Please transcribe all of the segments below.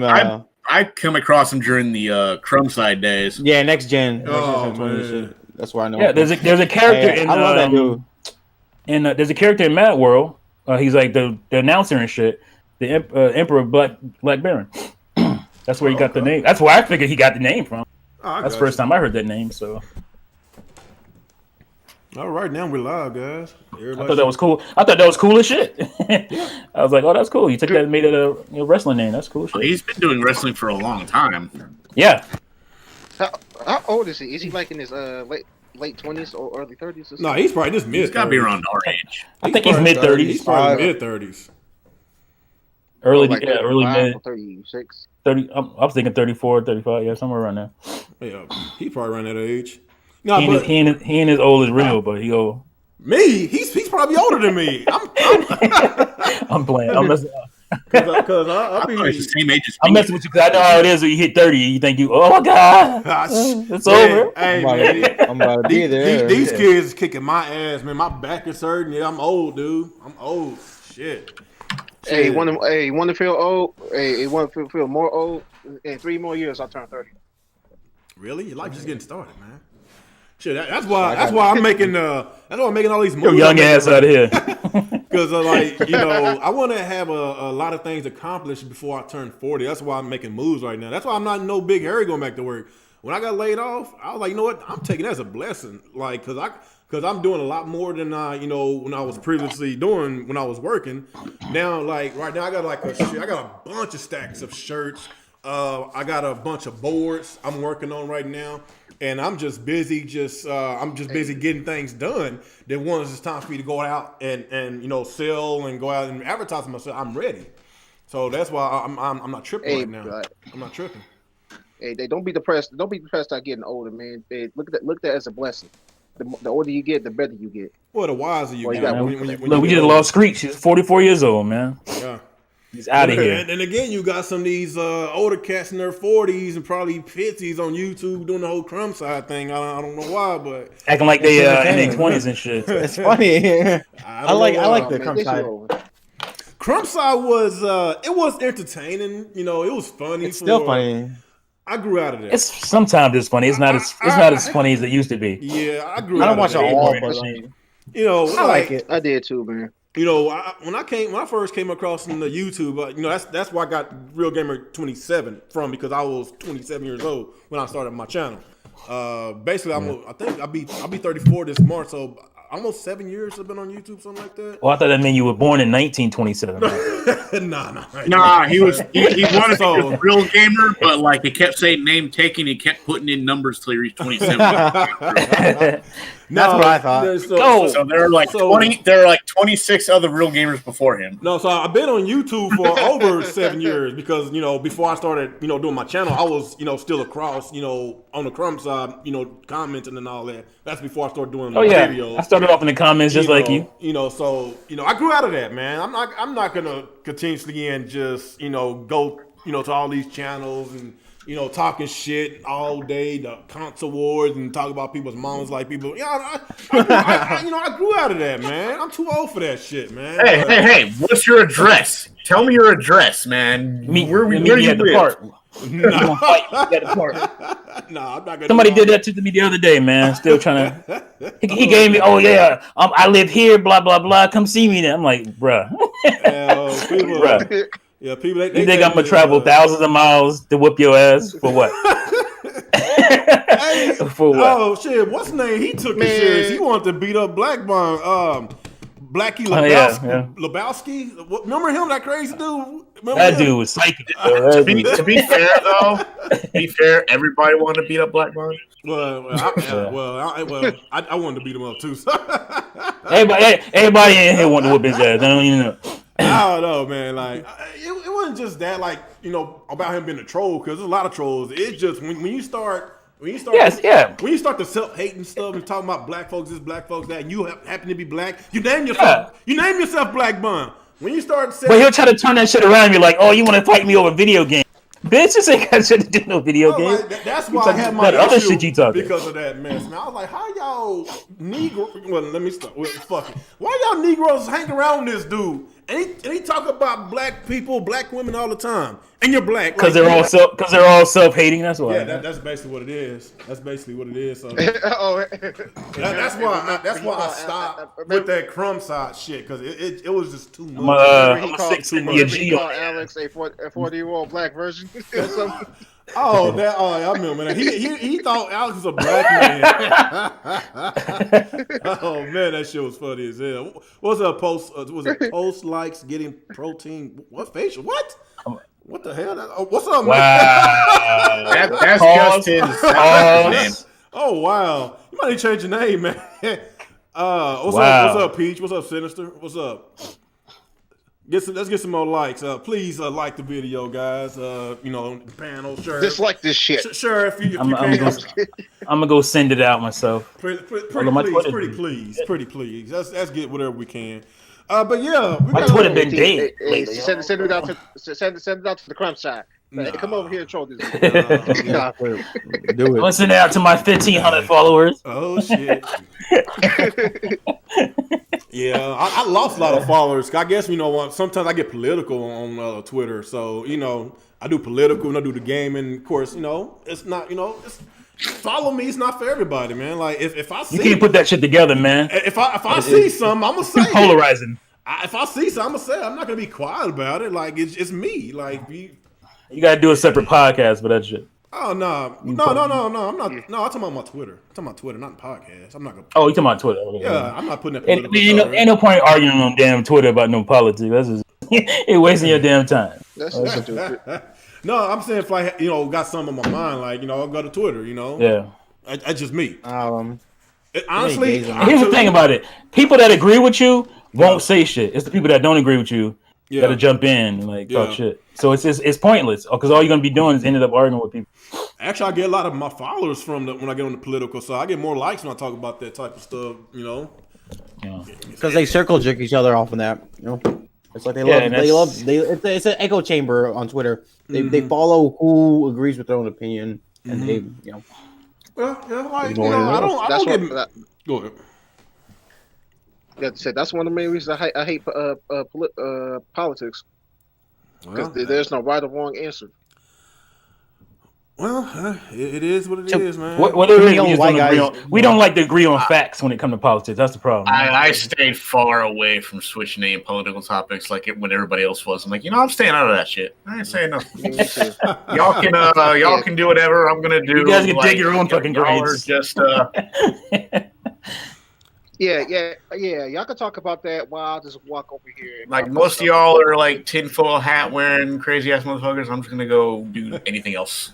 I come across him during the Crumb Side days. Yeah, next gen. Oh man, that's why I know. Yeah, there's a character in. I love that dude. And there's a character in Mad World. He's like the announcer and shit. The Emperor Black Baron. That's where he got the name. That's where I figured he got the name from. That's the first time I heard that name. So. All right, now we're live, guys. I thought that was cool. I thought that was cool as shit. I was like, oh, that's cool. You took that and made it a wrestling name. That's cool shit. He's been doing wrestling for a long time. Yeah. How old is he? Is he like in his late 20s or early 30s? No, he's probably just mid. He's got to be around our age. I think he's mid 30s. He's probably mid 30s. Early like mid 36. 30. I was thinking 34, 35. Yeah, somewhere around there. Yeah, he probably around that age. No, he ain't as old as real, but he old. Me? He's probably older than me. I'm playing. I'm messing. Because I'll be the same age as me. I'm messing with you because I know how it is when you hit 30. You think oh my god, it's over. Hey, I'm about to be there. These kids kicking my ass, man. My back is hurting. Yeah, I'm old, dude. I'm old. Shit. Hey, want to feel old? Hey, want to feel more old? In 3 more years, I'll turn 30. Really? Your life just getting started, man. Shit, that's why I'm making all these moves. Young ass out of here. Because I want to have a lot of things accomplished before I turn 40. That's why I'm making moves right now. That's why I'm not no big hurry going back to work. When I got laid off, I was like, you know what? I'm taking that as a blessing. Like, because I'm doing a lot more than when I was previously doing when I was working. Now, like right now, I got I got a bunch of stacks of shirts. I got a bunch of boards I'm working on right now. And I'm just busy, busy getting things done. Then once it's time for me to go out and sell and go out and advertise myself, I'm ready. So that's why I'm not tripping right now. Right. I'm not tripping. Hey, don't be depressed. Don't be depressed about getting older, man. Hey, look at that as a blessing. The older you get, the better you get. Well, the wiser you get. Look, we just lost Screech. She's 44 years old, man. Yeah. He's out of here. And again, you got some of these older cats in their 40s and probably 50s on YouTube doing the whole Crumb Side thing. I don't know why, but acting like they in their 20s and shit. It's funny. I like the Crumb Side. Crumb Side was entertaining. It was funny. It's still funny. I grew out of that. Sometimes it's funny. It's not as funny as it used to be. Yeah, I grew. I don't watch it all, but I like it. I did too, man. When I first came across the YouTube, that's where I got Real Gamer 27 from, because I was 27 years old when I started my channel. Basically, I think I'll be 34 this March, so almost 7 years I've been on YouTube, something like that. Well, I thought that meant you were born in 1927. Nah. He wanted to be a real gamer, but like he kept saying name taking, he kept putting in numbers till he reached 27. That's what I thought. So there are like 20. There are like 26 other real gamers before him. No, so I've been on YouTube for over 7 years because before I started doing my channel, I was still across on the Crumb Side commenting and all that. That's before I started doing videos. I started off in the comments just like you. So I grew out of that, man. I'm not gonna continuously and just go to all these channels and talking shit all day, the console wars, and talk about people's moms like people. I grew out of that, man. I'm too old for that shit, man. Hey, what's your address? Tell me your address, man. Where you live? No, I'm not gonna. Somebody did that to me the other day, man. Still trying to. He gave me, I live here, blah blah blah. Come see me now. I'm like, bruh. Bruh. Yeah, people. You think I'm gonna travel thousands of miles to whoop your ass for what? For what? Oh shit! What's his name? He took it serious. He wanted to beat up Blackie Lebowski. Remember him? That crazy dude. That dude was psychic. To be fair, everybody wanted to beat up Blackburn. I wanted to beat him up too. So. Everybody in here wanted to whoop his ass. I don't even know. I don't know, man. Like it wasn't just that, about him being a troll, because there's a lot of trolls. It's just when you start. When you start to self-hating stuff and talking about black folks this, black folks that, and you happen to be black, you name yourself Black Bun. When you start saying, but he'll try to turn that shit around. You're like, oh, you want to fight me over video games? Bitch, this ain't got shit to do no video games. That's why I had my other shit you talking because of that mess. Now I was like, how y'all Negro? Well, let me start. Well, fuck it. Why y'all Negroes hang around this dude And he talk about black people, black women all the time. And you're black. Because they're all self-hating. That's why. Yeah, that's basically what it is. That's basically what it is. So Oh, that's why I stopped with that crumb side shit, because it was just too much. I'm a too much. He called Alex a 40-year-old black version. I remember that. He thought Alex was a black man. Oh man, that shit was funny as hell. What was a post? Was it post likes getting protein? What facial? What? What the hell? What's up, man? Wow. That's Justin's name. Oh wow, you might need to change your name, man. What's up, Peach? What's up, Sinister? What's up? Let's get some more likes. Please like the video, guys. The panel, sure. Dislike this shit. Sure, if you I'm gonna go send it out myself. Pretty please. Let's get whatever we can. But yeah, my Twitter been dead. Send it out to the crumb side. Nah. Come over here and troll this. Do it. Listen out to my 1,500 followers. Oh shit. Yeah, I lost a lot of followers. I guess sometimes I get political on Twitter. So I do political and I do the gaming. Of course, it's not. Follow me. It's not for everybody, man. Like if I see, you can't put that shit together, man. If I see something, I'm gonna say it's polarizing. If I see something, I'm gonna say it. I'm not gonna be quiet about it. Like it's me. Like you gotta do a separate podcast for that shit. Oh no! I'm not. No, I'm talking about my Twitter. I'm talking about Twitter, not the podcast. I'm not gonna. Oh, you talking about Twitter? Okay. Yeah, I'm not putting that. Ain't no point arguing on damn Twitter about no politics. That's just it wasting your damn time. That's No, I'm saying if I got something on my mind, like I'll go to Twitter. Yeah, that's just me. Honestly, here's the thing about it: people that agree with you won't say shit. It's the people that don't agree with you that'll jump in and talk shit. So it's pointless because all you're gonna be doing is ended up arguing with people. Actually, I get a lot of my followers when I get on the political side. I get more likes when I talk about that type of stuff. Because they circle jerk each other off in that. It's like it's an echo chamber on Twitter. They follow who agrees with their own opinion, and they Well, I don't get. Go ahead. That's one of the main reasons I hate politics. Because there's no right or wrong answer. Well, it is what it is, man. We don't like to agree on facts when it comes to politics. That's the problem. I stayed far away from switching any political topics when everybody else was. I'm like, I'm staying out of that shit. I ain't saying nothing. y'all can do whatever. I'm gonna do. You guys can dig your own fucking grades. Just Yeah. Y'all can talk about that while I'll just walk over here. Like most of y'all are like tinfoil hat wearing crazy ass motherfuckers. I'm just gonna go do anything else.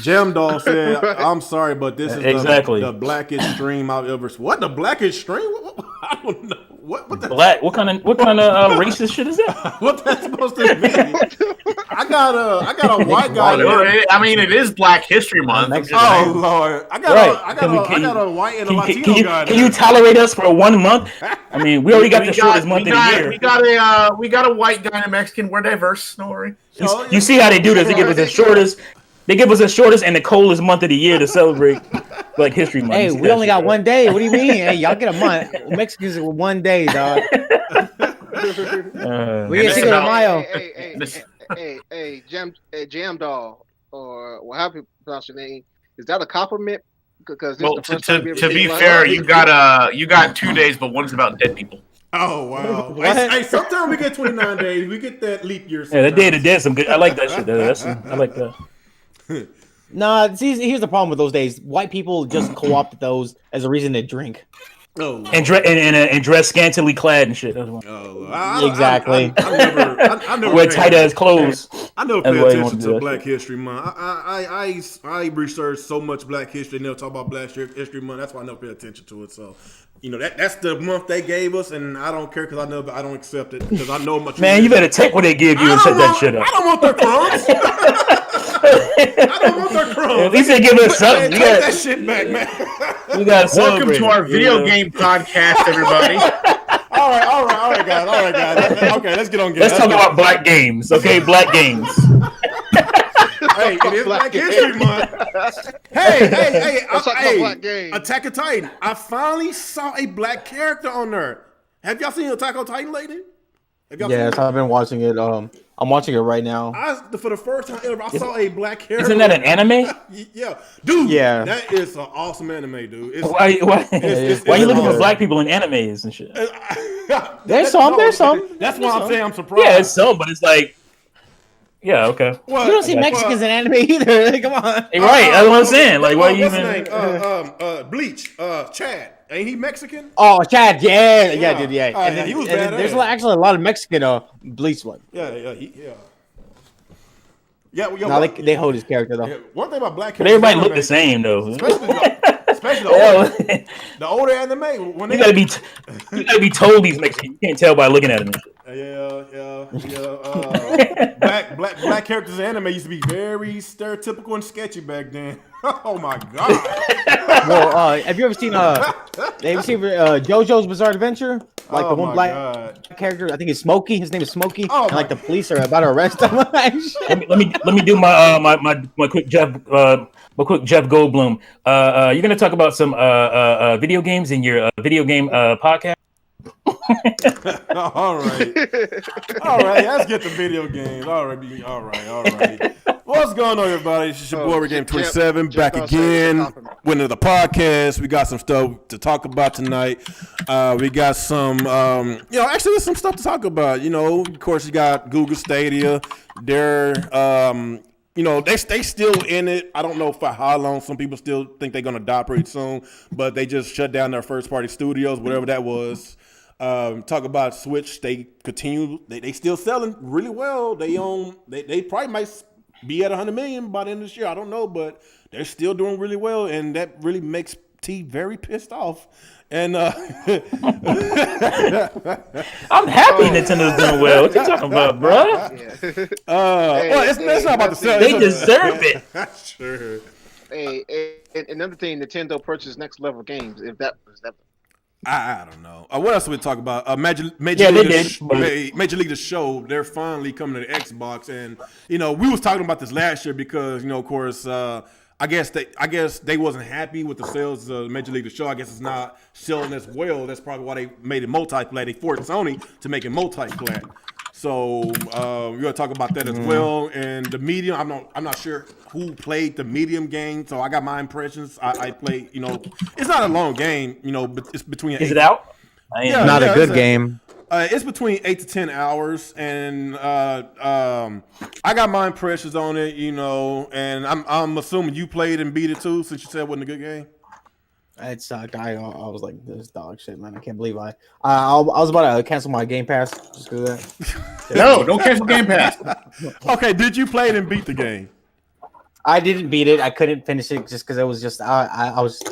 Jam Doll said, "I'm sorry, but this is the blackest stream I've ever seen." What, the blackest stream? I don't know. What the black? What kind of racist shit is that? What that's supposed to mean? I got a white guy. I mean, it is Black History Month. Oh Lord, I got a white and a Latino guy. Can you tolerate us for 1 month? I mean, we already got the shortest month of the year. We got a white guy and a Mexican. We're diverse. Don't worry. You see how they do this? They give us the shortest. They give us the shortest and the coldest month of the year to celebrate Black History Month. Hey, we only got 1 day. What do you mean? Hey, y'all get a month. Mexicans are 1 day, dog. We get Cinco de Mayo. Hey, Jam Doll, or however you pronounce your name, is that a compliment? Because to be fair, you got 2 days, but one's about dead people. Oh wow! Hey, sometimes we get 29 days. We get that leap year. Yeah, that day to dead some good. I like that shit. I like that. Nah, see, here's the problem with those days. White people just co-opted those as a reason to drink. Oh, and dress scantily clad and shit. Exactly. I never wear tight ass clothes. I never pay attention to Black History Month. I research so much Black history. They'll talk about Black History Month. That's why I never pay attention to it. So, that's the month they gave us, and I don't care because I don't accept it because I know much. Man, you better take what they give you and set that shit up. I don't want their crumbs. I don't want their crumbs. At least they give us something. Take that shit back, man. We got welcome to our video game podcast, everybody. All right, guys. Okay, let's get on. Let's talk about black games. Okay, black games. Hey, it is Black History Month. Hey, Attack on Titan. I finally saw a black character on there. Have y'all seen Attack on Titan lately? Yes, I've been watching it. I'm watching it right now. For the first time ever, I saw a black character. Isn't that an anime? Yeah, dude. Yeah, that is an awesome anime, dude. Why are you looking for black people in animes and shit? There's some. That's why I'm saying I'm surprised. Yeah, it's some, but it's like, yeah, okay. Well, you don't see Mexicans in anime either. Come on. Hey, right, that's what I'm saying. Like, why are you even? Bleach, Chad. Ain't he Mexican? Oh, Chad, yeah, dude, yeah. And then, he was badass. There's actually a lot of Mexican Bleach one. Yeah. No, they hold his character though. Yeah, one thing about black characters, everybody look the same though. Especially the older anime. When you gotta be told these Mexican. You can't tell by looking at them. Yeah. Black characters in anime used to be very stereotypical and sketchy back then. Oh my god. Well, have you ever seen JoJo's Bizarre Adventure? Like the one black character, I think it's Smokey. His name is Smokey. And like the police are about to arrest him. let me do my quick Jeff Goldblum. You're gonna talk about some video games in your video game podcast. All right. Let's get the video games. All right. What's going on, everybody? It's your boy, Game 27, back again with another podcast. We got some stuff to talk about tonight. We got some, actually, there's some stuff to talk about. Of course, you got Google Stadia. They're, they still in it. I don't know for how long. Some people still think they're gonna die pretty soon, but they just shut down their first party studios, whatever that was. Talk about Switch. They continue. They still selling really well. They probably might be at 100 million by the end of this year. I don't know, but they're still doing really well, and that really makes T very pissed off. And I'm happy Nintendo's doing well. What you talking about, bro? It's not about to sell. They deserve it. Sure. Hey, another thing, Nintendo purchased Next Level Games. If that was that. I don't know. What else we talk about? Major League The Show. They're finally coming to the Xbox, and we was talking about this last year because of course, I guess they wasn't happy with the sales of Major League The Show. I guess it's not selling as well. That's probably why they made it multi-plat. They forced Sony to make it multi-plat. So we're gonna talk about that as well. And the medium, I'm not sure who played the medium game. So I got my impressions. I played. It's not a long game. But it's between. Is it out? Not a good game. It's between 8 to 10 hours, and I got my impressions on it. And I'm assuming you played and beat it too, since you said it wasn't a good game. It sucked. I was like, this dog shit, man. I can't believe I was about to cancel my Game Pass just because of that. No, don't cancel Game Pass. Okay, did you play it and beat the game? I didn't beat it. I couldn't finish it just because it was just I was.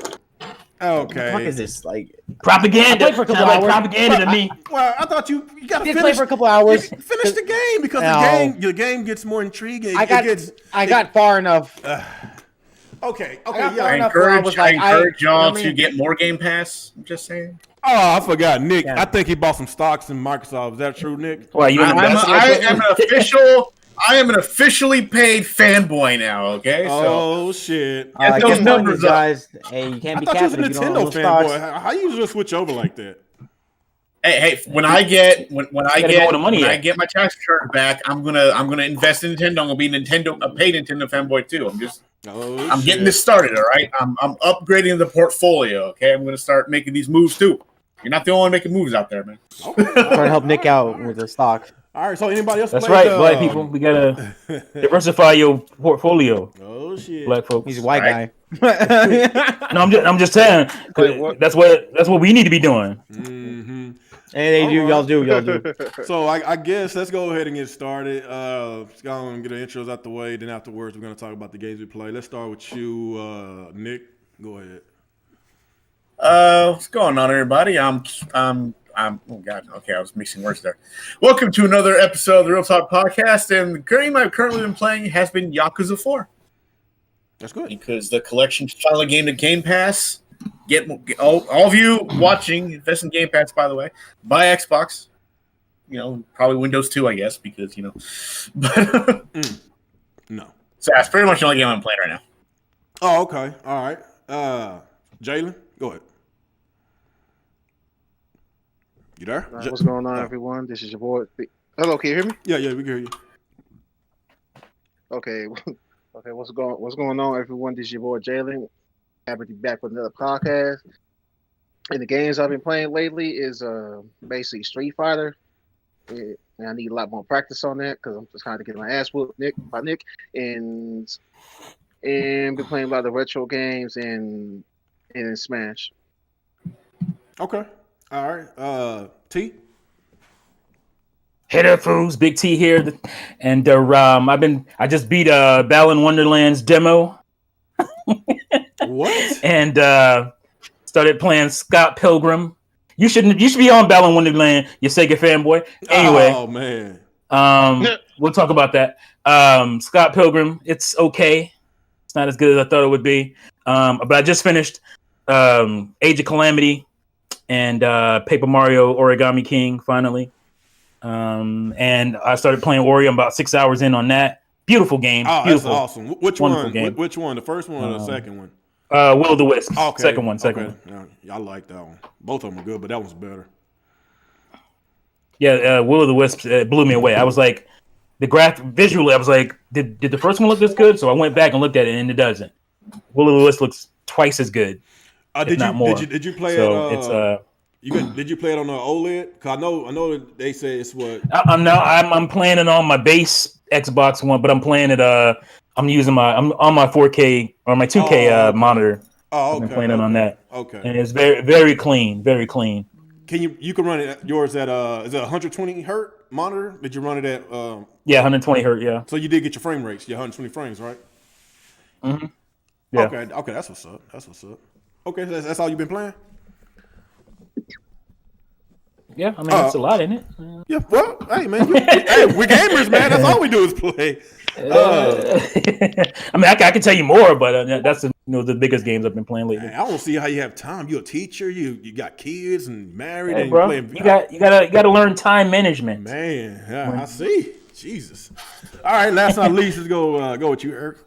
Okay. What the fuck is this like propaganda? I played for a couple hours. Propaganda to me. Well, I thought you got to play for a couple hours. Finish the game because your game gets more intriguing. I got far enough. Okay. I encourage y'all to get more Game Pass. I'm just saying. Oh, I forgot, Nick. Yeah. I think he bought some stocks in Microsoft. Is that true, Nick? Well, I am an officially paid fanboy now. Okay. Oh shit! Get those numbers up. Guys. Hey, you can't be capping if you don't own fanboy. stocks. How you just switch over like that? Hey, when I get my tax return back, I'm gonna invest in Nintendo. I'm gonna be a paid Nintendo fanboy too. I'm getting this started. All right, I'm upgrading the portfolio. Okay, I'm gonna start making these moves too. You're not the only one making moves out there, man. Okay. Trying to help Nick out with the stock. All right, so anybody else? That's right, black people. We gotta diversify your portfolio. Oh shit, black folks. He's a white guy. No, I'm just saying. That's what we need to be doing. Mm-hmm. And y'all do. So I guess let's go ahead and get started. Let's go and get the intros out the way. Then afterwards, we're gonna talk about the games we play. Let's start with you, Nick. Go ahead. What's going on, everybody? Oh god, okay, I was mixing words there. Welcome to another episode of the Real Talk Podcast, and the game I've currently been playing has been Yakuza 4. That's good. Because the collection finally gained a Game Pass. Get all of you watching, invest in Game Pass, by the way. Buy Xbox. Probably Windows 2, I guess, because, But no. So that's pretty much the only game I'm playing right now. Oh, okay. All right. Jalen, go ahead. You there? Right, what's going on, everyone? This is your boy. Hello, can you hear me? Yeah, we can hear you. Okay, okay. What's going on, everyone? This is your boy Jalen. Happy to be back with another podcast. And the games I've been playing lately is basically Street Fighter. And I need a lot more practice on that because I'm just trying to get my ass whooped by Nick, and been playing a lot of retro games and Smash. Okay. All right. T. Hey there, fools. Big T here, and I just beat Balan Wonderland's demo. What? And started playing Scott Pilgrim. You should be on Balan Wonderland, you Sega fanboy. Anyway, oh man. We'll talk about that. Scott Pilgrim, it's okay. It's not as good as I thought it would be. But I just finished Age of Calamity and Paper Mario Origami King finally. And I started playing Ori. I'm about 6 hours in on that. Beautiful game. Oh, beautiful. That's awesome. Which one? Game. Which one? The first one or the second one? Will of the Wisp. Okay. Second one. Yeah, I like that one. Both of them are good, but that one's better. Yeah, Will of the Wisp blew me away. I was like, visually, I was like, did the first one look this good? So I went back and looked at it, and it doesn't. Will of the Wisp looks twice as good. Did you play it? Did you play it on the OLED? Cause I know that they say it's what. I'm playing it on my base Xbox One, but I'm playing it. I'm on my 4K or my 2K monitor. Oh, okay. I'm playing it on that. Okay. And it's very, very clean. Very clean. You can run it yours at is it 120 hertz monitor? Did you run it at? Yeah, 120 hertz. Yeah. So you did get your frame rates, your 120 frames, right? Mm-hmm. Yeah. Okay, that's what's up. Okay, that's all you've been playing. Yeah, I mean that's a lot, isn't it? Yeah. Well, hey man, we're gamers, man. That's all we do is play. I mean, I can tell you more, but that's the biggest games I've been playing lately. I don't see how you have time. You're a teacher. You got kids and married. Hey, and bro, playing. You gotta learn time management. Man, yeah, I see. Jesus. All right, last but not least, let's go with you, Eric.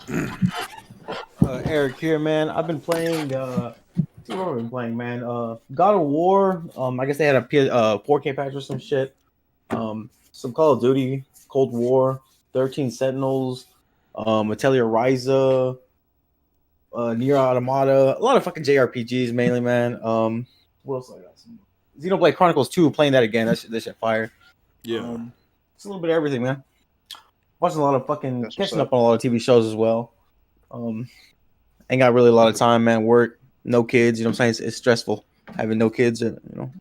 Eric here, man. I've been playing. What have I been playing, man? God of War. I guess they had a 4K patch or some shit. Some Call of Duty, Cold War, 13 Sentinels, Atelier Ryza, Nier Automata. A lot of fucking JRPGs mainly, man. What else I got? Xenoblade Chronicles 2. Playing that again. That shit fire. Yeah. It's a little bit of everything, man. Watching a lot of fucking catching up on a lot of TV shows as well. Ain't got really a lot of time, man. Work. No kids, you know what I'm saying? It's stressful having no kids, you know.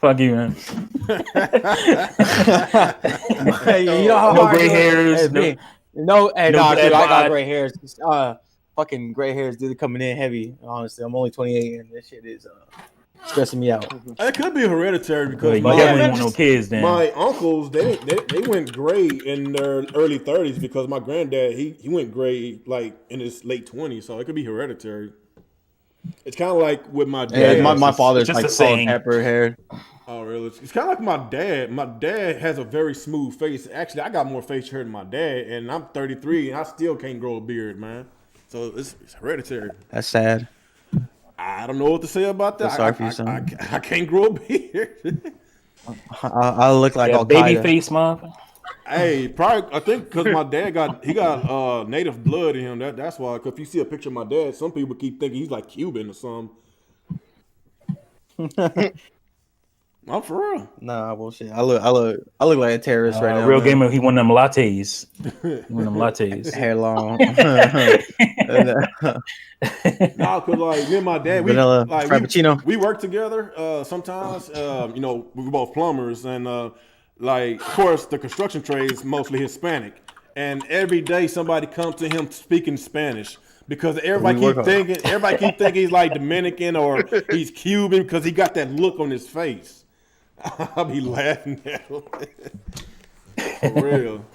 Fuck you, man. You know how no gray hairs. Hey, dude, I got gray hairs. Fucking gray hairs, dude, coming in heavy. Honestly, I'm only 28, and this shit is stressing me out. It could be hereditary because no kids. Then my uncles they went gray in their early 30s because my granddad he went gray like in his late 20s, so it could be hereditary. It's kind of like with my dad. Yeah, my father's just like salt and pepper hair. Oh, really? It's kind of like my dad. My dad has a very smooth face. Actually, I got more face hair than my dad, and I'm 33, and I still can't grow a beard, man. So it's hereditary. That's sad. I don't know what to say about that. Sorry for you, son. I can't grow a beard. I look like Al baby face, mom. Hey, probably I think because my dad got native blood in him. That's why. Because if you see a picture of my dad, some people keep thinking he's like Cuban or something. I'm for real. Nah, bullshit. I look like a terrorist right now. Real gamer. He one of them lattes. Hair long. No, cause like me and my dad, Vanilla Frappuccino. We work together. Sometimes, we're both plumbers, and like of course the construction trade is mostly Hispanic, and every day somebody comes to him speaking Spanish. Because everybody keep thinking he's like Dominican or he's Cuban because he got that look on his face. I'll be laughing at him. For real.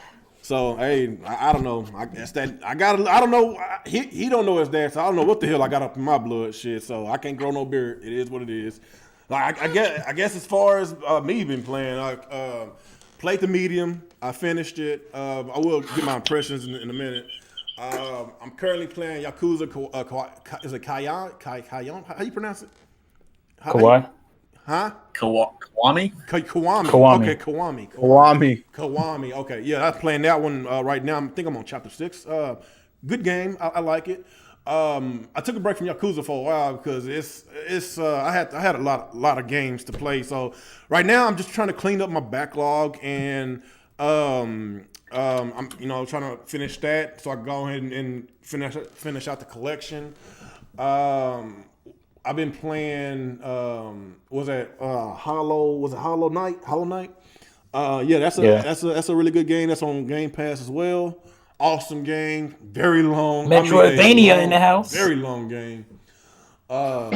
So hey, I don't know. I guess that I don't know. He don't know his dad, so I don't know what the hell I got up in my blood shit. So I can't grow no beard. It is what it is. Like I guess as far as me been playing, I played the medium. I finished it. I will get my impressions in a minute. I'm currently playing Yakuza. Is it Kayan? How you pronounce it? Kawhi. Huh? Kiwami? Okay, Kiwami. Okay, yeah, I'm playing that one right now. I think I'm on chapter 6. Good game. I like it. I took a break from Yakuza for a while because I had a lot of games to play. So right now I'm just trying to clean up my backlog and I'm trying to finish that so I can go ahead and finish out the collection. I've been playing Hollow Knight? Yeah, that's a really good game. That's on Game Pass as well. Awesome game, very long. Metroidvania in the house. Very long game. What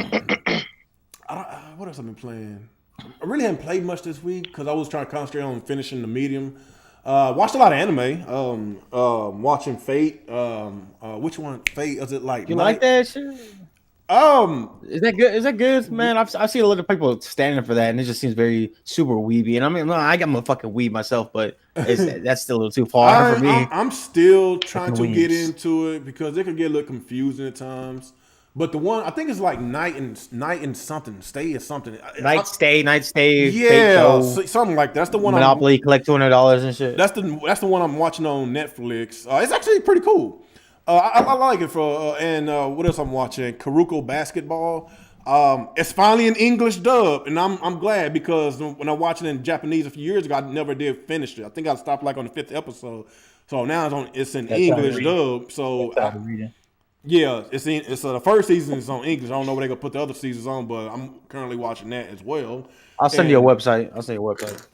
else I've been playing? I really haven't played much this week because I was trying to concentrate on finishing the medium. Watched a lot of anime. Watching Fate. Which one? Fate? Is it like? You like that shit? Is that good? Is that good, man? I've seen a lot of people standing for that, and it just seems very super weeby. And I mean, I got my fucking weeb myself, but that's still a little too far for me. I'm still trying to get into it because it could get a little confusing at times. But the one I think it's like night and something, stay or something. Night stay. Yeah, something like that. That's the one. Monopoly, collect $200 and shit. That's the one I'm watching on Netflix. It's actually pretty cool. I like it and what else I'm watching? Kuroko Basketball. It's finally an English dub, and I'm glad because when I watched it in Japanese a few years ago, I never did finish it. I think I stopped like on the 5th episode. So now it's in English dub. So yeah, it's the first season is on English. I don't know where they're gonna put the other seasons on, but I'm currently watching that as well. I'll send you a website.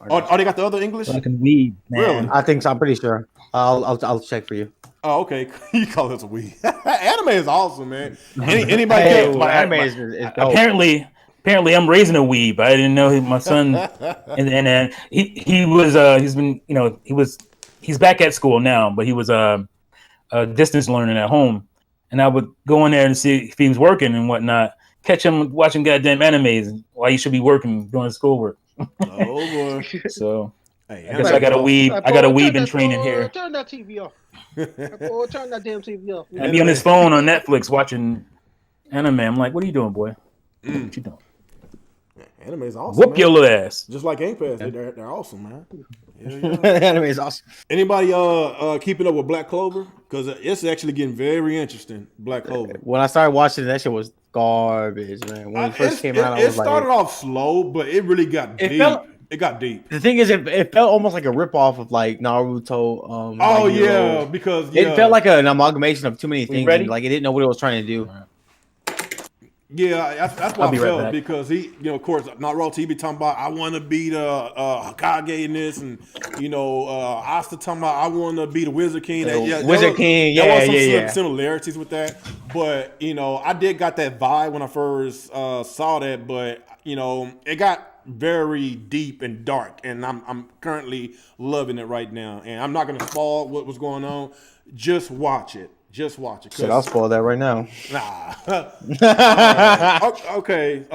Oh, they got the other English? So I can read, man. Really? I think so. I'm pretty sure. I'll check for you. Oh, okay. You call this a weed. Anime is awesome, man. Anybody? Anime is dope. Apparently, I'm raising a weeb. I didn't know my son, and he was he's back at school now, but he was distance learning at home, and I would go in there and see if he was working and whatnot. Catch him watching goddamn animes while he should be working doing schoolwork. Oh boy! So I guess I got a weeb. I got a weeb in training here. Turn that TV off. Turn that damn TV off. I'd be on his phone on Netflix watching anime. I'm like, what are you doing, boy? What you doing? Anime is awesome. Whoop your little ass. Just like Game Pass, they're awesome, man. Anime is awesome. Anybody keeping up with Black Clover? Because it's actually getting very interesting. Black Clover. When I started watching it, that shit was garbage, man. When it first came out, it started off slow, but it really got deep. It got deep. The thing is, it felt almost like a ripoff of like Naruto. Because it felt like an amalgamation of too many things. And, like it didn't know what it was trying to do. Yeah, that's what I felt because he, of course, Naruto, he be talking about I want to be the Hokage in this, and Asta talking about I want to be the Wizard King. Wizard King, yeah. There was some similarities with that, but I did got that vibe when I first saw that, but it got very deep and dark, and I'm currently loving it right now, and I'm not gonna spoil what was going on. Just watch it. Shit, I'll spoil that right now. Nah. Okay.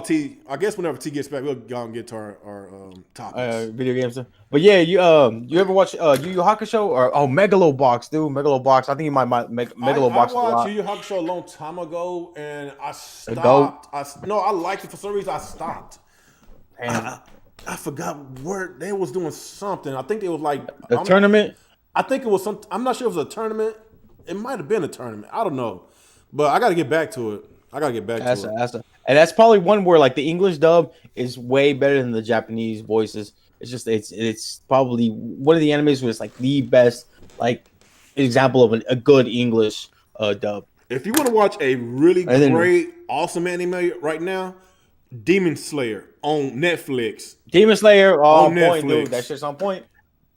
T. I guess whenever T gets back, we'll go and get to our topics. Video games. But yeah, you ever watch Yu Yu Hakusho or Megalobox, dude? Megalobox. I think you might Megalobox. I watched Yu Yu Hakusho a long time ago, and I stopped. I liked it for some reason. I stopped. I forgot where they was doing something. I think it was like a tournament. I think it was some. I'm not sure if it was a tournament. It might have been a tournament. I don't know, but I got to get back to it. And that's probably one where like the English dub is way better than the Japanese voices. It's just it's probably one of the animes where it's like the best like example of a good English dub. If you want to watch a really great, awesome anime right now, Demon Slayer on Netflix. Demon Slayer on point, dude. That shit's on point.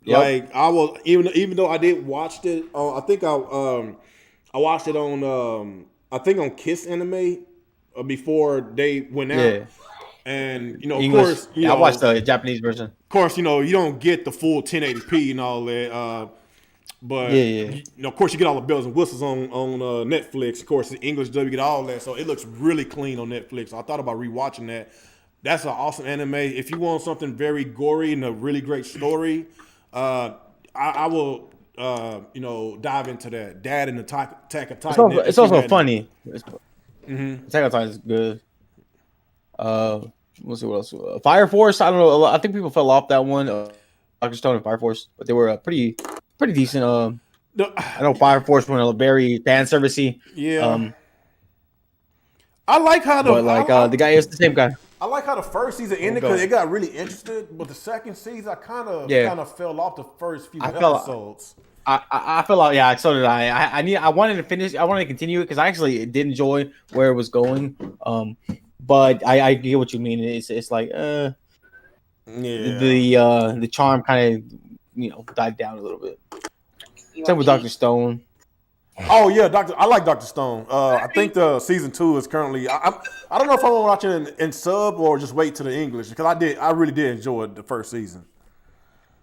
Like I was even though I did watch it, I think I watched it on I think on Kiss Anime before they went out. Yeah. And of English, course, I watched the Japanese version. Of course, you don't get the full 1080p and all that. But of course, you get all the bells and whistles on Netflix. Of course, the English dub, you get all that, so it looks really clean on Netflix. So I thought about rewatching that. That's an awesome anime. If you want something very gory and a really great story. I will, dive into that. Dad and Attack of Titan. It's also funny. Attack of Titan is good. Let's see what else. Fire Force. I don't know. I think people fell off that one. Dr. Stone and Fire Force, but they were pretty decent. I know Fire Force went a very fan servicey. Yeah. I like how the guy is the same guy. I like how the first season ended because it got really interested, but the second season I kind of fell off the first few episodes. I fell out. Yeah, so did I. I wanted to finish. I wanted to continue it because I actually did enjoy where it was going. But I get what you mean. It's like the charm kind of died down a little bit. Same with Dr. Stone. Oh yeah, I like Dr. Stone. I think the season 2 is currently. I don't know if I'm gonna watch it in sub or just wait to the English because I really did enjoy the first season.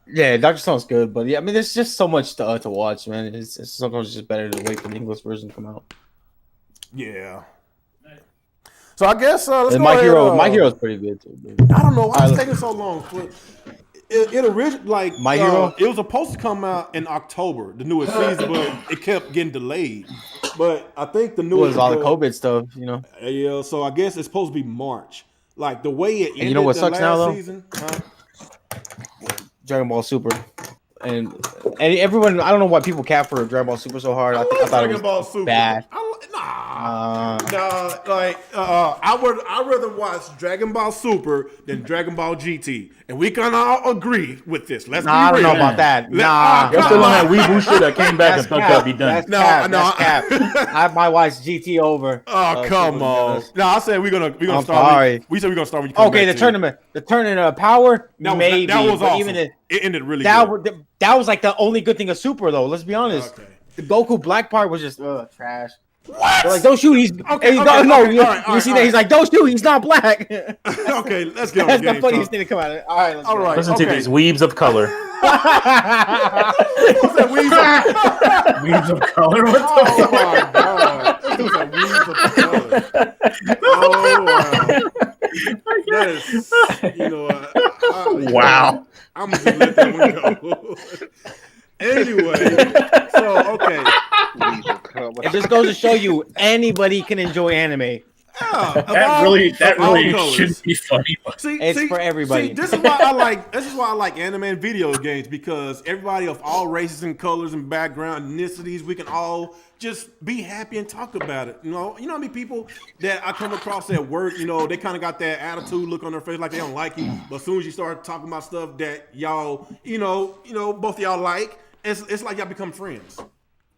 Yeah, Dr. Stone's good, but yeah, I mean, there's just so much to watch, man. It's sometimes just better to wait for the English version to come out. Yeah. So I guess let's go My ahead, Hero. My Hero's pretty good too. Baby. I don't know why it's taking so long. It originally My Hero. It was supposed to come out in October, the newest season, but it kept getting delayed. But I think the newest was all the COVID stuff, Yeah, so I guess it's supposed to be March. Like the way it ended. And you know what sucks now though? Season, Dragon Ball Super, and everyone. I don't know why people cap for Dragon Ball Super so hard. I thought it was Super. bad. I'd rather watch Dragon Ball Super than Dragon Ball GT, and we can all agree with this. Let's be real. I don't know about that. You're still on that weeaboo shit that came back and fucked up. Be done. That's cap. I might watch GT over. Oh come on! No, I said we're gonna start. Sorry. We said we're gonna start. Okay, the tournament of power. Maybe that was awesome. Even it ended really good. That was like the only good thing of Super though. Let's be honest. Okay. The Goku Black part was just trash. What? They're like, don't shoot. He's okay. You see that? He's like, don't shoot. He's not black. Okay, let's get on That's the game. the funniest thing to come out of it. All right. Listen to these weebs of color. What's that weebs of color? What the my god! What's that weebs of color? Oh wow! That is, wow. I'm gonna just let that one go. Anyway, so okay. It just goes to show you anybody can enjoy anime. That really shouldn't be funny. It's for everybody. This is why I like anime and video games because everybody of all races and colors and background, ethnicities, we can all just be happy and talk about it. You know how many people that I come across at work, they kind of got that attitude look on their face like they don't like you, but as soon as you start talking about stuff that y'all, both of y'all like, it's like y'all become friends.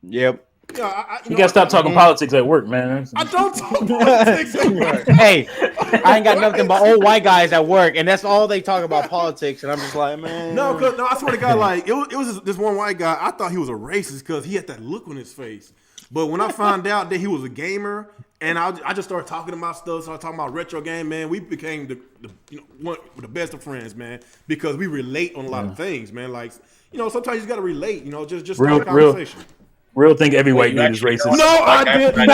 Yep. Yeah, you gotta stop talking politics at work, man. I don't talk politics at work. Hey, I ain't got nothing but old white guys at work, and that's all they talk about politics. And I'm just like, man. No, I swear to God, like it was this one white guy. I thought he was a racist because he had that look on his face. But when I found out that he was a gamer, and I just started talking about stuff, started talking about retro game, man, we became the best of friends, man, because we relate on a lot of things, man. Like sometimes you just gotta relate, just real conversation. Real think every white dude is racist. No, I did not.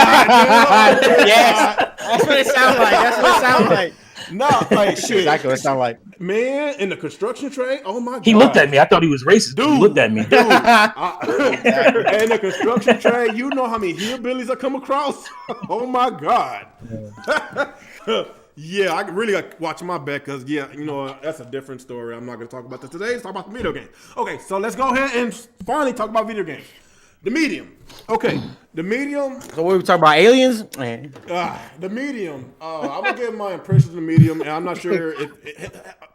Yes, that's what it sounds like. No, like shit. Exactly what it sounds like. Man, in the construction trade, oh my god. He looked at me. I thought he was racist. Dude, he looked at me. Dude. In the construction trade, you know how many hillbillies I come across? Oh my god. Yeah, I really got watching my back because, that's a different story. I'm not going to talk about that today. Let's talk about the video game. Okay, so let's go ahead and finally talk about video games. The Medium. Okay, The Medium. So what we talking about, aliens? The Medium. I will give my impressions of The Medium, and I'm not sure if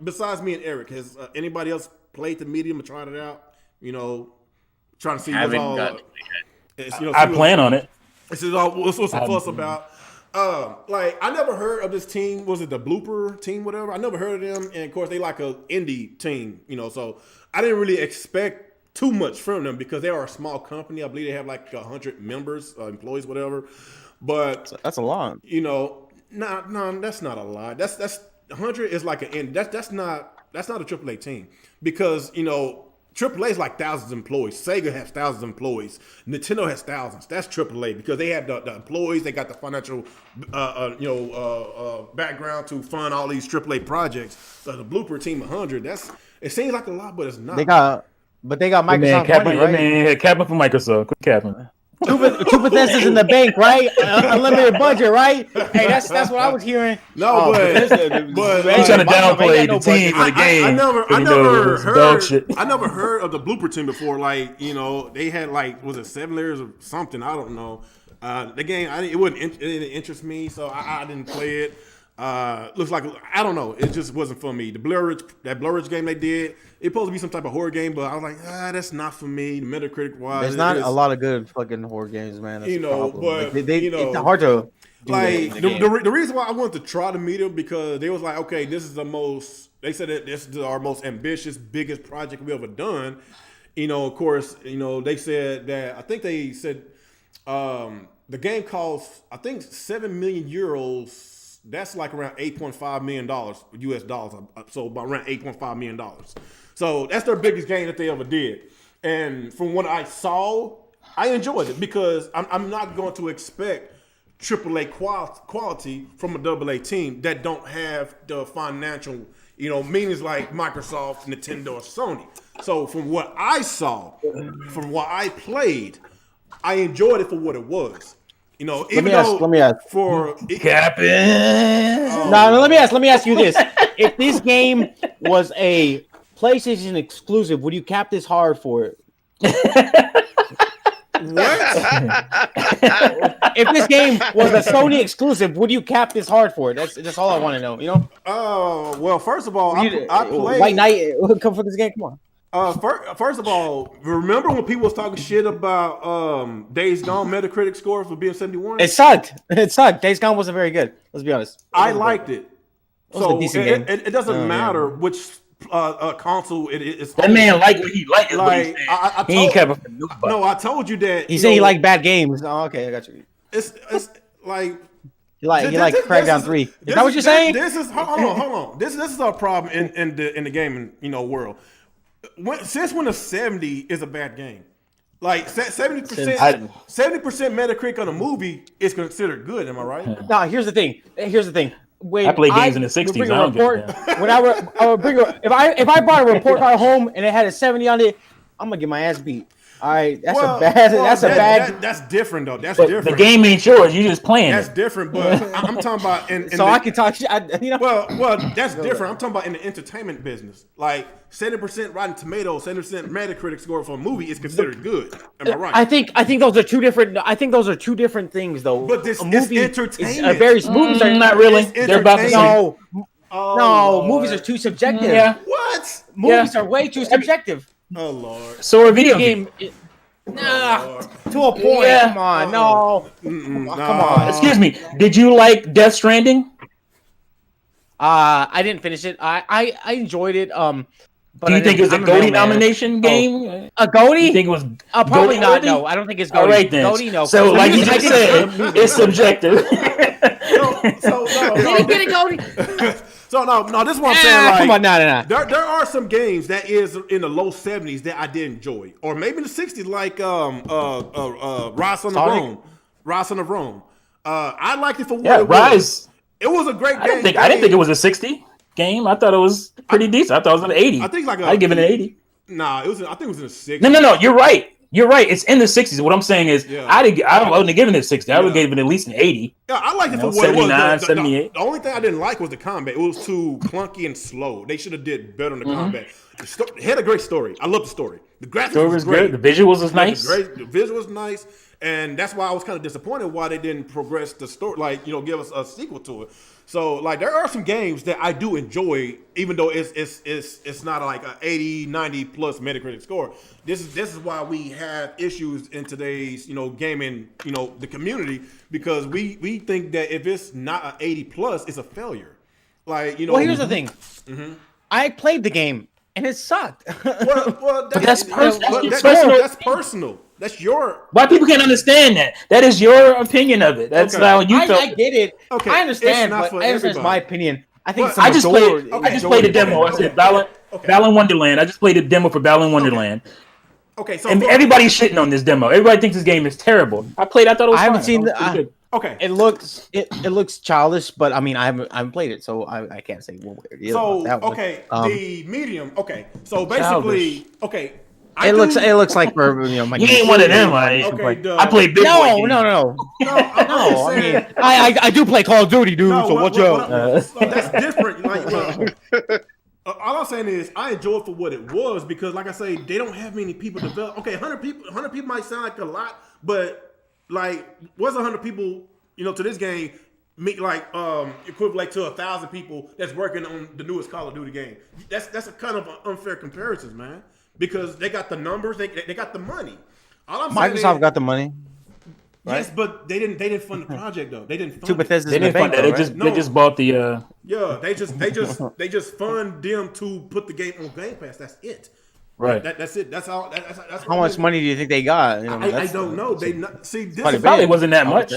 besides me and Eric, has anybody else played The Medium or tried it out? Trying to see what's all. I plan on it. This is all. What's the fuss about? I never heard of this team. Was it the Blooper team, whatever? I never heard of them, and of course they like a indie team, so I didn't really expect too much from them because they are a small company. I believe they have like 100 members, employees, whatever. But that's a lot. No, that's not a lot. That's 100 is like an end. That's not a AAA team because AAA is like thousands of employees. Sega has thousands of employees. Nintendo has thousands. That's AAA because they have the employees. They got the financial, background to fund all these AAA projects. So the Blooper team 100. It seems like a lot, but it's not. They got Microsoft money, right? Man, capping for Microsoft. Quit capping. Two Bethesda's in the bank, right? Unlimited budget, right? Hey, that's what I was hearing. No, but he's trying to downplay the team for the game. I never heard of the Blooper team before. Like, they had was it 7 layers or something? I don't know. The game, it didn't interest me, so I didn't play it. Looks like I don't know. It just wasn't for me. That Blur Ridge game they did, it's supposed to be some type of horror game, but I was like, that's not for me. The Metacritic wise, there's not a lot of good fucking horror games, man. That's but it's hard to the reason why I wanted to try to meet them because they was like, okay, this is the most. They said that this is our most ambitious, biggest project we ever done. Of course, they said that. I think they said the game costs, I think, 7 million euros. That's like around $8.5 million US dollars. So about around $8.5 million. So that's their biggest game that they ever did. And from what I saw, I enjoyed it because I'm not going to expect AAA quality from a AA team that don't have the financial, meanings like Microsoft, Nintendo, or Sony. So from what I saw, from what I played, I enjoyed it for what it was. Let me ask. For Captain. Let me ask you this: if this game was a PlayStation exclusive, would you cap this hard for it? What? If this game was a Sony exclusive, would you cap this hard for it? That's all I want to know. Well, first of all, I played White Knight. Come for this game. Come on. First of all, remember when people was talking shit about Days Gone Metacritic score for being 71? It sucked. Days Gone wasn't very good. Let's be honest. I liked it. So a decent game. It doesn't matter which console it is. That man liked what he liked. I told you that. He said he liked bad games. Oh, okay, I got you. It's like. He liked Crackdown 3. Is that what you're saying? Hold on. This is our problem in the gaming world. Since when a 70 is a bad game? Like 70% Metacritic on a movie is considered good. Am I right? No, here's the thing. When I played games in the 60s. If I brought a report card home and it had a 70 on it, I'm gonna get my ass beat. All right, that's different though. That's different. The game ain't yours. You just playing. That's different, but I'm talking about I can talk shit. Well, that's different. I'm talking about in the entertainment business. Like 70% Rotten Tomatoes, 70% Metacritic score for a movie is considered good. Am I right? I think those are two different. I think those are two different things, though. But this movie is entertainment. Movies are not really. They're about the same. No, movies are too subjective. Yeah. What? Movies are way too subjective. Oh Lord! So a video game. To a point. Yeah. Come on, no. Come on. Excuse me. Did you like Death Stranding? I didn't finish it. I enjoyed it. But do you think it was a GOTY nomination game? A GOTY? You think it was probably not. No, I don't think it's GOTY. All right then. GOTY, no. So like you just said, it's subjective. So no. Did he get a GOTY? So no, this is what I'm saying. Like, come on, no. There are some games that is in the low 70s that I did enjoy, or maybe in the 60s, like Rise on the Rome. Rise on the Rome. I liked it for what it was. It was a great game. I didn't think it was a 60 game. I thought it was pretty decent. I thought it was an 80. I think I'd give it an 80. Nah, I think it was in the 60s. No. You're right. It's in the 60s. What I'm saying is, I wouldn't have given it 60. I would have given it at least an 80. Yeah, I liked it for what it was. 78. The only thing I didn't like was the combat. It was too clunky and slow. They should have did better on the combat. It had a great story. I love the story. The graphics was great. Good. The visuals was nice. The visual was nice. And that's why I was kind of disappointed why they didn't progress the story, give us a sequel to it. So, there are some games that I do enjoy, even though it's not like an 80, 90 plus Metacritic score. This is why we have issues in today's, gaming, the community, because we think that if it's not an 80 plus, it's a failure. Well, here's the thing. I played the game and it sucked. Well, that's personal. That's personal. That's your. Why people can't understand that? That is your opinion of it. That's how you felt. I get it. Okay. I understand. But I understand my opinion. I think I just played a demo. I said Balan Wonderland. I just played a demo for Balan Wonderland. Okay. So and everybody's shitting on this demo. Everybody thinks this game is terrible. I thought it was. I haven't seen the. Okay. It looks childish, but I mean, I haven't played it, so I can't say one way or the other. So the medium. Okay. So basically, It looks like for you ain't one of them. I play big. No. I mean, I do play Call of Duty, dude. So watch out. That's different. All I'm saying is I enjoy it for what it was because, like I say, they don't have many people develop. Okay, 100 people might sound like a lot, but like, what's 100 people? To this game, equivalent to 1,000 people that's working on the newest Call of Duty game. That's a kind of unfair comparison, man. Because they got the numbers, they got the money. Microsoft got the money. Right? Yes, but they didn't fund the project though. They didn't fund it. They didn't fund that. They just bought the. Yeah, they just fund them to put the game on Game Pass. That's it. Right. That's it. That's all. That's how much money do you think they got? I don't know. This probably wasn't that much.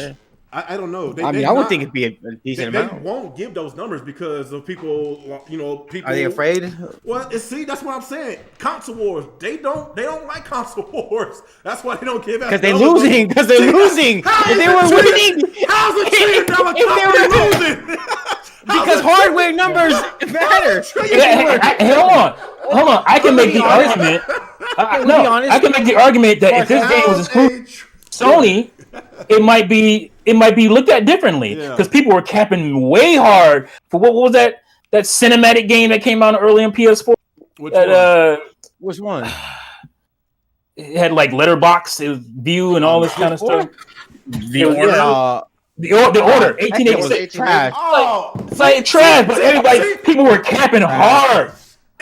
I don't know. I would think it'd be a decent amount. They won't give those numbers because of people. People are they afraid? Well, that's what I'm saying. Console wars. They don't like console wars. That's why they don't give out. Because they're losing. Because they're losing. If they were winning, how's a $1 trillion company losing? Because hardware numbers matter. Hold on. I can make the argument. I can make the argument that if this game was exclusive Sony, it might be looked at differently because people were capping way hard for what was that cinematic game that came out early on PS4. Which one? It had like letterbox, it was view and all this kind of stuff. The Order. The Order, 1886. Trash. It's like trash, but people were capping hard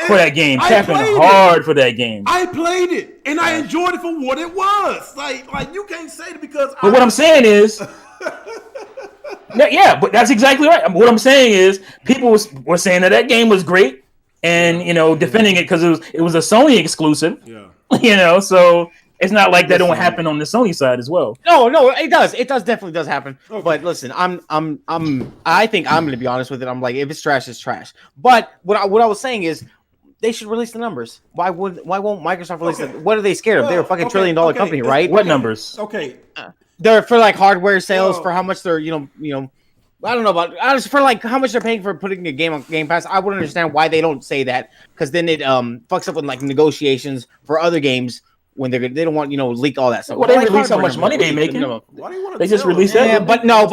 for that game. Capping hard for that game. I played it and I enjoyed it for what it was. Like you can't say it because. But what I'm saying is, but that's exactly right. What I'm saying is, people were saying that game was great, and defending it because it was a Sony exclusive. Yeah. So. It's not like that don't happen on the Sony side as well. No, it does. It definitely does happen. Okay. But listen, I think I'm going to be honest with it. I'm like, if it's trash, it's trash. But what I was saying is, they should release the numbers. Why won't Microsoft release it? What are they scared of? They're a fucking $1 trillion company, right? What numbers? Okay, they're for like hardware sales for how much they're I don't know about. For like how much they're paying for putting a game on Game Pass. I wouldn't understand why they don't say that because then it fucks up with like negotiations for other games. When they don't want leak all that stuff. Well, they release how much money they making. Why do you want to? They just release that. Yeah, but no.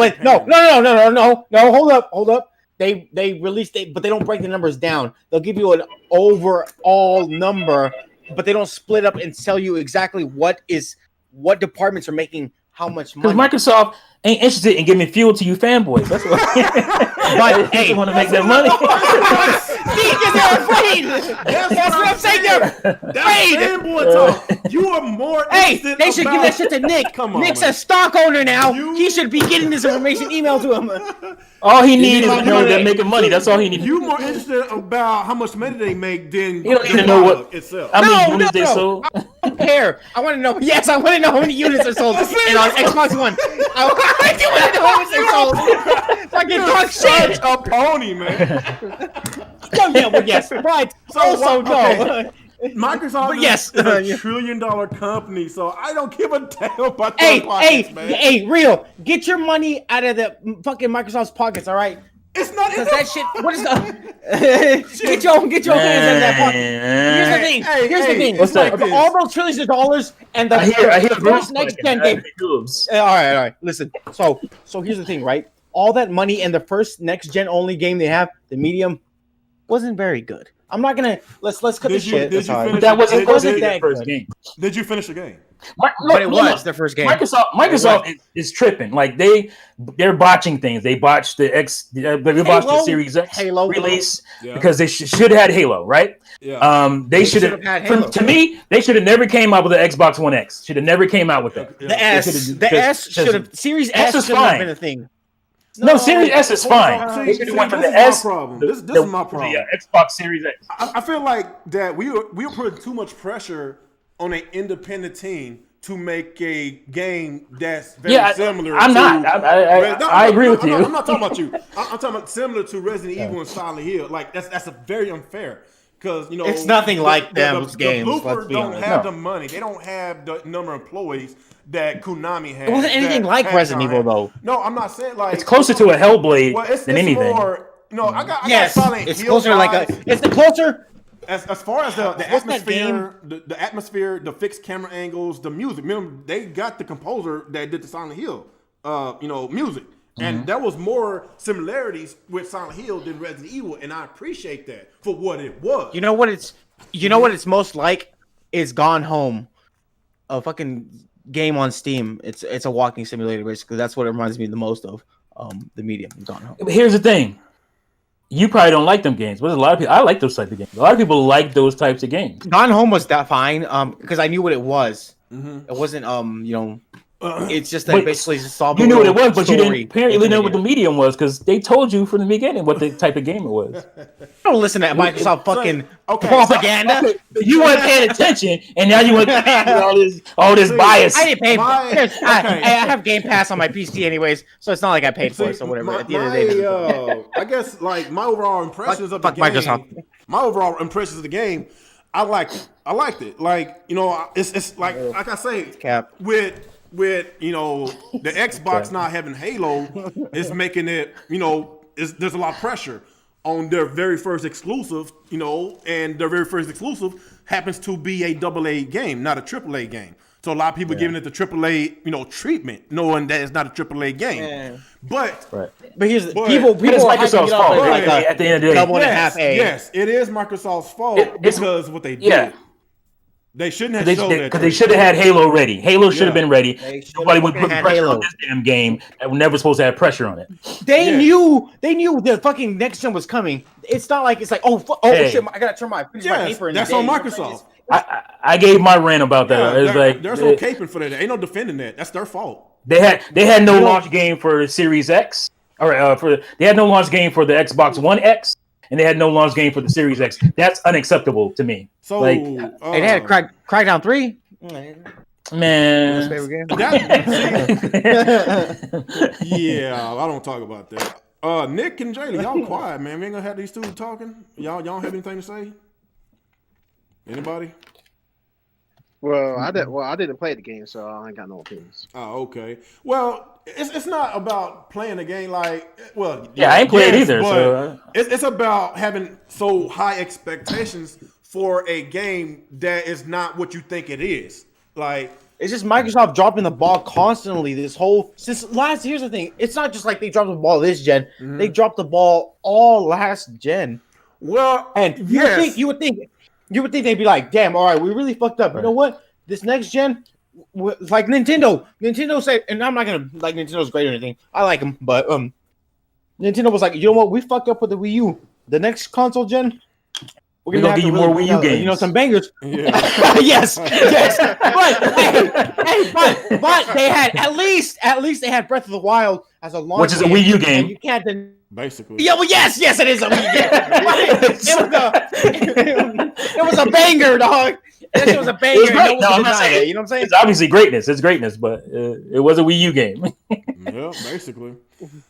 Hold up. They release but they don't break the numbers down. They'll give you an overall number, but they don't split up and tell you exactly what departments are making how much money. Because Microsoft ain't interested in giving fuel to you fanboys. That's what. But they want to make that money. They're afraid. That's what I'm saying. They're afraid. Fanboy talk. You are more. Hey, they should give that shit to Nick. Come on, Nick's a stock owner now. He should be getting this information emailed to him. All he needs is to know they're making money. That's all he needs. You more interested about how much money they make than you don't need to know what itself. How many units they sold. I don't care. I want to know. Yes, I want to know how many units are sold. And on Xbox One, I want to know how much they sold. Fucking talk shit. A pony, man. Yes, right. Also, no. Microsoft is a $1 trillion company, so I don't give a damn about their pockets, man. Hey, real. Get your money out of the fucking Microsoft's pockets, all right? It's not because that shit. What is the? get your hands out of that pocket. Here's the thing. What's that? All those trillions of dollars and the first next gen game. All right. Listen. So here's the thing, right? All that money and the first next gen only game they have, the medium, wasn't very good. I'm not gonna let's cut the shit. That wasn't that first game. Did you finish the game? But it was their first game. Microsoft is tripping. Like they're botching things. They botched the the Series X release because they should have had Halo, right? Yeah. They should have had Halo. To me, they should have never came out with the Xbox One X. Should have never came out with that. The S should have. Series S should have been a thing. No, Series S is fine. They should have went for the S. This is my problem. The Xbox Series X. I feel like that we were putting too much pressure on an independent team to make a game that's very similar. I agree with you. I'm not talking about you. I'm talking about similar to Resident Evil and Silent Hill. Like that's a very unfair. Because it's nothing like those games. The Bloopers don't have the money. They don't have the number of employees that Konami has. It wasn't anything like Resident Evil, though. No, I'm not saying like it's closer to a Hellblade than anything. More, I got yes, Silent it's Hill closer vibes. it's the closer. as far as the atmosphere, the atmosphere, the fixed camera angles, the music. Remember, they got the composer that did the Silent Hill, music, and there was more similarities with Silent Hill than Resident Evil, and I appreciate that for what it was. You know what it's most like is Gone Home, a fucking game on Steam. It's a walking simulator basically. That's what it reminds me the most of. The medium Gone Home. But here's the thing. You probably don't like them games, but there's a lot of people. I like those types of games. A lot of people like those types of games. Gone Home was that fine, because I knew what it was. It wasn't, it's just that basically solving. You knew what it was, but you didn't apparently know what the medium was because they told you from the beginning what the type of game it was. Don't listen to Microsoft fucking propaganda. You weren't paying attention, and now you want all this bias. I didn't pay. I have Game Pass on my PC anyways, so it's not like I paid for it. So whatever. At the end of the day, I guess like my overall impressions of the game. Microsoft. My overall impressions of the game, I liked it. Like it's like I say, Cap. with the Xbox not having Halo is making it, there's a lot of pressure on their very first exclusive, and their very first exclusive happens to be a AA game, not a AAA game. So a lot of people giving it the AAA, treatment, knowing that it's not a AAA game. Yeah. But here's people it's Microsoft's fault at the end of the day. Double and a half A. Yes, it is Microsoft's fault because what they did. Yeah. They shouldn't have shown that. Because they should have had Halo ready. Halo should have been ready. Nobody would put pressure on this damn game that was never supposed to have pressure on it. They knew the fucking next gen was coming. It's not like it's like shit, I gotta turn my paper in. That's on Microsoft. I gave my rant about that. There's no caping for that. Ain't no defending that. That's their fault. They had no launch game for Series X, or they had no launch game for the Xbox One X. And they had no launch game for the Series X. That's unacceptable to me. So and they had Crackdown 3. Man, yeah, I don't talk about that. Nick and Jaylee, y'all quiet, man. We ain't gonna have these two talking. Y'all don't have anything to say? Anybody? Well, I didn't play the game, so I ain't got no opinions. Oh, okay. Well, it's not about playing the game like I ain't played either. So it's about having so high expectations for a game that is not what you think it is. Like it's just Microsoft dropping the ball constantly. Here's the thing. It's not just like they dropped the ball this gen. Mm-hmm. They dropped the ball all last gen. Well, and you would think they'd be like, damn, all right, we really fucked up. Right. You know what? This next gen, like Nintendo. Nintendo said, and I'm not gonna like Nintendo's great or anything. I like them, but Nintendo was like, you know what? We fucked up with the Wii U. The next console gen, we're gonna give you more Wii U games. Some bangers. Yeah. yes. But they had at least they had Breath of the Wild as a launch, which is a Wii U game. You can't basically. Yeah, well, yes, it is a Wii U game. It was a banger, dog. It was a banger. You know what I'm saying? It's obviously greatness. It's greatness, but it was a Wii U game. Yeah, basically.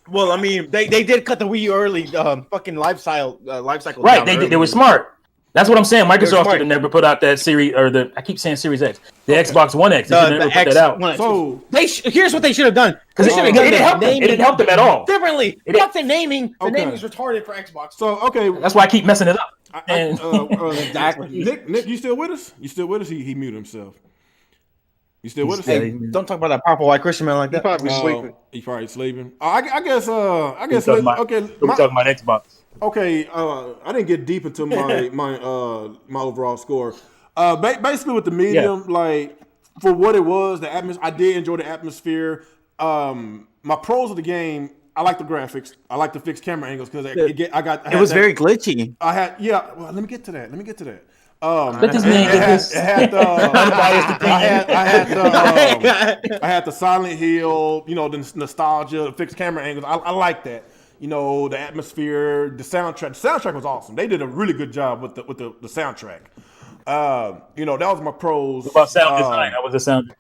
Well, I mean, they did cut the Wii U early, fucking life cycle. Right, they were smart. That's what I'm saying. Microsoft should have never put out that series, or I keep saying Series X, the Xbox One X. They should never put that out. So here's what they should have done. Because it didn't help them at all. Differently, fuck the naming. The naming is retarded for Xbox. So okay, that's why I keep messing it up. Exactly. Nick, you still with us? He muted himself. You still with us? Hey, don't talk about that powerful white Christian man like that. He's probably sleeping. I guess. Okay. We're talking about Xbox. Okay, I didn't get deep into my overall score. Basically, with the medium, like for what it was, the atmosphere. I did enjoy the atmosphere. My pros of the game, I like the graphics. I like the fixed camera angles because it was very glitchy. Well, let me get to that. Let this man get this. I had the Silent Hill, the nostalgia, the fixed camera angles. I like that. The atmosphere, the soundtrack. The soundtrack was awesome. They did a really good job with the soundtrack. That was my pros. What about sound design? How was the sound?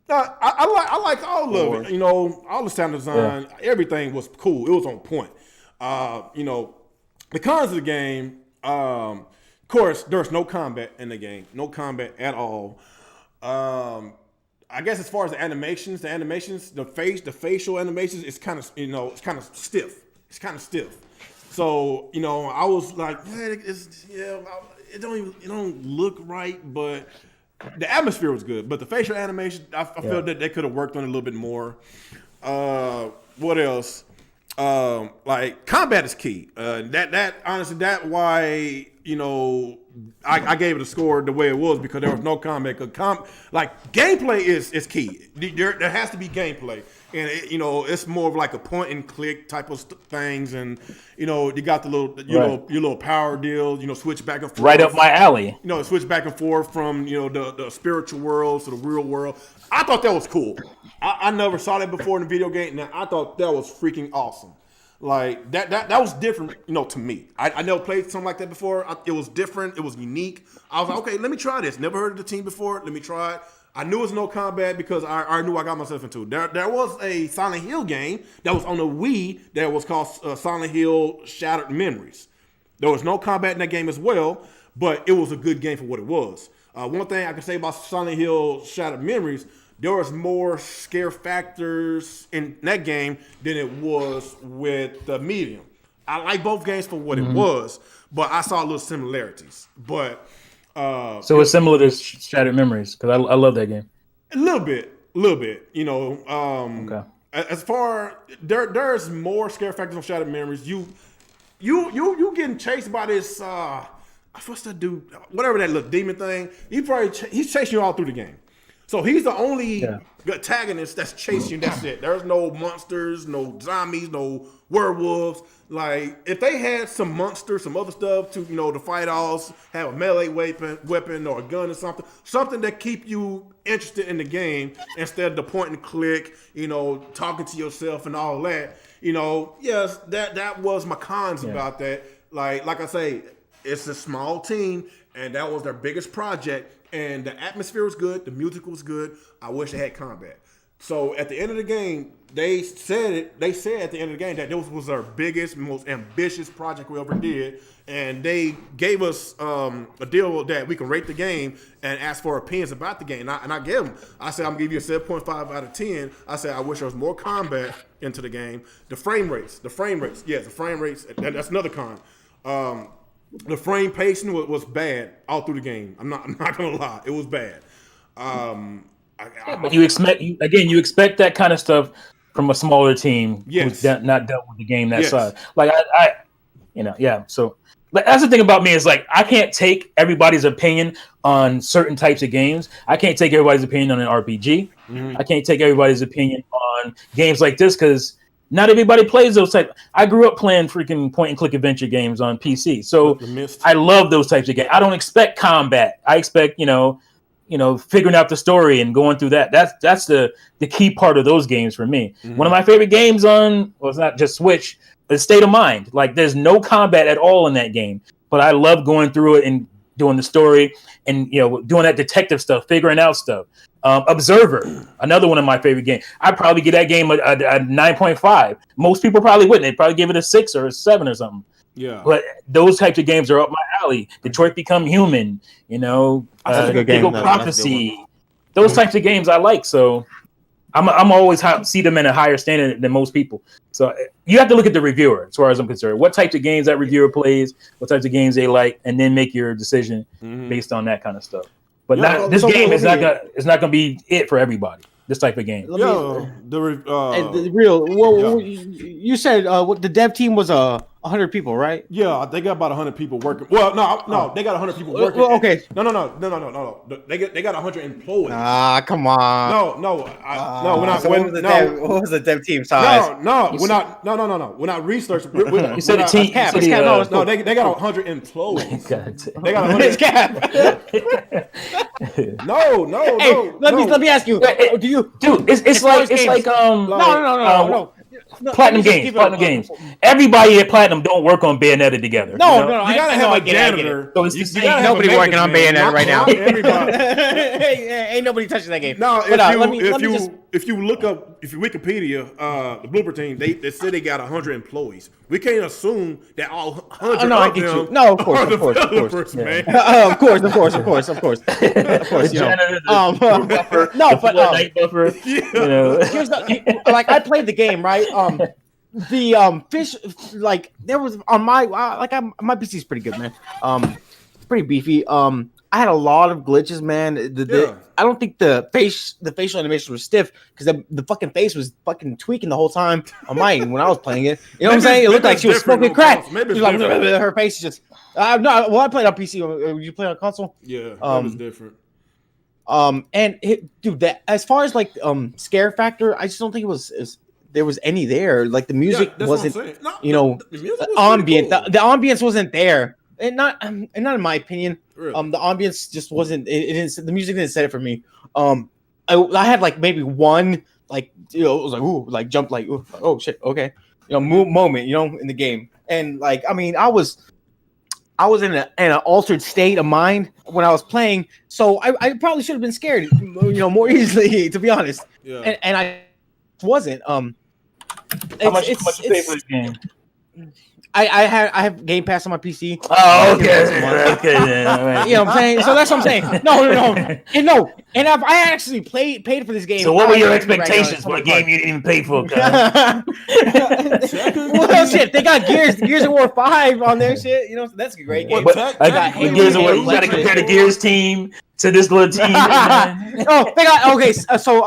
I like all of it. All the sound design, everything was cool. It was on point. The cons of the game, of course, there's no combat in the game. No combat at all. I guess as far as the animations, the facial animations, it's kind of, it's kind of stiff. So, I was like, it don't look right, but the atmosphere was good. But the facial animation, I felt that they could have worked on it a little bit more. What else? Like combat is key. That honestly, that why I gave it a score the way it was because there was no combat. Like gameplay is key. There has to be gameplay, and it's more of like a point and click type of things, and you got the little your little power deal. Switch back and forth. Right up my alley. Switch back and forth from the spiritual world to the real world. I thought that was cool. I never saw that before in a video game. Now I thought that was freaking awesome. Like that was different, to me. I never played something like that before. It was different. It was unique. I was like, okay, let me try this. Never heard of the team before. Let me try it. I knew it was no combat because I knew I got myself into. There was a Silent Hill game that was on the Wii that was called Silent Hill Shattered Memories. There was no combat in that game as well, but it was a good game for what it was. One thing I can say about Silent Hill Shattered Memories, there was more scare factors in that game than it was with the Medium. I like both games for what it was, but I saw little similarities. But so it's similar to Shattered Memories because I love that game. A little bit. Okay. As far there's more scare factors on Shattered Memories. You getting chased by this what's that dude? Whatever that little demon thing. He's chasing you all through the game. So he's the only antagonist that's chasing you. That's it. There's no monsters, no zombies, no werewolves. Like if they had some monsters, some other stuff to fight off, have a melee weapon or a gun or something that keep you interested in the game instead of the point and click, talking to yourself and all that. Yes, that was my cons about that. Like I say, it's a small team, and that was their biggest project. And the atmosphere was good. The music was good. I wish they had combat. So at the end of the game, they said at the end of the game that this was their biggest, most ambitious project we ever did. And they gave us a deal that we can rate the game and ask for opinions about the game. And I gave them. I said, I'm going to give you a 7.5 out of 10. I said, I wish there was more combat into the game. The frame rates. Yes, the frame rates. That's another con. The frame pacing was bad all through the game. I'm not gonna lie, it was bad. But you expect that kind of stuff from a smaller team who's not dealt with the game that size. Like So that's the thing about me is like I can't take everybody's opinion on certain types of games. I can't take everybody's opinion on an RPG. I can't take everybody's opinion on games like this because not everybody plays those type. I grew up playing freaking point and click adventure games on PC, so I love those types of games. I don't expect combat. I expect figuring out the story and going through that. That's the key part of those games for me. One of my favorite games it's not just Switch, is State of Mind. Like there's no combat at all in that game, but I love going through it and doing the story and doing that detective stuff, figuring out stuff. Observer, another one of my favorite games. I'd probably give that game a 9.5. Most people probably wouldn't. They'd probably give it a 6 or a 7 or something. Yeah. But those types of games are up my alley. Detroit Become Human, Legal Prophecy. Those types of games I like. So I'm always see them in a higher standard than most people. So you have to look at the reviewer as far as I'm concerned. What types of games that reviewer plays, what types of games they like, and then make your decision based on that kind of stuff. But this game is not gonna be it for everybody. This type of game. You said the dev team was 100 people, right? Yeah, they got about 100 people working. Well, no, they got 100 people working. Well, okay. No. They got 100 employees. Come on. No. We're not. So what was the dev team size? No. We're not. No. We're not researching. You said a team. No, they got 100 employees. They got 100. It's cap. No. Hey, let me ask you. Do you? Dude, it's like No. Platinum games. Everybody at Platinum don't work on Bayonetta together. No. You gotta have a janitor. So it's nobody working on Bayonetta right now. Everybody. Ain't nobody touching that game. No, if you look up, if you Wikipedia, the Blooper team, they said they got 100 employees. We can't assume that all 100 I get you. No, of course, man. Of course. Night buffer. Here's like I played the game, right? The fish, like there was on my my PC's pretty good, man. pretty beefy. I had a lot of glitches, man. I don't think the facial animation was stiff because the fucking face was fucking tweaking the whole time on mine when I was playing it. You know what I'm saying? It looked like she was smoking crack. Maybe she was like, her face is just. No, well, I played on PC. You play on console? Yeah, that was different. Dude, that as far as like scare factor, I just don't think there was any there. Like the music wasn't, the ambient. Cool. The ambience wasn't there. And not in my opinion. Really? The ambience just wasn't. It didn't. The music didn't set it for me. I had like maybe one like it was like ooh like jump like ooh, oh shit okay moment in the game, and like I mean I was in an altered state of mind when I was playing, so I probably should have been scared more easily, to be honest. Yeah. And I wasn't. How much you pay for this game? I have Game Pass on my PC. Oh, okay. Right. You know what I'm saying? So that's what I'm saying. No. And I actually paid for this game. So what were your expectations for a game you didn't even pay for? Well, shit, they got Gears of War 5 on their shit. So that's a great game. Gears of War, you got to compare the Gears team to this little team. They got okay. So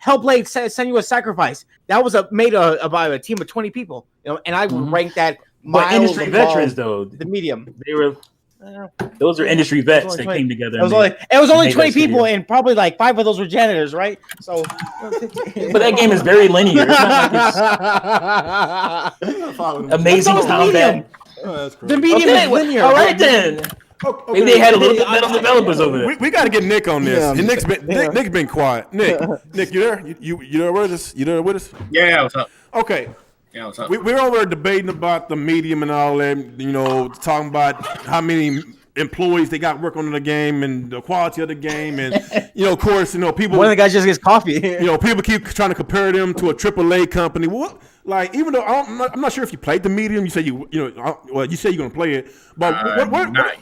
Hellblade Senua's Sacrifice. That was made by a team of 20 people. And I would rank that. But industry veterans, though, the medium, they were. Those are industry vets that came together. It was only 20 people, and probably like 5 of those were janitors, right? So, but that game is very linear. It's not like amazing combat. The medium is linear. All right then. Okay. Maybe they had a little bit metal developers over there. We got to get Nick on this. Yeah, Nick's been quiet. Nick, you there? You there with us? You there with us? Yeah. What's up? Okay. Yeah, what's up? We're over debating about the medium and all that, talking about how many employees they got working on the game and the quality of the game. And, of course, people. One of the guys just gets coffee. People keep trying to compare them to a AAA company. What? Like, even though I'm not sure if you played the medium, you say you say you're going to play it. But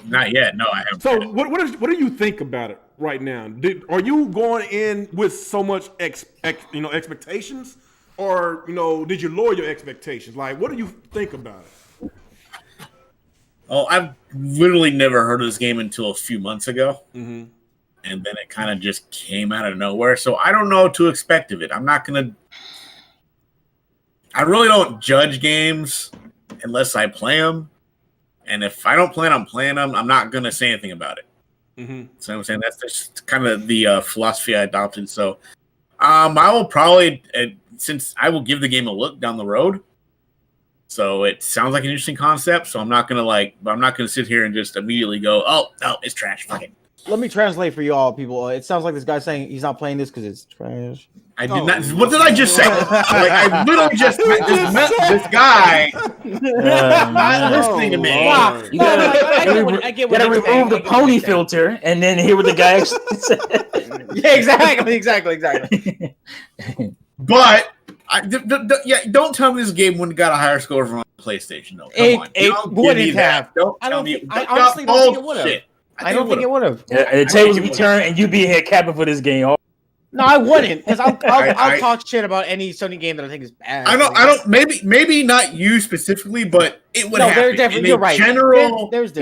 not yet. No, I haven't. So what do you think about it right now? Are you going in with so much expectations? Or, did you lower your expectations? Like, what do you think about it? Oh, I've literally never heard of this game until a few months ago. Mm-hmm. And then it kind of just came out of nowhere. So I don't know what to expect of it. I really don't judge games unless I play them. And if I don't plan on playing them, I'm not going to say anything about it. Mm-hmm. So I'm saying that's just kind of the philosophy I adopted. So I will probably... since I will give the game a look down the road. So it sounds like an interesting concept. So I'm not gonna sit here and just immediately go, oh no, it's trash. Fuck it. Let me translate for you all, people. It sounds like this guy's saying he's not playing this because it's trash. I did not. What did I just say? I literally just this guy not listening to me. You gotta remove the pony filter and then hear what the guy actually said. Yeah, exactly. But don't tell me this game wouldn't got a higher score from PlayStation. No, come on. It wouldn't have. I honestly don't think it would have. I don't think it would have. The tables would be turned, and you'd be here capping for this game. No, I wouldn't, because I'll talk shit about any Sony game that I think is bad. I don't. Maybe not you specifically, but it would happen. Definitely, you're right. There's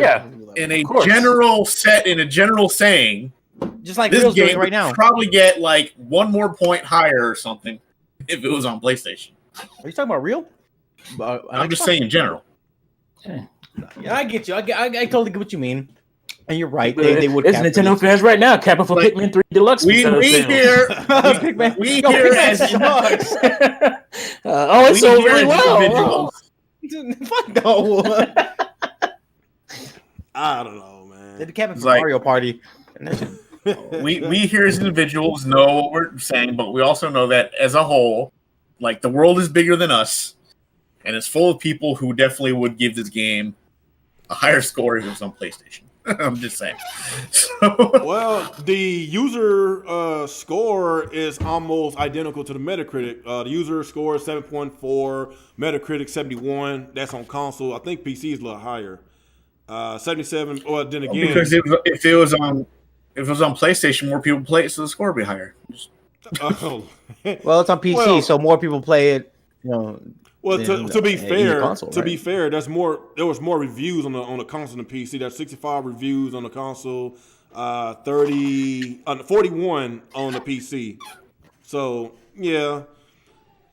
in a general set, in a general saying, just like this Real's game doing right now, would probably get like one more point higher or something if it was on PlayStation. Are you talking about Real? I'm just saying in general. Yeah, I get you. I totally get what you mean. And you're right. They would. It's Nintendo fans right now capping for Pikmin 3 Deluxe. We hear as Deluxe. It's so really well. Fuck no. I don't know, man. They're capping for Mario Party. we here as individuals know what we're saying, but we also know that as a whole, like the world is bigger than us, and it's full of people who definitely would give this game a higher score if it was on PlayStation. I'm just saying. Well, the user score is almost identical to the Metacritic. The user score is 7.4, Metacritic 71. That's on console. I think PC is a little higher. 77. Well, then again, because if it was on PlayStation, more people play it, so the score would be higher. Well, it's on PC, so more people play it. Well, to be fair, console, to be fair, there was more reviews on the console than the PC. There's 65 reviews on the console, 41 on the PC. So yeah,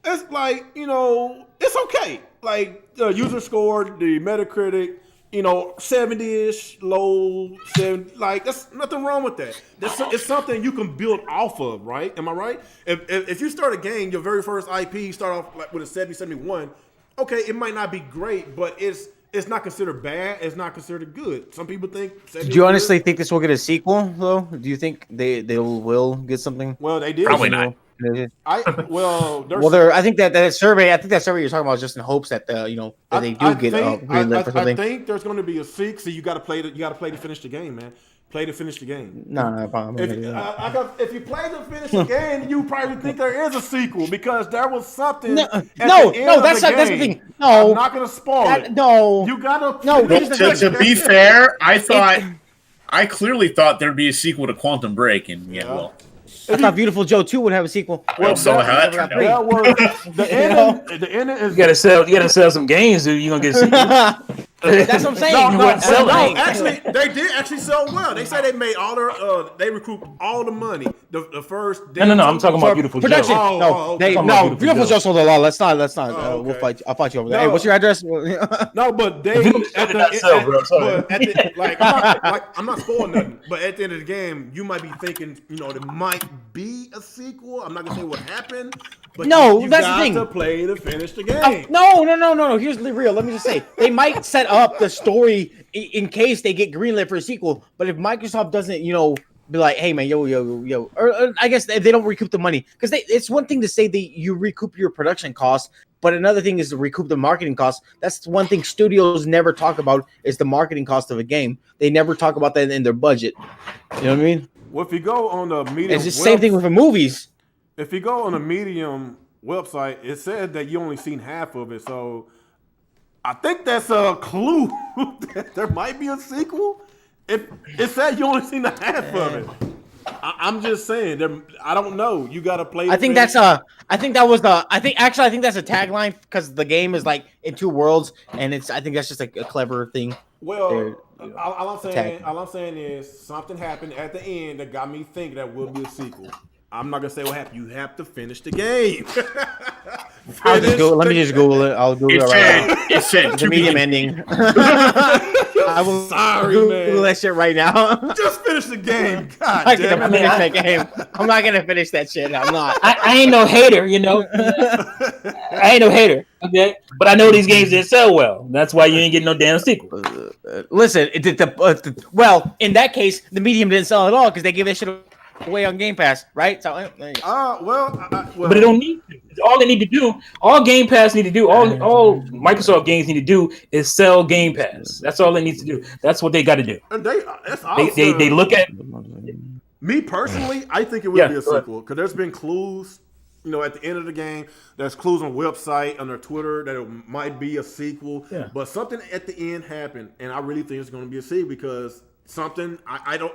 it's like it's okay. Like the user score, the Metacritic, 70-ish, low 70. Like that's nothing wrong with that. It's something you can build off of, right? Am I right? If you start a game, your very first IP, you start off like with a 70, 71. Okay, it might not be great, but it's not considered bad. It's not considered good. Some people think. Do you honestly think this will get a sequel, though? Do you think they will get something? Well, they did. Probably not. I think that survey. I think that survey you're talking about is just in hopes that that they do get greenlit for something. I think there's going to be a sequel. So you got to play to finish the game, man. Play to finish the game. No. If you play to finish the game, you probably think there is a sequel because there was something. That's the thing. No, I'm not going to spoil it. No, you got to. No. To be fair, I clearly thought there'd be a sequel to Quantum Break, and well. I thought Beautiful Joe 2 would have a sequel. Well, so that the ending is. You gotta sell some games, dude. You gonna get a sequel. That's what I'm saying. Actually, they did actually sell well. They say they made all their they recouped all the money. The first. No. I'm talking about Beautiful production. Joe. Beautiful Joe sold a lot. Let's not. We'll fight. I'll fight you over there. Hey, what's your address? No, but they. I'm not spoiling nothing. But at the end of the game, you might be thinking, there might be a sequel. I'm not gonna say what happened. But you that's got the thing. To play to finish the game. No. Here's the real. Let me just say, they might set up the story in case they get greenlit for a sequel. But if Microsoft doesn't, be like, hey man, yo, or I guess if they don't recoup the money, because it's one thing to say that you recoup your production costs, but another thing is to recoup the marketing costs. That's one thing studios never talk about is the marketing cost of a game. They never talk about that in their budget. You know what I mean? Well, if you go on the Medium, it's the same thing with the movies. If you go on the Medium website, it said that you only seen half of it, so I think that's a clue that there might be a sequel. It said you only seen the half of it. I'm just saying. I don't know. You got to play. I think that's a tagline because the game is like in two worlds, and I think that's just a clever thing. Well, all I'm saying is something happened at the end that got me thinking that will be a sequel. I'm not gonna say what happened. You have to finish the game. Let me just Google it. I'll Google it right now. It said the medium ending. I will Google that shit right now. Just finish the game. God I'm not gonna finish that game. I'm not gonna finish that shit. I'm not. I ain't no hater, I ain't no hater. Okay, but I know these games didn't sell well. That's why you ain't getting no damn sequel. Listen, well, in that case, the medium didn't sell at all because they gave that shit away on Game Pass, right? So, but it don't need to. All they need to do, all Game Pass need to do, all Microsoft games need to do is sell Game Pass. That's all they need to do. That's what they got to do. And they look at. Me personally, I think it would be a sequel because there's been clues, at the end of the game. There's clues on website, on their Twitter that it might be a sequel. Yeah. But something at the end happened, and I really think it's going to be a sequel because something I don't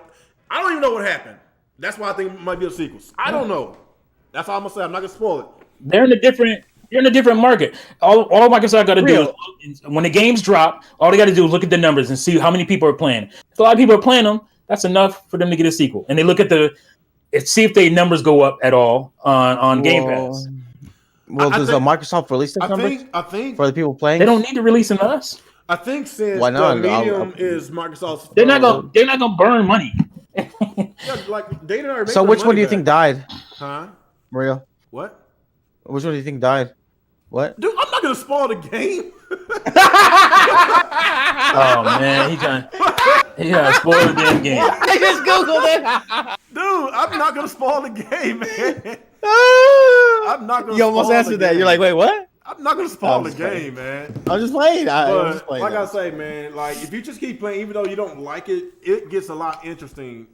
even know what happened. That's why I think it might be a sequel. I don't know. That's all I'm gonna say. I'm not gonna spoil it. They're in a different market. All Microsoft got to do is when the games drop, all they got to do is look at the numbers and see how many people are playing. If a lot of people are playing them, that's enough for them to get a sequel. And they look at see if their numbers go up at all on Game Pass. Well, does Microsoft release the numbers? I think for the people playing, they don't need to release them to us. I think since the medium is Microsoft's, they're not gonna burn money. So which one do you think died? Huh? Mario? What? Which one do you think died? What? Dude, I'm not gonna spoil the game. Oh man, he trying to spoil the damn game. I just googled it. Dude, I'm not gonna spoil the game, man. I'm not gonna. You almost answered that. You're like, wait, what? I'm not gonna spoil the game, man. I'm just playing. Like I say, man, like if you just keep playing, even though you don't like it, it gets a lot interesting.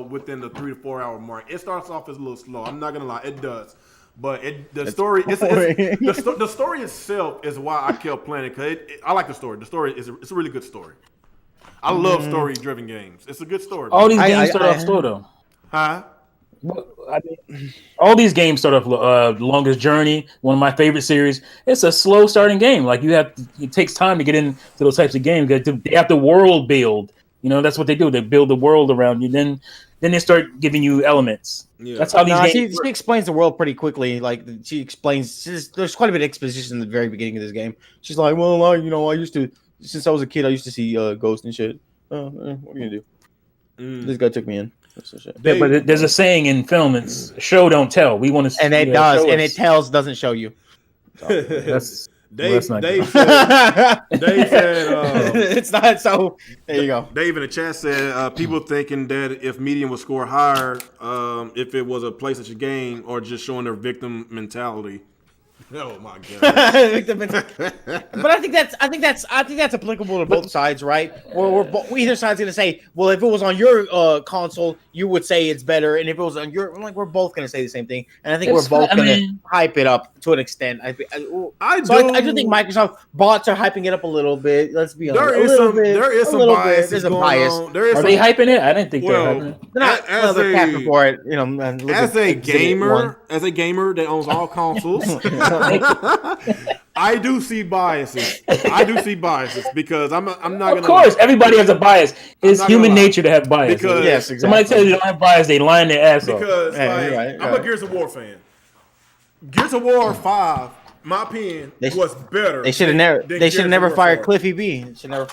Within the 3 to 4 hour mark, it starts off as a little slow. I'm not gonna lie, it does. But the story itself is why I kept playing it because I like the story. The story it's a really good story. I love story driven games. It's a good story. All these games start off slow though. Huh? I mean, all these games start off Longest Journey, one of my favorite series. It's a slow starting game. Like it takes time to get into those types of games. They have to world build. That's what they do. They build the world around you. Then they start giving you elements. Yeah. That's how these games. She explains the world pretty quickly. Like she explains, there's quite a bit of exposition in the very beginning of this game. She's like, well, I used to, since I was a kid, I used to see ghosts and shit. What are you gonna do? This guy took me in. Yeah, but there's a saying in film: "It's show don't tell." We want to, and it does, and it tells, doesn't show you. So, Dave said it's not so. There you go. Dave in the chat said people thinking that if medium would score higher, if it was a PlayStation game or just showing their victim mentality. Oh my god! But I think that's applicable to both sides, right? Either side's gonna say, well, if it was on your console, you would say it's better, and if it was on your, we're both gonna say the same thing, and I think we're both gonna hype it up to an extent. I do think Microsoft bots are hyping it up a little bit. Let's be honest. There is some bias. There's a bias. Are they hyping it? I didn't think they're hyping it. They're not. They're capping for it. As a gamer that owns all consoles. I do see biases. Because I'm not gonna. Of course, everybody has a bias. It's human nature to have bias. Because yes, exactly. Somebody tells you they don't have bias, they lying their ass off. Because I'm a Gears of War fan. Gears of War 5, my opinion, was better. They should have never fired Cliffy B. No,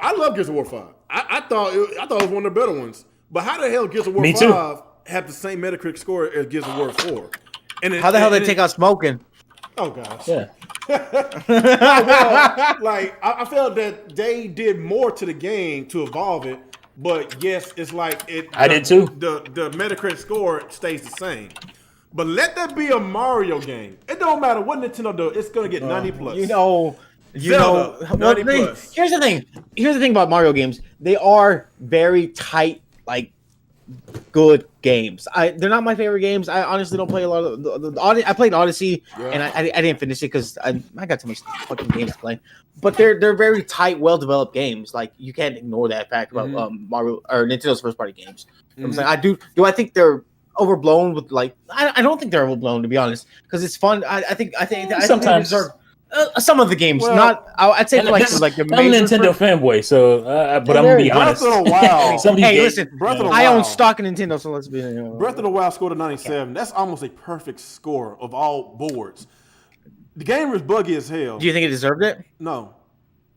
I love Gears of War 5. I thought it was one of the better ones. But how the hell Gears of War 5 have the same Metacritic score as Gears of War 4? How the hell they take out smoking? Oh gosh. Yeah. I felt that they did more to the game to evolve it, but yes, it's like it. I did too. The Metacritic score stays the same, but let that be a Mario game. It don't matter what Nintendo does. It's gonna get 90 plus. Zelda, 90 plus. Here's the thing. Here's the thing about Mario games. They are very tight, good games. They're not my favorite games. I honestly don't play a lot of the I played Odyssey, and I didn't finish it because I got too much fucking games to play. But they're very tight, well developed games. Like you can't ignore that fact about Mario or Nintendo's first party games. I'm saying do I think they're overblown with I don't think they're overblown, to be honest, because it's fun. I think sometimes they deserve some of the games. I'd say like the I'm a Nintendo fanboy, so but I'm gonna be honest. Breath of the Wild. Listen, I own stock in Nintendo, so let's be. Breath of the Wild scored a 97. That's almost a perfect score of all boards. The game was buggy as hell. Do you think it deserved it? No,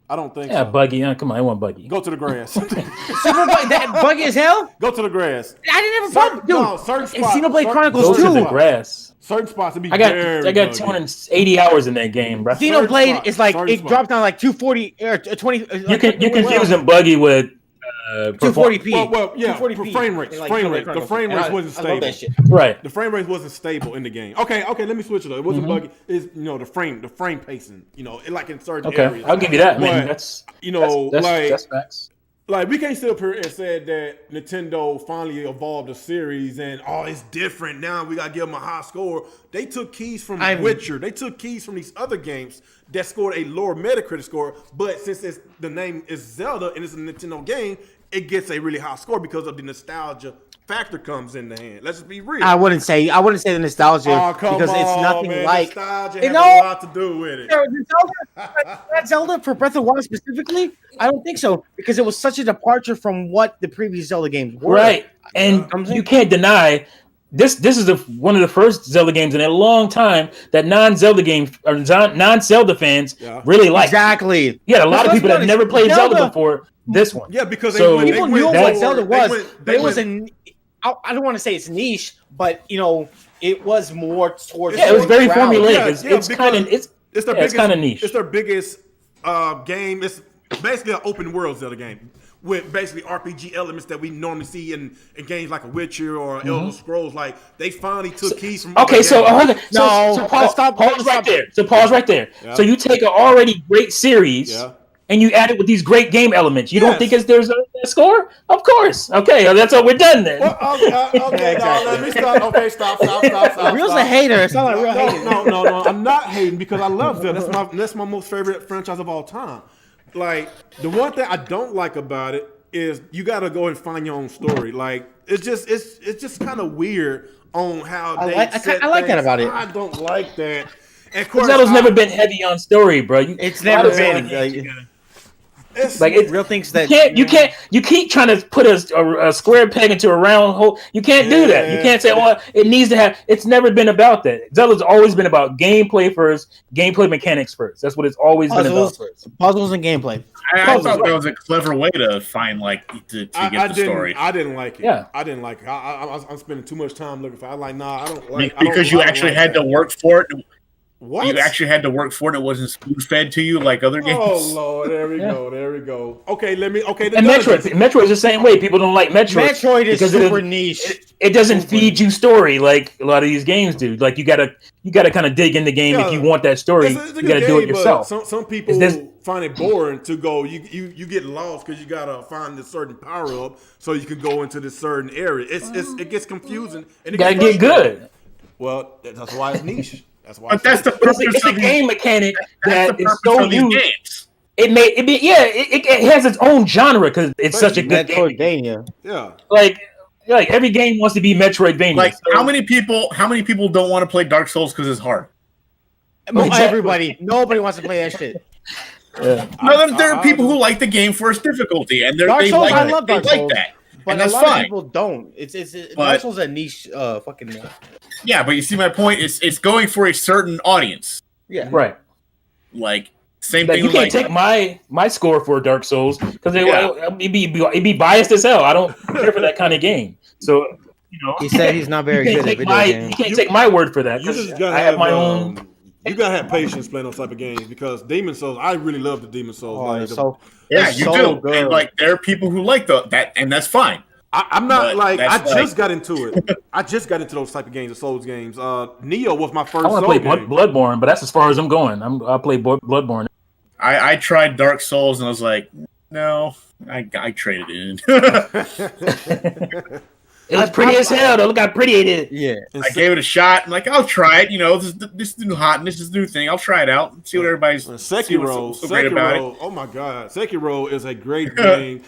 I don't think. Yeah, so. Buggy. Come on, I want Buggy. Go to the grass. That buggy as hell. Go to the grass. I didn't have a problem, dude. No, certain spots. Xenoblade Chronicles Go to the grass. Certain spots to be. I got 280 hours in that game, bro. Xenoblade is it dropped down 240 or 20. You confusing Buggy with 240p. Well, yeah, 240p. Frame rates. The frame rates wasn't stable. Right. The frame rate wasn't stable in the game. Okay, let me switch it up. It wasn't buggy. It's the frame pacing. It in certain areas. I'll give you that. Man, that's facts. We can't sit up here and say that Nintendo finally evolved a series and it's different now. We gotta give them a high score. They took keys from Witcher. They took keys from these other games that scored a lower Metacritic score. But since the name is Zelda and it's a Nintendo game, it gets a really high score because of the nostalgia factor comes in the hand. Let's just be real. I wouldn't say the nostalgia because it's nothing like nostalgia has a lot to do with it. Zelda for Breath of the Wild specifically, I don't think so because it was such a departure from what the previous Zelda games were. Right, and you can't deny this is one of the first Zelda games in a long time that non-Zelda games or non-Zelda fans really like. Exactly. Yeah, a lot of people that never played Zelda before this one. Yeah, because people knew what Zelda was, but it was I don't want to say it's niche, but it was more towards. Yeah, it was very formulaic. It's kind of niche. It's their biggest game. It's basically an open world Zelda game with basically RPG elements that we normally see in games like a Witcher or Elder Scrolls. They finally took keys from. Okay, so pause right there. So pause right there. Yeah. So you take an already great series. Yeah. And you add it with these great game elements. You don't think there's a score? Of course. Okay, that's what we're done then. Well, okay, let me stop. Okay, stop. Real's a hater. It's not like real hater. No. I'm not hating because I love Zelda. That's my most favorite franchise of all time. The one thing I don't like about it is you got to go and find your own story. it's just kind of weird on how I they. like that about it. I don't like that. And of course, Zelda's never been heavy on story, bro. It's never been. Real things that you keep trying to put a square peg into a round hole. You can't do that. You can't say, well, it needs to have. It's never been about that. Zelda's always been about gameplay first, gameplay mechanics first. That's what it's always been about first. Puzzles and gameplay. I thought that was a clever way to find to get the story. I didn't like it. Yeah, I didn't like it. I'm spending too much time looking for it. I'm like, nah, I don't like because you actually had to work for it. What? You actually had to work for it. It wasn't spoon-fed to you like other games. Oh Lord, there we go. Okay, and Metroid is the same way. People don't like Metroid. Metroid is super niche. It doesn't feed you story like a lot of these games do. Like you gotta kind of dig in the game if you want that story. You gotta do it yourself. Some people find it boring to go. You get lost because you gotta find this certain power up so you can go into this certain area. It gets confusing and you gotta get good. Well, that's why it's niche. That's the purpose. It's a game mechanic that is so huge. Games. It has its own genre because it's such a good game. Yeah. Like every game wants to be Metroidvania. Like how many people don't want to play Dark Souls because it's hard? Everybody, nobody wants to play that shit. Yeah. No, there are people who like the game for its difficulty, and they like that. But and that's a lot fine. of people don't. Dark Souls is a niche fucking. Yeah, but you see my point. It's going for a certain audience. Yeah. Right. Like same thing. You can't take my score for Dark Souls because it'd be biased as hell. I don't care for that kind of game. So he said he's not very good at video games. You can't take my word for that. You just gotta I have my own. You gotta have patience playing those type of games because Demon Souls. I really love the Demon Souls. You do. Good. And like there are people who like that, and that's fine. I'm not I just got into it. I just got into those type of games, the Souls games. Neo was my first. I want to play Bloodborne, but that's as far as I'm going. I play Bloodborne. I tried Dark Souls and I was like, no, I traded it in. It was pretty as hell, though. Look how pretty it is. Yeah. I gave it a shot. I'm like, I'll try it. This is new hotness. This is new thing. I'll try it out. See what everybody's Sekiro. So great about it. Oh my God, Sekiro is a great game.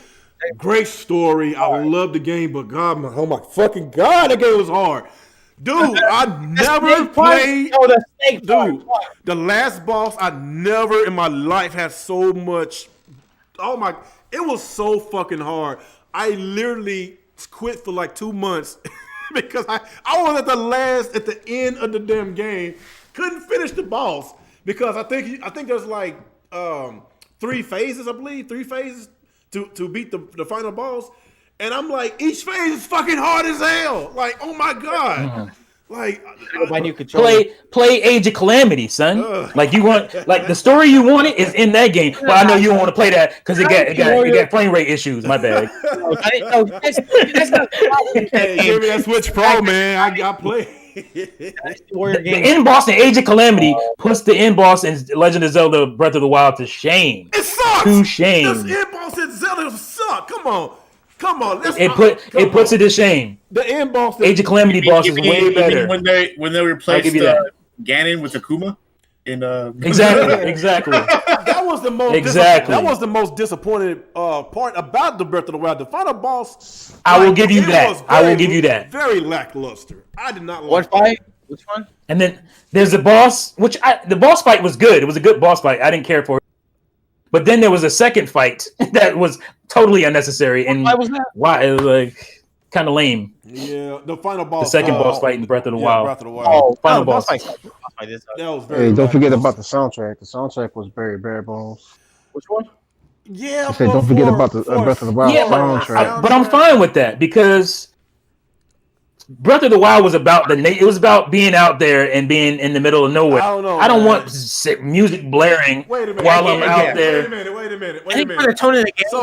Great story. I love the game, but God, oh my fucking God, that game was hard. Dude, I never played. Dude, the last boss, I never in my life had so much. Oh my, it was so fucking hard. I literally quit for like 2 months because I was at the end of the damn game, couldn't finish the boss because I think there's like 3 phases, I believe, 3 phases to beat the final boss, and I'm like, each phase is fucking hard as hell. Like, oh my God. Like, play Age of Calamity, son. Like you want, like the story you wanted is in that game, but I know you don't want to play that because it got frame rate issues. My bad. That's not hey, give me that Switch Pro, man. I play. The end boss in Age of Calamity puts the end boss in Legend of Zelda: Breath of the Wild to shame. It sucks. To shame. The end boss in Zelda suck. Come on. It puts it to shame. The end boss. Age of Calamity boss is way better. When they replaced Ganon with Akuma in exactly. That was the most that was the most disappointing part about the Breath of the Wild. The final boss. I will give you that. Very lackluster. I did not like what fight. Which one? And then there's the boss, the boss fight was good. It was a good boss fight. I didn't care for it. But then there was a second fight that was totally unnecessary. And why was that? Why? It was like kind of lame. Yeah, the final boss. The second boss fight in Breath of the Wild. Breath of the Wild. Final boss. That was very. Hey, don't forget about the soundtrack. The soundtrack was very bare bones. Which one? Yeah. I said, don't forget about the Breath of the Wild soundtrack. But I'm fine with that because Breath of the Wild was about it was about being out there and being in the middle of nowhere. I don't want music blaring while I'm out there. Wait a minute. The tone of the game. So,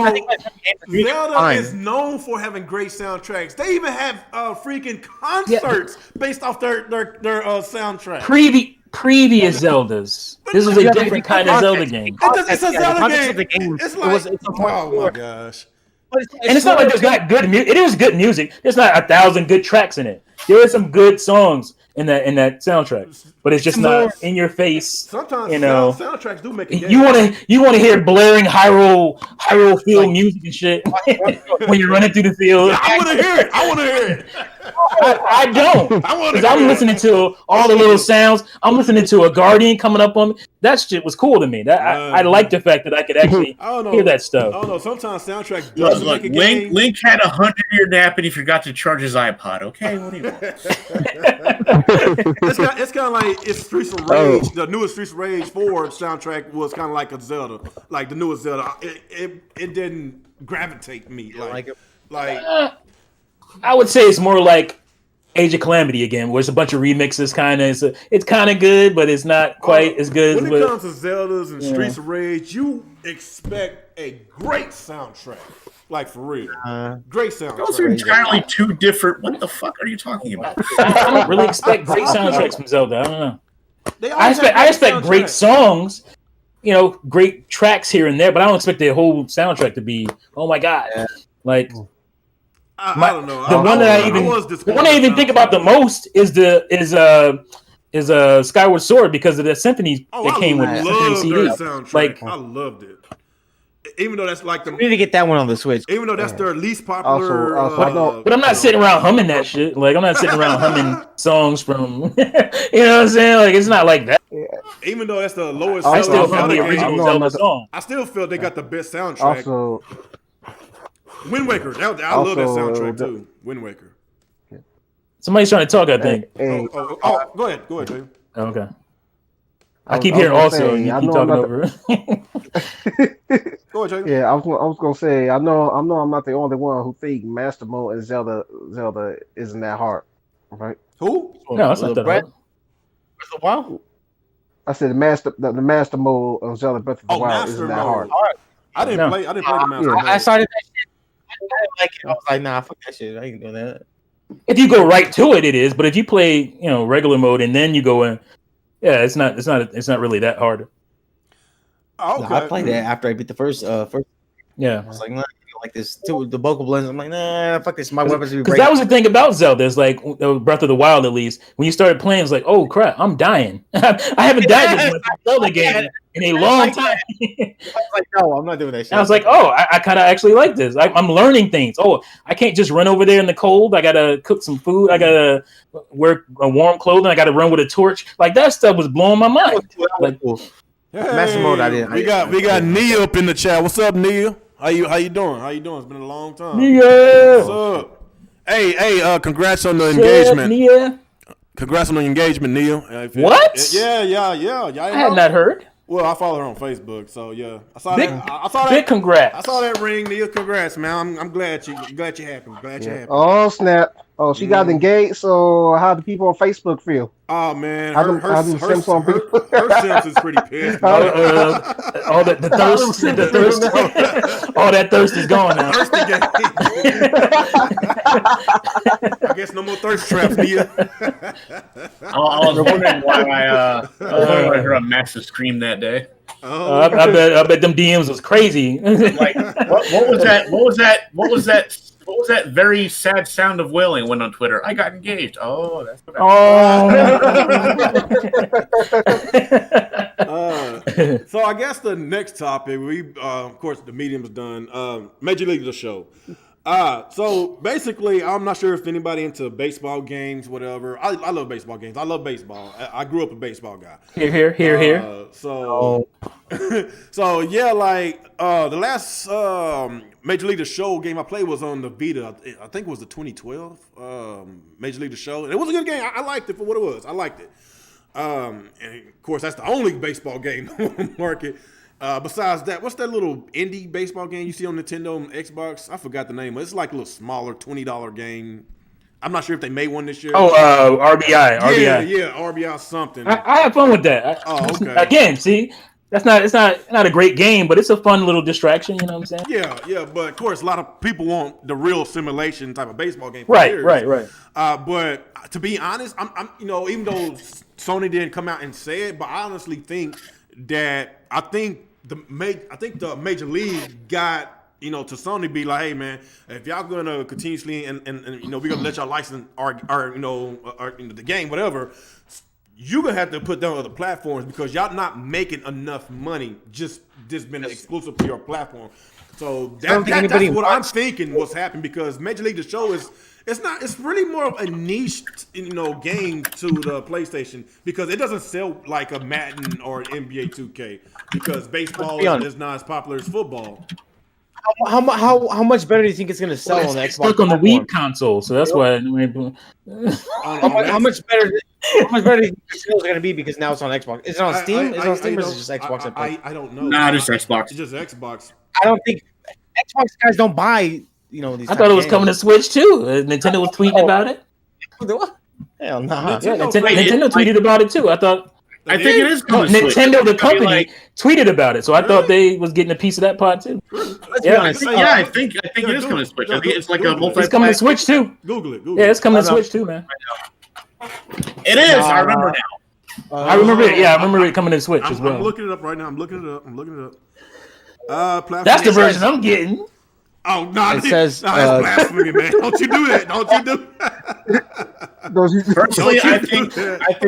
Zelda is known for having great soundtracks. They even have freaking concerts based off their soundtrack. Previous Zeldas. This is a different kind of Zelda game. It's a Zelda game. It's like, oh my gosh. And it's not like there's not good music. It is good music. There's not 1,000 good tracks in it. There are some good songs in that soundtrack, but it's just not in your face. Sometimes soundtracks do make it. You want to hear blaring Hyrule field music and shit when you're running through the field. Yeah, I want to hear it. I don't, because I'm listening to all the little sounds. I'm listening to a Guardian coming up on me. That shit was cool to me. That I like the fact that I could actually hear that stuff. I don't know. Sometimes soundtracks does make a game. Link had a 100-year nap and he forgot to charge his iPod. Okay, what do you want? It's kind of like it's Streets of Rage. The newest Streets of Rage 4 soundtrack was kind of like a Zelda, like the newest Zelda. It didn't gravitate me like. I would say it's more like Age of Calamity again, where it's a bunch of remixes. It's kind of good, but it's not quite as good. When it comes to Zeldas and Streets of Rage, you expect a great soundtrack, like for real. Great soundtrack. Those are entirely two different. What the fuck are you talking about? I don't really expect great soundtracks from Zelda. I don't know. I expect great songs, great tracks here and there, but I don't expect the whole soundtrack to be, oh my god, like. I don't know. The one that I even think about the most is Skyward Sword, because of the symphonies that came with the symphony CD. Like, I loved it. Even though that's like we need to get that one on the Switch. Even though that's their least popular. But I'm not sitting around humming that shit. Like, I'm not sitting around humming songs from. You know what I'm saying? Like, it's not like that. Even though that's the lowest. I still hum the original Zelda song. I still feel they got the best soundtrack. Also, Wind Waker. I love that soundtrack too. Wind Waker. Somebody's trying to talk, I think. Go ahead, Dave. Okay. I keep hearing also. You keep talking over. Go ahead, Jay. Yeah, I was gonna say. I know I'm not the only one who think Master Mode in Zelda isn't that hard, right? Who? No, it's not that hard. Breath of the Wild. I said the Master Mode of Zelda Breath of the Wild isn't that hard. I didn't play the Master Mode. I started that shit. I didn't like it. I was like, nah, fuck that shit. I ain't doing that. If you go right to it, it is. But if you play, regular mode and then you go in, yeah, it's not really that hard. Oh, okay. No, I played that after I beat the first. Yeah. I was like, nah, like this too. The vocal blends. I'm like, nah, fuck this. My weapons are because that was the thing about Zelda. It's like Breath of the Wild, at least when you started playing, it's like, oh crap, I'm dying. I haven't died this much in Zelda game in a long time. I was like, no, I'm not doing that shit. I was like, oh, I kind of actually like this. I'm learning things. Oh, I can't just run over there in the cold. I gotta cook some food. I gotta wear a warm clothing. I gotta run with a torch. Like that stuff was blowing my mind. Like, hey, Master Mode, I didn't. We got Nia up in the chat. What's up, Nia? How you doing? It's been a long time. Yeah. What's up? Hey, congrats on the engagement. Nia. Congrats on the engagement, Nia. What? Yeah. I had not heard. Well, I follow her on Facebook, so yeah. I saw that. Big congrats. I saw that ring, Nia. Congrats, man. I'm glad you're happy. Glad you're happy. Oh snap! Oh, she got engaged. So how do people on Facebook feel? Oh man, her Sims is pretty pissed. All the thirst, all that thirst is gone now. I guess no more thirst traps, Nia. I was wondering why I heard a massive scream that day. Oh. I bet them DMs was crazy. Like, what was that? What was that very sad sound of wailing went on Twitter? I got engaged. Oh, that's what so I guess the next topic, of course, the medium's done. Major League the show. So basically, I'm not sure if anybody into baseball games, whatever. I love baseball games. I love baseball. I grew up a baseball guy. Here. So yeah, like the last Major League the Show game I played was on the Vita. I think it was the 2012 Major League the Show, and it was a good game. I liked it for what it was. I liked it. And of course, that's the only baseball game on the market. Besides that, what's that little indie baseball game you see on Nintendo and Xbox? I forgot the name. It's like a little smaller $20 game. I'm not sure if they made one this year. Oh, RBI. Yeah, RBI something. I have fun with that. Okay. Again, see, it's not a great game, but it's a fun little distraction. You know what I'm saying? Yeah. But of course, a lot of people want the real simulation type of baseball game. Right. But to be honest, I'm even though Sony didn't come out and say it, but I honestly think that the Major League got to Sony be like, hey man, if y'all gonna continuously and we're gonna let y'all license our the game, whatever, you're gonna have to put down other platforms because y'all not making enough money just being exclusive to your platform. So that's what I'm thinking what's happened because Major League the Show it's really more of a niche game to the PlayStation because it doesn't sell like a Madden or an NBA 2K because baseball is not as popular as football. How much better do you think it's going to sell on the Xbox? Stuck on the Wii console, so that's why. How much better do you think the sales are going to be because now it's on Xbox? Is it on Steam? Is it on Steam or is it just Xbox? I don't know. Nah, just Xbox. It's just Xbox. I don't think Xbox guys don't buy. These I thought it was coming to Switch too. Nintendo was tweeting about it. Hell no. Nah. Nintendo tweeted about it too. I think it is coming to Switch. Nintendo, the company, tweeted about it, so I thought they was getting a piece of that pot too. I think it is coming to Switch. I think it's like a multi. It's coming to Switch too. Google it. Yeah, it's coming to Switch too, man. It is. I remember now. I remember it. Yeah, I remember it coming to Switch as well. I'm looking it up right now. I'm looking it up. That's the version I'm getting. Oh no! It says that's blasphemy, man. Don't you do that? Don't you do that? Personally, I think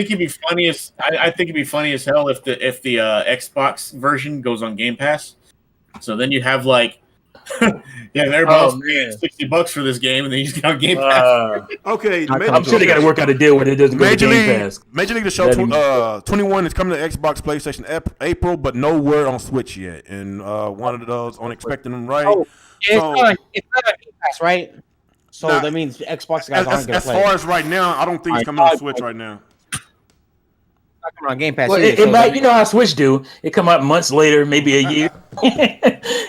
it'd be funny as I think it'd be funny as hell if the Xbox version goes on Game Pass. So then you have like, they're both paying $60 for this game, and then you just got Game Pass. Okay, I'm sure they got to work out a deal where it doesn't go to Game Pass. Major League the Show 21 is coming to Xbox, PlayStation, April, but no word on Switch yet. And one of those on expecting them right. Oh. It's not on Game Pass, right? So that means Xbox guys aren't going to play. As far as right now, I don't think it's coming on Switch right now. Not coming on Game Pass. Well, it might, you know how Switch do. It come out months later, maybe a year,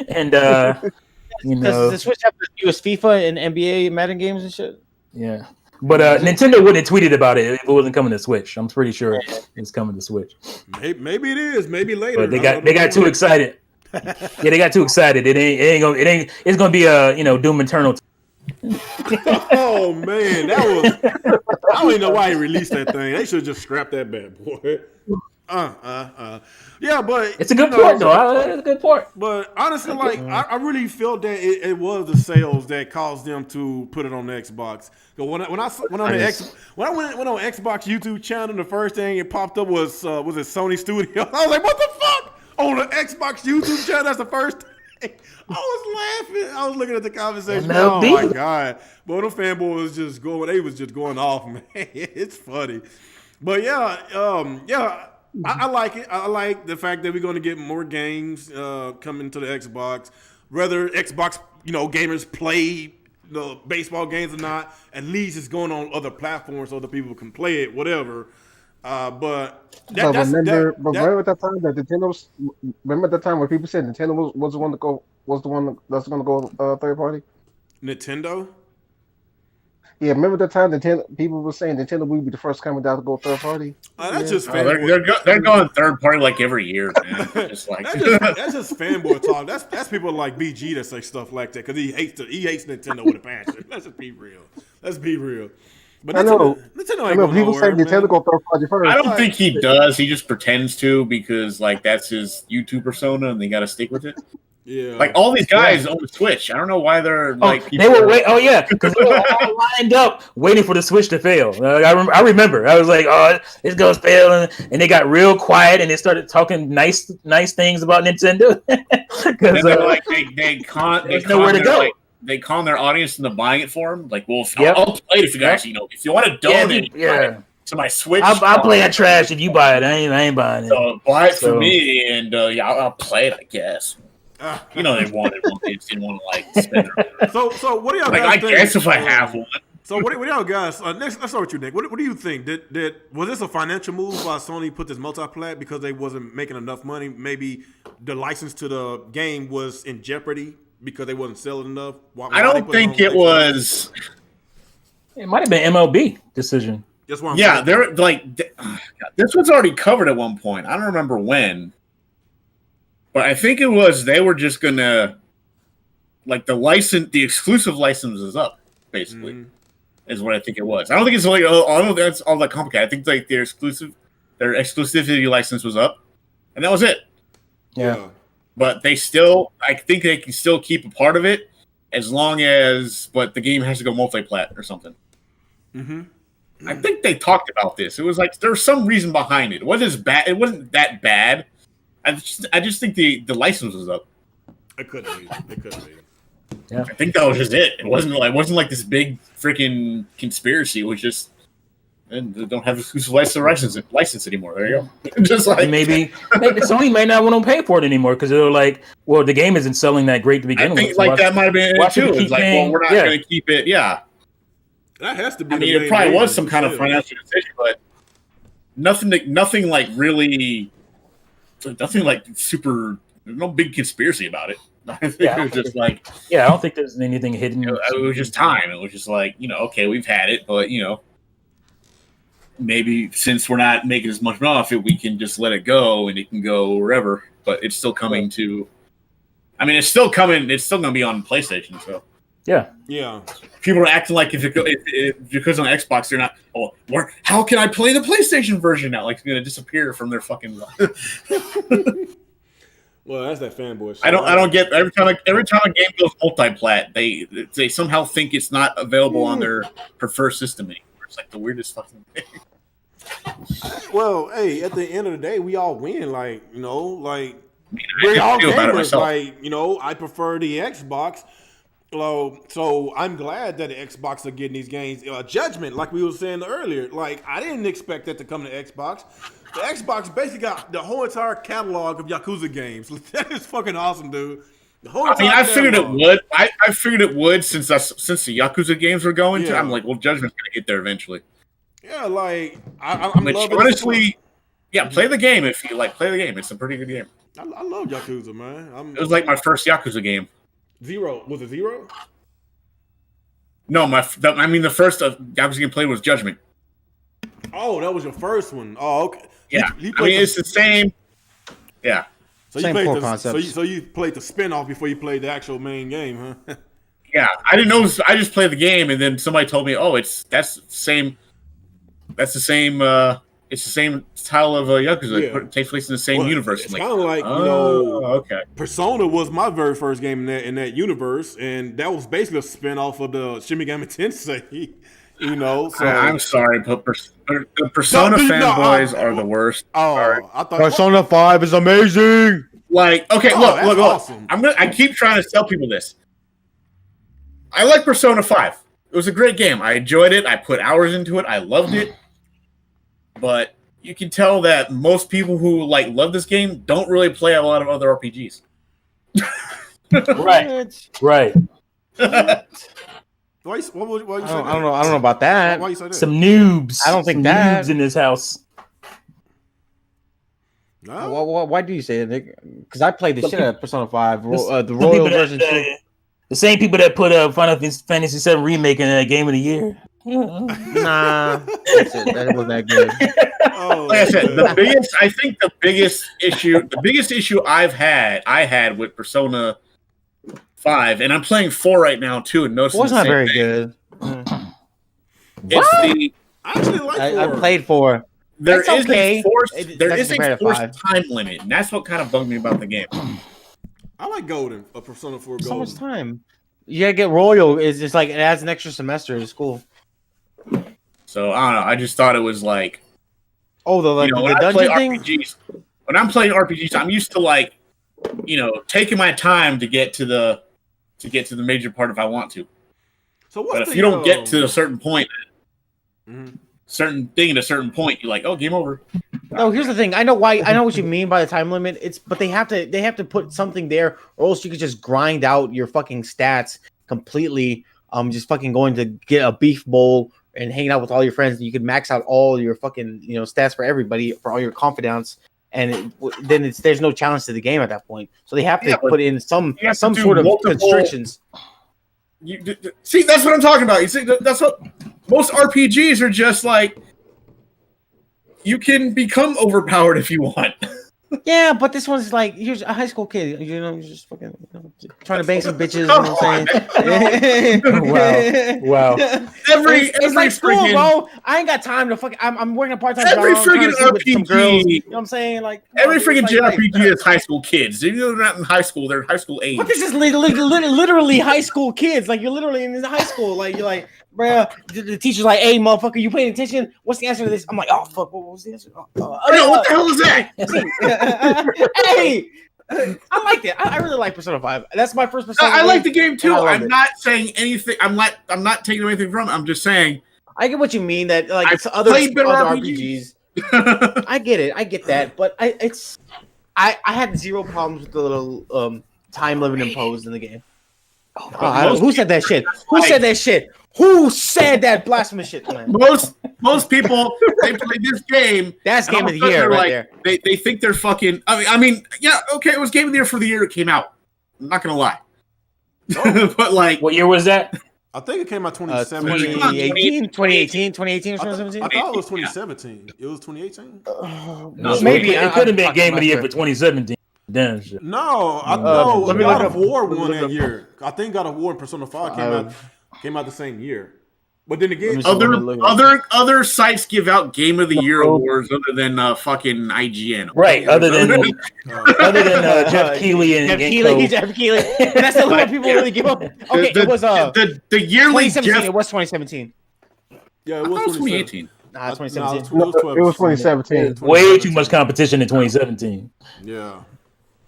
and Does the Switch have the newest FIFA and NBA Madden games and shit? Yeah, but Nintendo wouldn't have tweeted about it if it wasn't coming to Switch. I'm pretty sure it's coming to Switch. Maybe it is. Maybe later. But they got too excited. They got too excited. It's gonna be a Doom Eternal. Oh man, that was. I don't even know why he released that thing. They should just scrap that bad boy. Yeah, but it's a good port though. It's a good port. But honestly, I really felt that it was the sales that caused them to put it on the Xbox. So when I went on Xbox YouTube channel, the first thing it popped up was it Sony Studio. I was like, what the fuck? On the Xbox YouTube channel, that's the first thing. I was laughing. I was looking at the conversation. MLB. Oh my god! But the fanboy was just going. They was just going off, man. It's funny. But I like it. I like the fact that we're going to get more games coming to the Xbox. Whether Xbox, gamers play baseball games or not, at least it's going on other platforms so other people can play it. Whatever. Remember the time that Nintendo remember the time where people said Nintendo was the one that's going to go third party? Nintendo? Yeah, remember the time people were saying Nintendo would be the first company to go third party? That's just they're going third party like every year, man. Just like that's just fanboy talk. That's people like BG that say stuff like that because he hates Nintendo with a passion. Let's just be real. Let's be real. But Nintendo ain't going people say Nintendo go third party first. I don't think he does. He just pretends to because that's his YouTube persona, and they got to stick with it. Yeah, like all these guys on the Switch. I don't know why they're they were because they were all lined up waiting for the Switch to fail. I remember. I was like, oh, it's gonna fail, and they got real quiet and they started talking nice things about Nintendo. Because there's nowhere to go. They con their audience into buying it for them. Like, well, I'll play it if you guys, if you want to donate to my Switch. I'll play that trash if you buy it. I ain't buying it. So buy it for me, and I'll play it, I guess. They wanted one. They just didn't want to spend it. So what do y'all guys think? I guess if I have one. So what do y'all guys? Next, let's start with you, Nick. What do you think? Was this a financial move by Sony put this multi-plat because they wasn't making enough money? Maybe the license to the game was in jeopardy because they wasn't selling enough. I don't think it was. It might have been MLB decision. That's what I'm they're like this was already covered at one point. I don't remember when. But I think it was they were just gonna the exclusive license is up, basically, is what I think it was. I don't think it's I don't know that's all that complicated. I think their exclusivity license was up, and that was it. Yeah. but I think they can still keep a part of it as long as, but the game has to go multi-plat or something. Mm-hmm. I think they talked about this. It was like there was some reason behind it. It wasn't bad. It wasn't that bad. I just think the license was up. It couldn't be. Yeah. I think that was just it. It wasn't like this big freaking conspiracy. It was just and they don't have exclusive license anymore. There you go. Just like maybe Sony may not want to pay for it anymore because they're like, well, the game isn't selling that great to begin with. I think like that might have been it too. It's like, well, we're not going to keep it. Yeah. That has to be. I mean, it probably was some kind of financial decision, but nothing like super. There's no big conspiracy about it. I think it was just like, I don't think there's anything hidden. It was just time. It was just like, okay, we've had it, but maybe since we're not making as much money off it, we can just let it go and it can go wherever. But it's still coming to. I mean, it's still coming. It's still going to be on PlayStation. So. Yeah. People are acting like if it goes on Xbox, they're not. Oh, how can I play the PlayStation version now? Like it's going to disappear from their fucking. Well, that's that fanboy shit. I don't get every time a game goes multi-plat, they somehow think it's not available on their preferred system anymore. It's like the weirdest fucking thing. Well, hey, at the end of the day, we all win. Like we all gamers. Like I prefer the Xbox. So I'm glad that the Xbox are getting these games. Judgment, like we were saying earlier, like I didn't expect that to come to Xbox. The Xbox basically got the whole entire catalog of Yakuza games. That is fucking awesome, dude. I figured it would. I figured it would since the Yakuza games were going to. I'm like, well, Judgment's gonna get there eventually. Yeah, like I'm loving honestly. Play the game if you like. Play the game. It's a pretty good game. I love Yakuza, man. It was like my first Yakuza game. Zero was it Zero? No, the first Yakuza game played was Judgment. Oh, that was your first one. Oh, okay. Yeah, it's the same. Yeah. So same core concept. So you played the spinoff before you played the actual main game, huh? Yeah, I didn't know. I just played the game, and then somebody told me, "Oh, that's the same. It's the same style of Yakuza. Yeah. It takes place in the same universe." It's kind of like okay. Persona was my very first game in that universe, and that was basically a spinoff of the Shin Megami Tensei. So I'm sorry, but the Persona fanboys are the worst. Oh, I thought Persona 5 is amazing. Like, okay, look. Awesome. I keep trying to tell people this. I like Persona 5. It was a great game. I enjoyed it. I put hours into it. I loved it. But you can tell that most people who love this game don't really play a lot of other RPGs. Right. Why you say that? I don't know about that. Why you say that? Some noobs. I don't think that noobs in this house. No. Why do you say it? Because I played the shit out of Persona 5, the Royal version. The same people that put Final Fantasy VII Remake in Game of the Year. Nah, that wasn't that good. Like I said, the biggest issue I had with Persona 5, and I'm playing 4 right now too, and noticing it's not very thing. good. I actually like 4. I played 4. There is okay. a forced time limit, and that's what kind of bugged me about the game. I like Golden, a Persona 4 Golden. So much time. You gotta get Royal. It's just like it adds an extra semester. It's cool. So I don't know. I just thought it was like, the dungeon thing. When I'm playing RPGs, I'm used to taking my time to get to the major part if I want to. So but if you don't get to a certain point, certain thing at a certain point, you're like, oh, game over. No, here's the thing. I know what you mean by the time limit. But they have to put something there, or else you could just grind out your fucking stats completely. Just fucking going to get a beef bowl and hanging out with all your friends, and you could max out all your fucking stats for everybody for all your confidants, and there's no challenge to the game at that point. So they have to put in some sort of constrictions. See, that's what I'm talking about. You see, that's what most RPGs are just like. You can become overpowered if you want. Yeah, but this one's like here's a high school kid. You know, just fucking trying to bang some bitches. You know what I'm saying? Wow. It's like school, bro. I ain't got time to fucking. I'm working a part-time job. Every freaking RPG, girls, you know what I'm saying? Like every freaking JRPG is high school kids. They're not in high school; they're high school age. But this is literally high school kids. Like you're literally in high school. Like you're like, bruh. The teacher's like, "Hey, motherfucker, you paying attention? What's the answer to this?" I'm like, "Oh fuck, what was the answer?" What the hell is that? Hey, I liked it. I really like Persona 5. That's my first Persona. I like the game too. I'm not saying anything. I'm not taking anything from it. I'm just saying. I get what you mean. That like other RPGs. I get it. I get that. But I had zero problems with the little time limit imposed in the game. Who said that shit? Who said that shit? Who said that blasphemous shit, man? Most people they play this game. That's game of the year right there. They think they're fucking. I mean, yeah, okay, it was game of the year for the year it came out. I'm not gonna lie, but like, what year was that? I think it came out 2017. 2018 or 2017. I thought it was 2017. It was 2018. Maybe it could have been game of the year for 2017. Damn shit. No, I know God of War won that year. I think God of War and Persona 5 came out the same year. But then again, other sites give out Game of the Year awards other than fucking IGN. Right, other than Jeff Keighley and Jeff Keighley. That's the one people really give up. Okay, it was the yearly 2017. It was 2017. Yeah, it was 2018. Nah, it's 2017. It was 2017. Way too much competition in 2017. Yeah.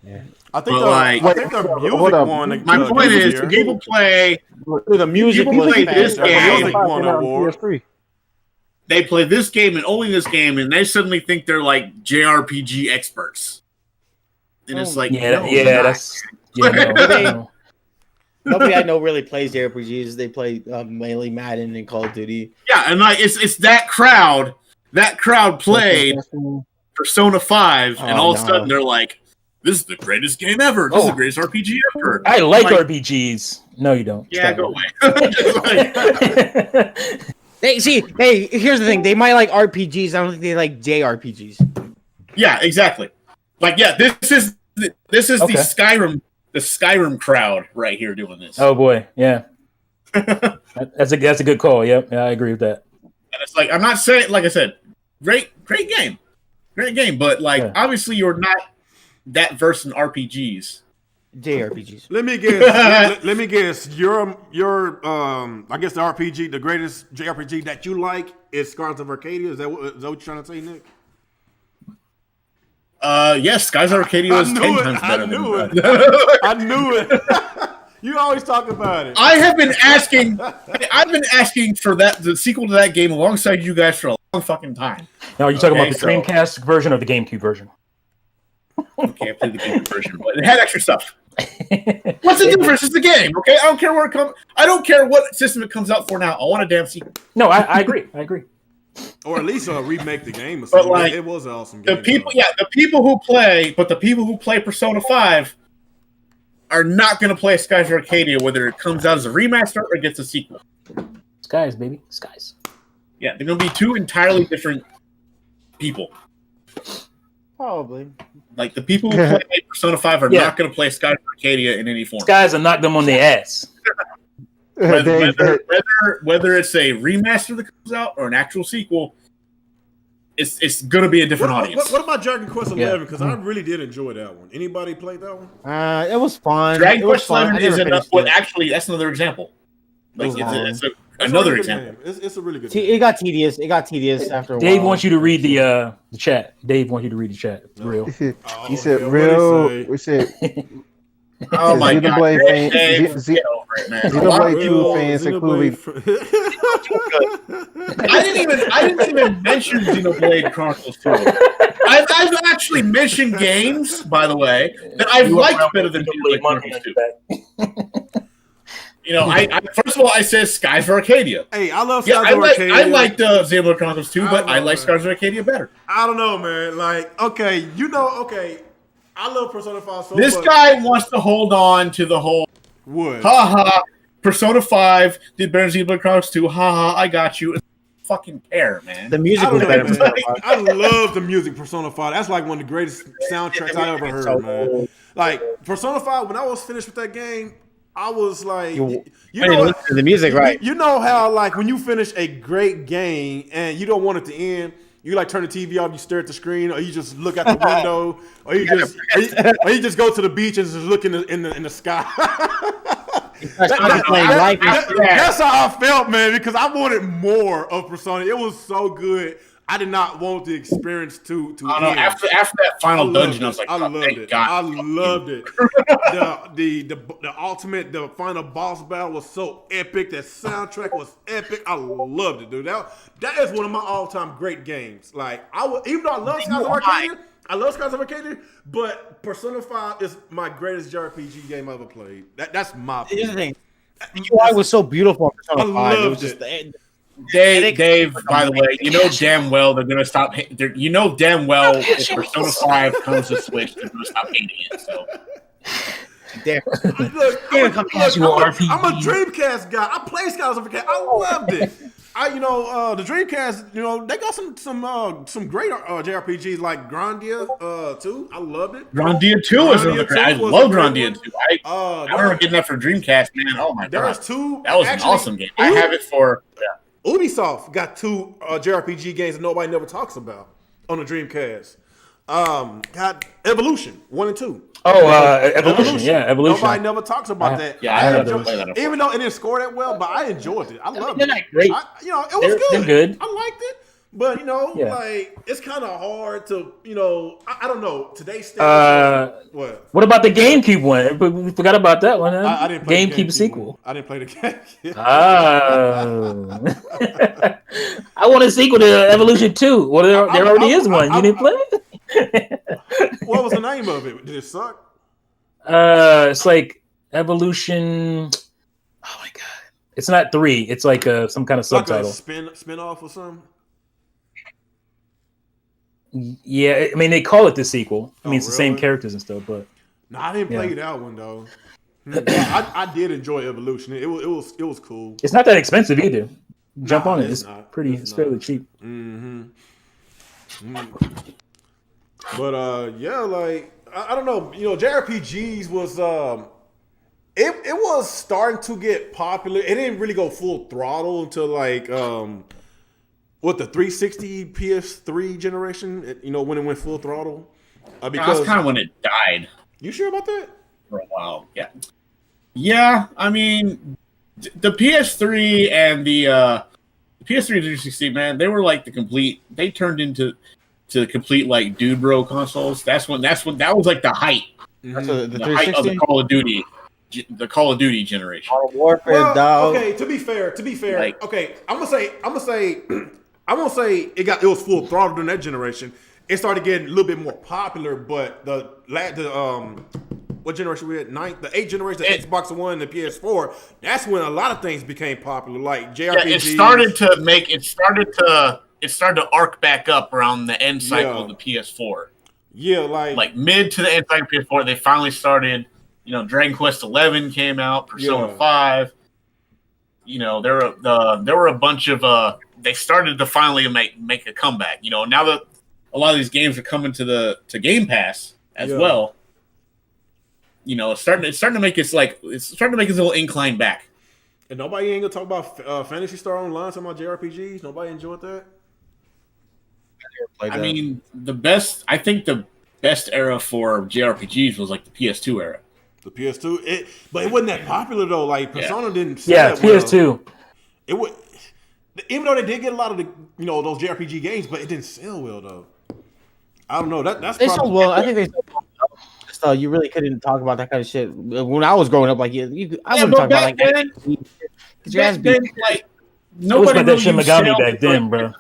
Yeah. I think the music won. My point is, people play the music. People play this game. Won an award. They play this game and only this game, and they suddenly think they're like JRPG experts. And it's like, Nobody I know really plays JRPGs. They play mainly Madden and Call of Duty. Yeah, and like it's that crowd. That crowd played Persona 5, and all of a sudden they're like, "This is the greatest game ever. This is the greatest RPG ever." I like RPGs. No, you don't. Yeah, go away. Here's the thing. They might like RPGs. I don't think they like JRPGs. Yeah, exactly. Like, yeah, this is the Skyrim crowd right here doing this. Oh boy, yeah. That's a good call. Yep, yeah, I agree with that. And it's like, I'm not saying, like I said, great game, but like obviously you're not that versed in RPGs. JRPGs. Let me guess. let me guess. Your I guess the RPG, the greatest JRPG that you like is Scars of Arcadia. Is that what you're trying to say, Nick? Yes, Skies of Arcadia is 10 times better. I knew it. You always talk about it. I've been asking for the sequel to that game alongside you guys for a long fucking time. Now, are you talking about the Dreamcast version or the GameCube version? Okay, I played the GameCube version, but it had extra stuff. What's the difference? It's the game, okay? I don't care where it comes. I don't care what system it comes out for now. I want a damn sequel. No, I agree. Or at least remake the game or something. But like, it was an awesome game. The people who play Persona 5 are not going to play Skies of Arcadia, whether it comes out as a remaster or gets a sequel. Skies, baby. Skies. Yeah, they're going to be two entirely different people. Probably. Like, the people who play Persona 5 are not going to play Skies of Arcadia in any form. Skies will knock them on their ass. Whether it's a remaster that comes out or an actual sequel, it's going to be a different audience. What about Dragon Quest 11? Because I really did enjoy that one. Anybody played that one? It was fun. Dragon Quest 11 is actually, that's another example. Like, it's another example. It's a really good game. It got tedious. After a while. Dave wants you to read the chat. Dave wants you to read the chat. It's real. He said real. We said. Oh my God! Xenoblade 2 fans including. I didn't even mention Xenoblade Chronicles 2. I've actually mentioned games, by the way, that I've liked better than Xenoblade Chronicles 2. You know, I first of all, I said Skies of Arcadia. Hey, I love Skies of Arcadia. I liked Xenoblade Chronicles 2, but I like Skies of Arcadia better. I don't know, man. Like, okay. I love Persona 5 so much. This guy wants to hold on to the whole Persona 5 did better than Xenoblade Chronicles 2. I got you. fucking care, man. The music was better. I love the music Persona 5. That's like one of the greatest soundtracks I ever heard, man. Like Persona 5, when I was finished with that game, I was like, you know, the music, right? You know how like when you finish a great game and you don't want it to end, you like turn the TV off, you stare at the screen, or you just look out the window, or you just go to the beach and just look in the sky. That's how I felt, man, because I wanted more of Persona. It was so good. I did not want the experience to end. After that final dungeon, I was like, I loved it. I loved it. The ultimate, the final boss battle was so epic. That soundtrack was epic. I loved it, dude. That is one of my all-time great games. Like even though I love Skies of Arcadia, but Persona 5 is my greatest JRPG game I ever played. That's my opinion. The UI was so beautiful on Persona 5. It was just Dave, by the way, you know damn well they're gonna stop. You know damn well if Persona 5 comes to Switch, they're gonna stop hating it. So, I'm a Dreamcast guy. I play Skies of Arcadia. I loved it. The Dreamcast, they got some great JRPGs like Grandia 2. I loved it. Grandia 2 is really great. I love Grandia 2. I remember getting that for Dreamcast, man. Oh my god, that was an awesome game. I have it for. Ubisoft got 2 JRPG games that nobody never talks about on the Dreamcast. Got Evolution 1 and 2. Evolution. Yeah, Evolution. Nobody never talks about that. Yeah, I had to play that. Even though it didn't score that well, but I enjoyed it. I loved it. They're not great. It was good. They're good. I liked it. But, like, it's kind of hard to, I don't know. Today's standards. What about the GameCube one? We forgot about that one. Huh? I didn't play the GameCube sequel. One. I didn't play the game. I want a sequel to Evolution 2. Well, there already is one. You didn't play it? What was the name of it? Did it suck? It's like Evolution. Oh, my God. It's not 3. It's like some kind of subtitle. Like a spin-off or something? Yeah, I mean they call it the sequel. I mean it's the same characters and stuff, but no, I didn't play that one though. I did enjoy Evolution. It was cool. It's not that expensive either. Jump on it. It's pretty. It's fairly cheap. Mm-hmm. But like I don't know. JRPGs was it was starting to get popular. It didn't really go full throttle until like the 360 PS3 generation, when it went full throttle? Because that's kind of when it died. You sure about that? For a while, yeah. Yeah, I mean, the PS3 and the PS3 360, man, they were like they turned into complete like dude bro consoles. That was like the height. Mm-hmm. The height of the Call of Duty generation. Warfare, okay, to be fair, like, okay, I'm gonna say I won't say it was full throttle during that generation. It started getting a little bit more popular, but what generation we had? The 8th generation, the Xbox One, the PS4. That's when a lot of things became popular, like JRPGs. Yeah, it started to arc back up around the end cycle of the PS4. Yeah, like mid to the end cycle of PS4, they finally started. Dragon Quest 11 came out, Persona 5. There were a bunch of they started to finally make a comeback. Now that a lot of these games are coming to Game Pass as well. It's starting to make its little incline back. And nobody ain't gonna talk about Phantasy Star Online, talking about JRPGs. Nobody enjoyed that. I mean, I think the best era for JRPGs was like the PS2 era. The PS2, but it wasn't that popular though. Like Persona didn't. Sell that PS2. Well. It would. Even though they did get a lot of the those JRPG games, but it didn't sell well though. I don't know. That's they sold well. I think they sold well. So you really couldn't talk about that kind of shit when I was growing up. Like I wouldn't talk about like that. Like nobody really that Shin Megami back then, bro.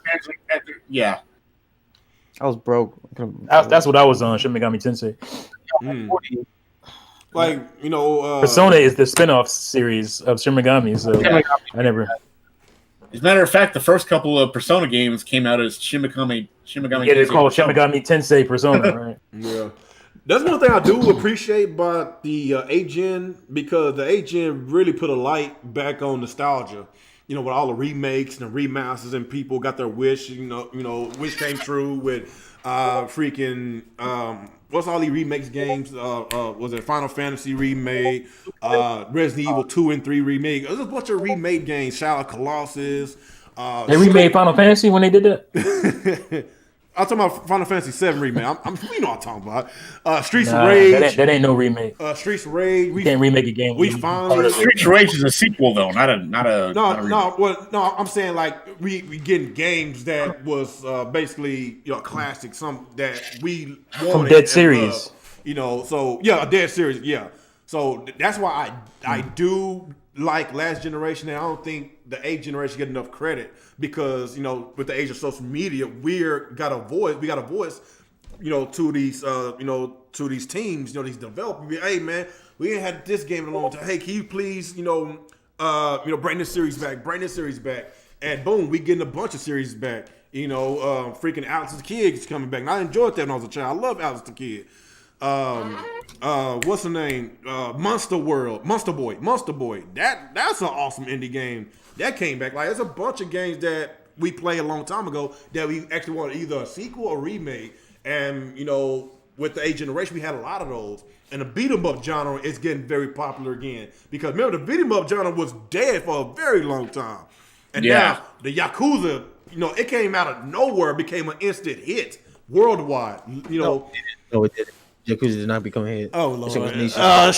Yeah, I was broke. That's what I was on. Shin Megami Tensei. Like Persona is the spin-off series of Shin Megami, so I never. As a matter of fact, the first couple of Persona games came out as Shin Megami. Yeah, they're called Shin Megami Tensei Persona, right? Yeah, that's one thing I do appreciate about the 8th gen, because the 8th gen really put a light back on nostalgia. with all the remakes and the remasters, and people got their wish, wish came true with freaking what's all these remakes games? Was it Final Fantasy remake, Resident Evil 2 and 3 remake? There's a bunch of remake games, Shadow of Colossus. They remade Final Fantasy when they did that. I'm talking about Final Fantasy 7 remake. You know what I'm talking about. Streets of Rage. That ain't no remake. Streets of Rage. We can't remake a game. Streets of Rage is a sequel though, not a. No. I'm saying like we getting games that was basically classic, some that we wanted from Dead Series. So yeah, a Dead Series. Yeah. So that's why I do like last generation, and I don't think the 8th generation get enough credit because with the age of social media, we got a voice, to these teams, these developers. Hey man, we ain't had this game in a long time. Hey, can you please bring this series back, and boom, we getting a bunch of series back. Freaking Alex the Kid is coming back, and I enjoyed that when I was a child. I love Alex the Kid. What's the name? Monster Boy. That's an awesome indie game that came back. Like, there's a bunch of games that we played a long time ago that we actually wanted either a sequel or remake. And with the 8th generation, we had a lot of those. And the beat 'em up genre is getting very popular again because remember the beat 'em up genre was dead for a very long time, and now the Yakuza, it came out of nowhere, became an instant hit worldwide. No, it didn't. Yakuza did not become a hit. Oh Lord! I'm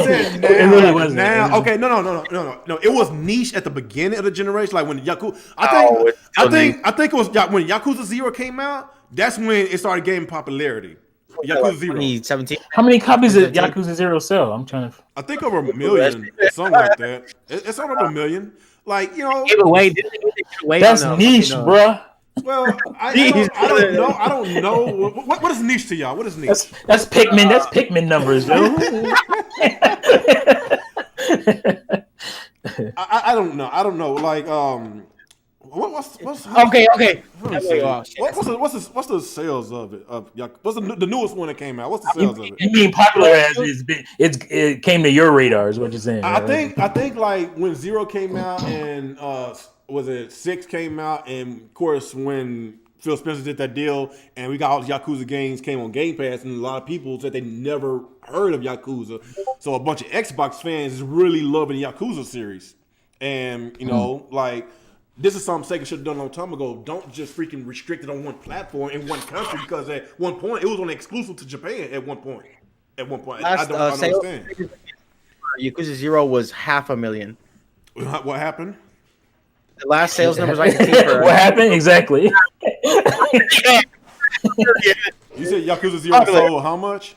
saying now. It really wasn't. Now, okay, no. It was niche at the beginning of the generation, like when Yakuza. I think it was when Yakuza 0 came out. That's when it started gaining popularity. Yakuza 0. 2017. How many copies did Yakuza 0 sell? I'm trying to. I think over 1 million, something like that. It's over 1 million. Like Give away. That's niche, bruh. Well, I don't know. What is niche to y'all? What is niche? That's Pikmin. That's Pikmin numbers, yo. I don't know. Like, what's okay? What's the sales of it? What's the newest one that came out? What's the sales of it? You mean popular as it came to your radar? Is what you're saying? I think like when 0 came out and was it 6 came out, and of course when Phil Spencer did that deal and we got all the Yakuza games came on Game Pass, and a lot of people said they never heard of Yakuza, so a bunch of Xbox fans is really loving the Yakuza series, and like this is something Sega should have done a long time ago. Don't just freaking restrict it on one platform in one country, because at one point it was only exclusive to Japan. At one point, I don't understand. Yakuza 0 was 500,000. What happened? The last sales numbers I can see for what happened exactly? You said Yakuza 0 sold how much?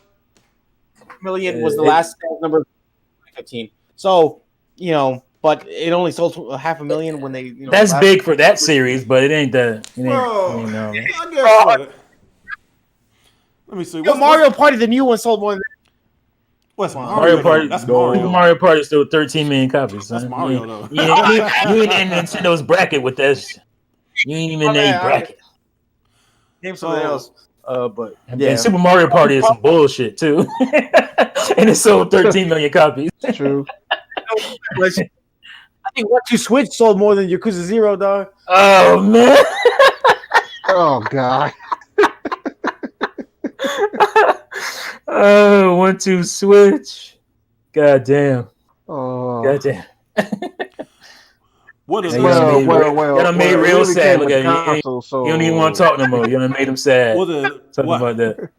Million was the last sales number of 2015. So, but it only sold 500,000 when they. That's big for that series, but it ain't the. I guess. Let me see. Mario Party, the new one, sold more than. What's Mario Party? That's Mario. Mario Party still 13 million copies. That's Mario though. You ain't in Nintendo's bracket with this. You ain't even in their bracket. Name something else. But and Super Mario Party is some bullshit too, and it sold 13 million copies. True. I think 1-2 Switch sold more than Yakuza 0, dog. Oh man. Oh god. 1-2 Switch. God damn. Oh. God damn. What is well, you done made real really sad. Look at console, so... you don't even want to talk no more. You done made him sad. Talking about that.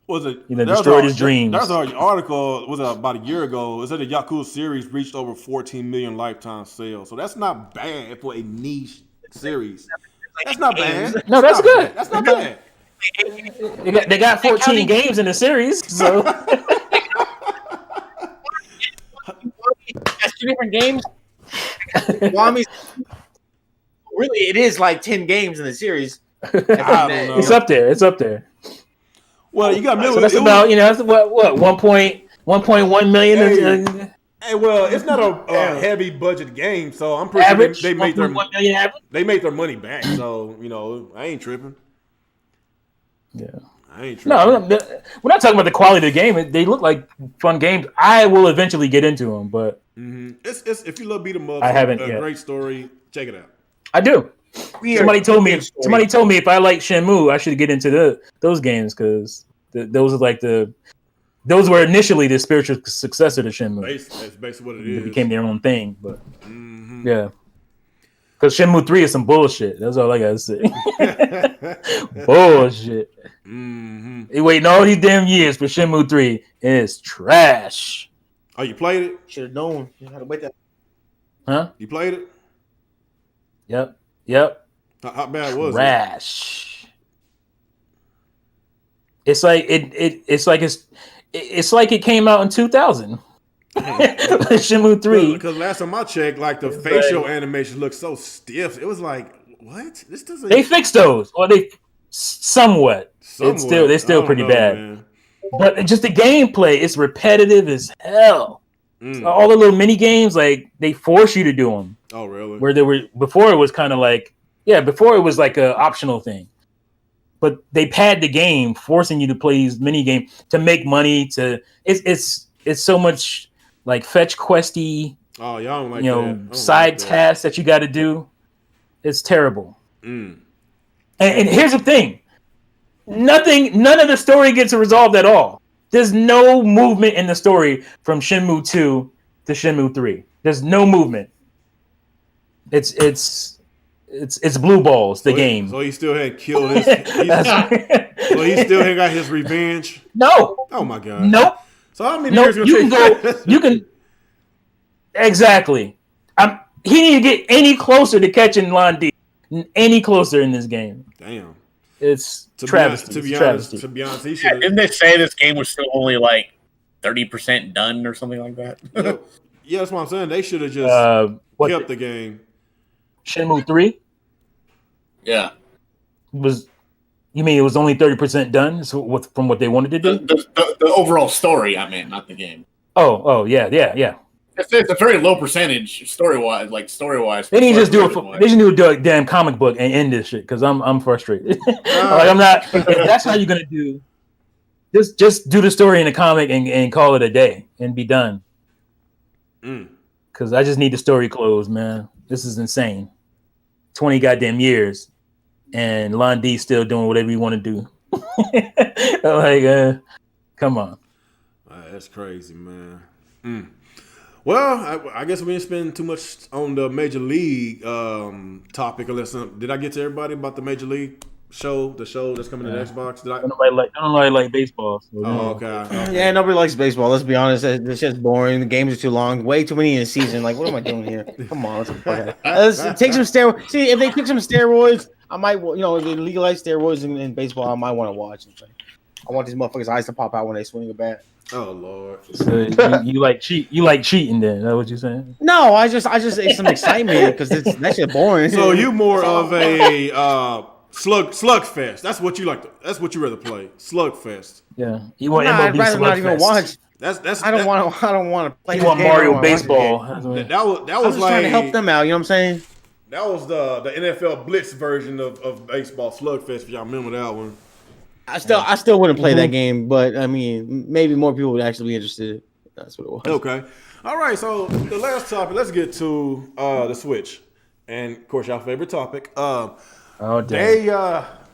Was it? Destroyed his dreams. There's an article about a year ago. It said the Yakuza series reached over 14 million lifetime sales. So that's not bad for a niche series. That's not bad. No, that's good. That's not bad. They got 14 games in the series, so that's 2 different games. Wami's really, it is like 10 games in the series. I don't know. It's up there. Well, you got so that's about that's what 1.1 million. Hey, well, it's not a heavy budget game, so I'm pretty average, sure they made their money back. So I ain't tripping. Yeah, I ain't tripping. No, we're not talking about the quality of the game. They look like fun games. I will eventually get into them, but it's if you love beat 'em up, I haven't a yet. great story. Check it out. I do. Somebody told me if I like Shenmue, I should get into those games because those are like those were initially the spiritual successor to Shenmue. That's basically what it is. It became their own thing, but yeah. Because Shenmue 3 is some bullshit. That's all I gotta say. Bullshit. He waiting all these damn years for Shenmue 3, and it's trash. Oh, you played it? Should have known. You had to wait that. Huh? You played it? Yep. How bad was it? Trash. It's like it's like it came out in 2000. Shenmue 3. Because last time I checked, like the facial animation looked so stiff. It was like, what? This doesn't. They fixed those, or they somewhat. It's still pretty bad. Man. But just the gameplay, it's repetitive as hell. All the little mini games, like they force you to do them. Oh, really? Where they were before, it was kind of like before it was like an optional thing. But they pad the game, forcing you to play these mini games to make money. It's so much like fetch questy. Oh, y'all don't like side tasks that you got to do. It's terrible. And here's the thing: none of the story gets resolved at all. There's no movement in the story from Shenmue 2 to Shenmue 3. There's no movement. It's blue balls. The game. So he still had killed his. So he still had got his revenge. No. Oh my god. Nope. So how many years you can go? You can. Exactly. He didn't get any closer to catching Lon D. Any closer in this game. Damn. It's travesty. To be honest, he should. Didn't they say this game was still only like 30% done or something like that? Yeah, that's what I'm saying. They should have just kept the game. Shenmue 3? Yeah. You mean it was only 30% done from what they wanted to do? The overall story, I meant, not the game. Oh, yeah. It's a very low percentage story-wise. They need to just do a damn comic book and end this shit because I'm frustrated. I'm not. If that's how you're gonna do, just do the story in the comic and call it a day and be done. Because I just need the story closed, man. This is insane. 20 goddamn years, and Lon D still doing whatever you want to do. Come on. That's crazy, man. Well, I guess we didn't spend too much on the Major League topic. Did I get to everybody about the Major League show? The show that's coming to Xbox. Nobody like baseball. So okay. Yeah, nobody likes baseball. Let's be honest. It's just boring. The games are too long. Way too many in a season. Like, what am I doing here? Come on, let's take some steroids. See, if they pick some steroids, I might. If they legalize steroids in baseball, I might want to watch. I want these motherfuckers' eyes to pop out when they swing a bat. Oh Lord! So you like cheating? Then is that what you're saying? No, I just it's some excitement because that shit boring. So you more of a slugfest? That's what you like. That's what you rather play. Slugfest. Yeah, you want MLB I'd rather slugfest. not even watch. I don't want to play. You want Mario baseball? That was I'm just trying to help them out. You know what I'm saying? That was the NFL Blitz version of baseball slugfest. If y'all remember that one. I still wouldn't play that game, but I mean, maybe more people would actually be interested. That's what it was. Okay. All right. So the last topic, let's get to the Switch, and of course, y'all favorite topic. They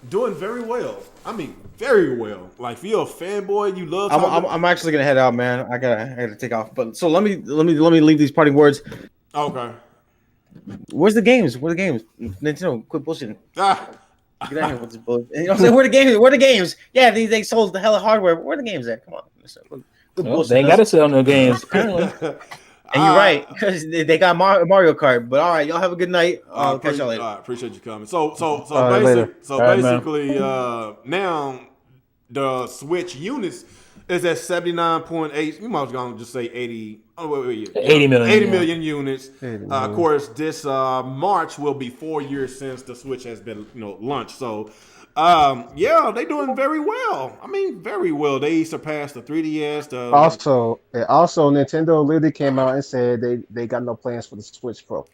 doing very well. I mean, very well. Like, if you're a fanboy, you love. I'm actually gonna head out, man. I gotta take off. But so let me leave these parting words. Okay. Where's the games? Where are the games? Nintendo, quit bullshitting. Get out here with this bullshit. You know what I'm saying? Where the games? Where the games? Yeah, they sold the hell of hardware. Where the games at? Come on. They ain't got to sell no games, apparently. And you're right, because they got Mario Kart. But all right, y'all have a good night. I'll catch y'all later. Appreciate you coming. So Later. basically, now the Switch units is at 79.8. You might as well just say 80. Oh, wait. 80 million. 80 million units. Of course, this March will be 4 years since the Switch has been launched. So, they doing very well. I mean, very well. They surpassed the 3DS. Also, Nintendo literally came out and said they got no plans for the Switch Pro.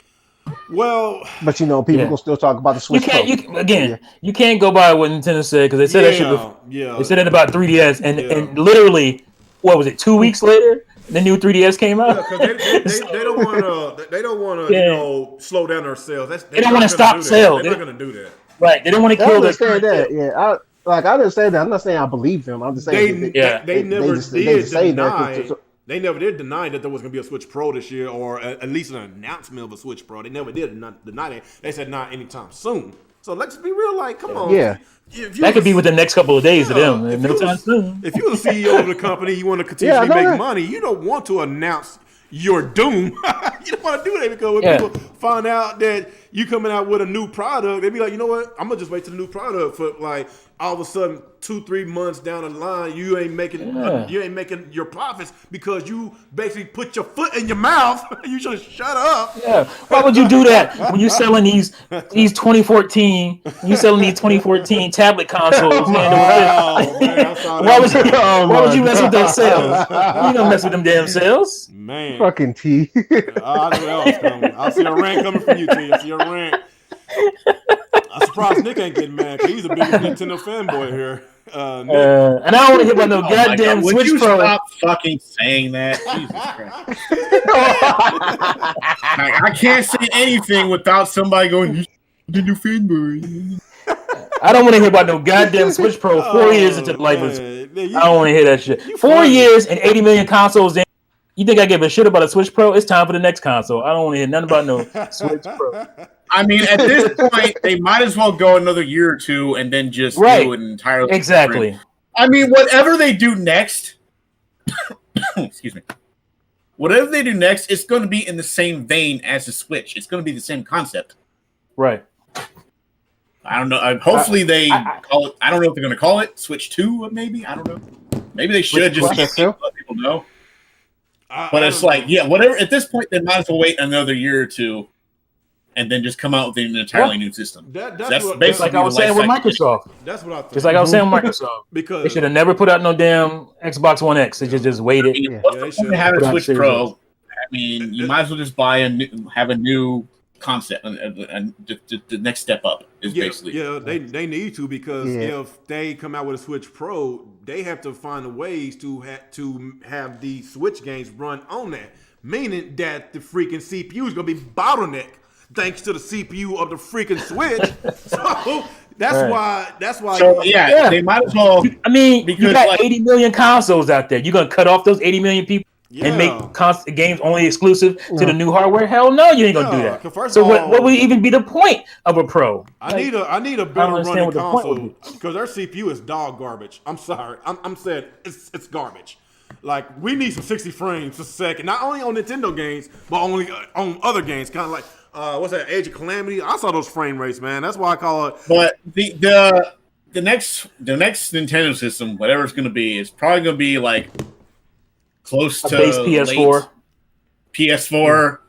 Well, but people gonna still talk about the Switch. You can't go by what Nintendo said because they said that shit before. Yeah, they said it about 3DS, and literally, what was it? 2 weeks later, the new 3DS came out. Yeah, because they don't want to. They don't want to, slow down their sales. They don't want to stop sales. They're not going to do that. Right? They don't want to kill their that. Yeah, I understand that. I'm not saying I believe them. I'm just saying they never did deny that there was going to be a Switch Pro this year, or at least an announcement of a Switch Pro. They never did deny that. They said not anytime soon. So let's be real. Like, come on. Yeah. That could be within the next couple of days to them. No time soon. If you're the CEO of the company, you want to continuously make money. You don't want to announce your doom. You don't want to do that because when people find out that you coming out with a new product, they be like, you know what? I'm gonna just wait till the new product for like all of a sudden 2-3 months down the line, you ain't making your profits because you basically put your foot in your mouth. You should shut up. Yeah. Why would you do that when you're selling these 2014? You selling these 2014 tablet consoles? Why would you mess with those sales? You don't mess with them damn sales. Man, fucking T. I knew that was coming. I see a rant coming from you, T. I see a rant. I'm surprised Nick ain't getting mad because he's the biggest Nintendo fanboy here. And I don't want to hear about no goddamn Switch Would you Pro. Stop fucking saying that. Jesus Christ. I can't say anything without somebody going, the new fanboy. I don't want to hear about no goddamn Switch Pro 4 years into the life of I don't want to hear that shit. 4 years and 80 million consoles in. You think I give a shit about a Switch Pro? It's time for the next console. I don't want to hear nothing about no Switch Pro. I mean, at this point, they might as well go another year or two and then just do it entirely. Exactly. Different. I mean, whatever they do next, excuse me. Whatever they do next, it's going to be in the same vein as the Switch. It's going to be the same concept. Right. I don't know. Hopefully they call it. I don't know if they're going to call it Switch 2, maybe. I don't know. Maybe they should just let people know. But it's like, whatever. At this point, they might as well wait another year or two and then just come out with an entirely new system. That's basically like I was saying with Microsoft. That's what I think. Just like I was saying with Microsoft. Because they should have never put out no damn Xbox One X. They should just waited. What's the point of having a Switch Pro? I mean, you might as well just buy have a new concept, and the next step up is basically. Yeah, they need to because if they come out with a Switch Pro, they have to find the ways to have the Switch games run on that. Meaning that the freaking CPU is gonna be bottlenecked thanks to the CPU of the freaking Switch. So that's why. So they might as well. I mean, you got 80 million consoles out there. You're gonna cut off those 80 million people and make games only exclusive to the new hardware? Hell no, you ain't gonna do that. So what would even be the point of a Pro? I need a better running console because their CPU is dog garbage. I'm sorry, I'm saying it's garbage. Like, we need some 60 frames a second, not only on Nintendo games, but only on other games. Kind of like, what's that, Age of Calamity? I saw those frame rates, man. That's why I call it. But the next Nintendo system, whatever it's going to be, is probably going to be like close to base PS4, Xbox.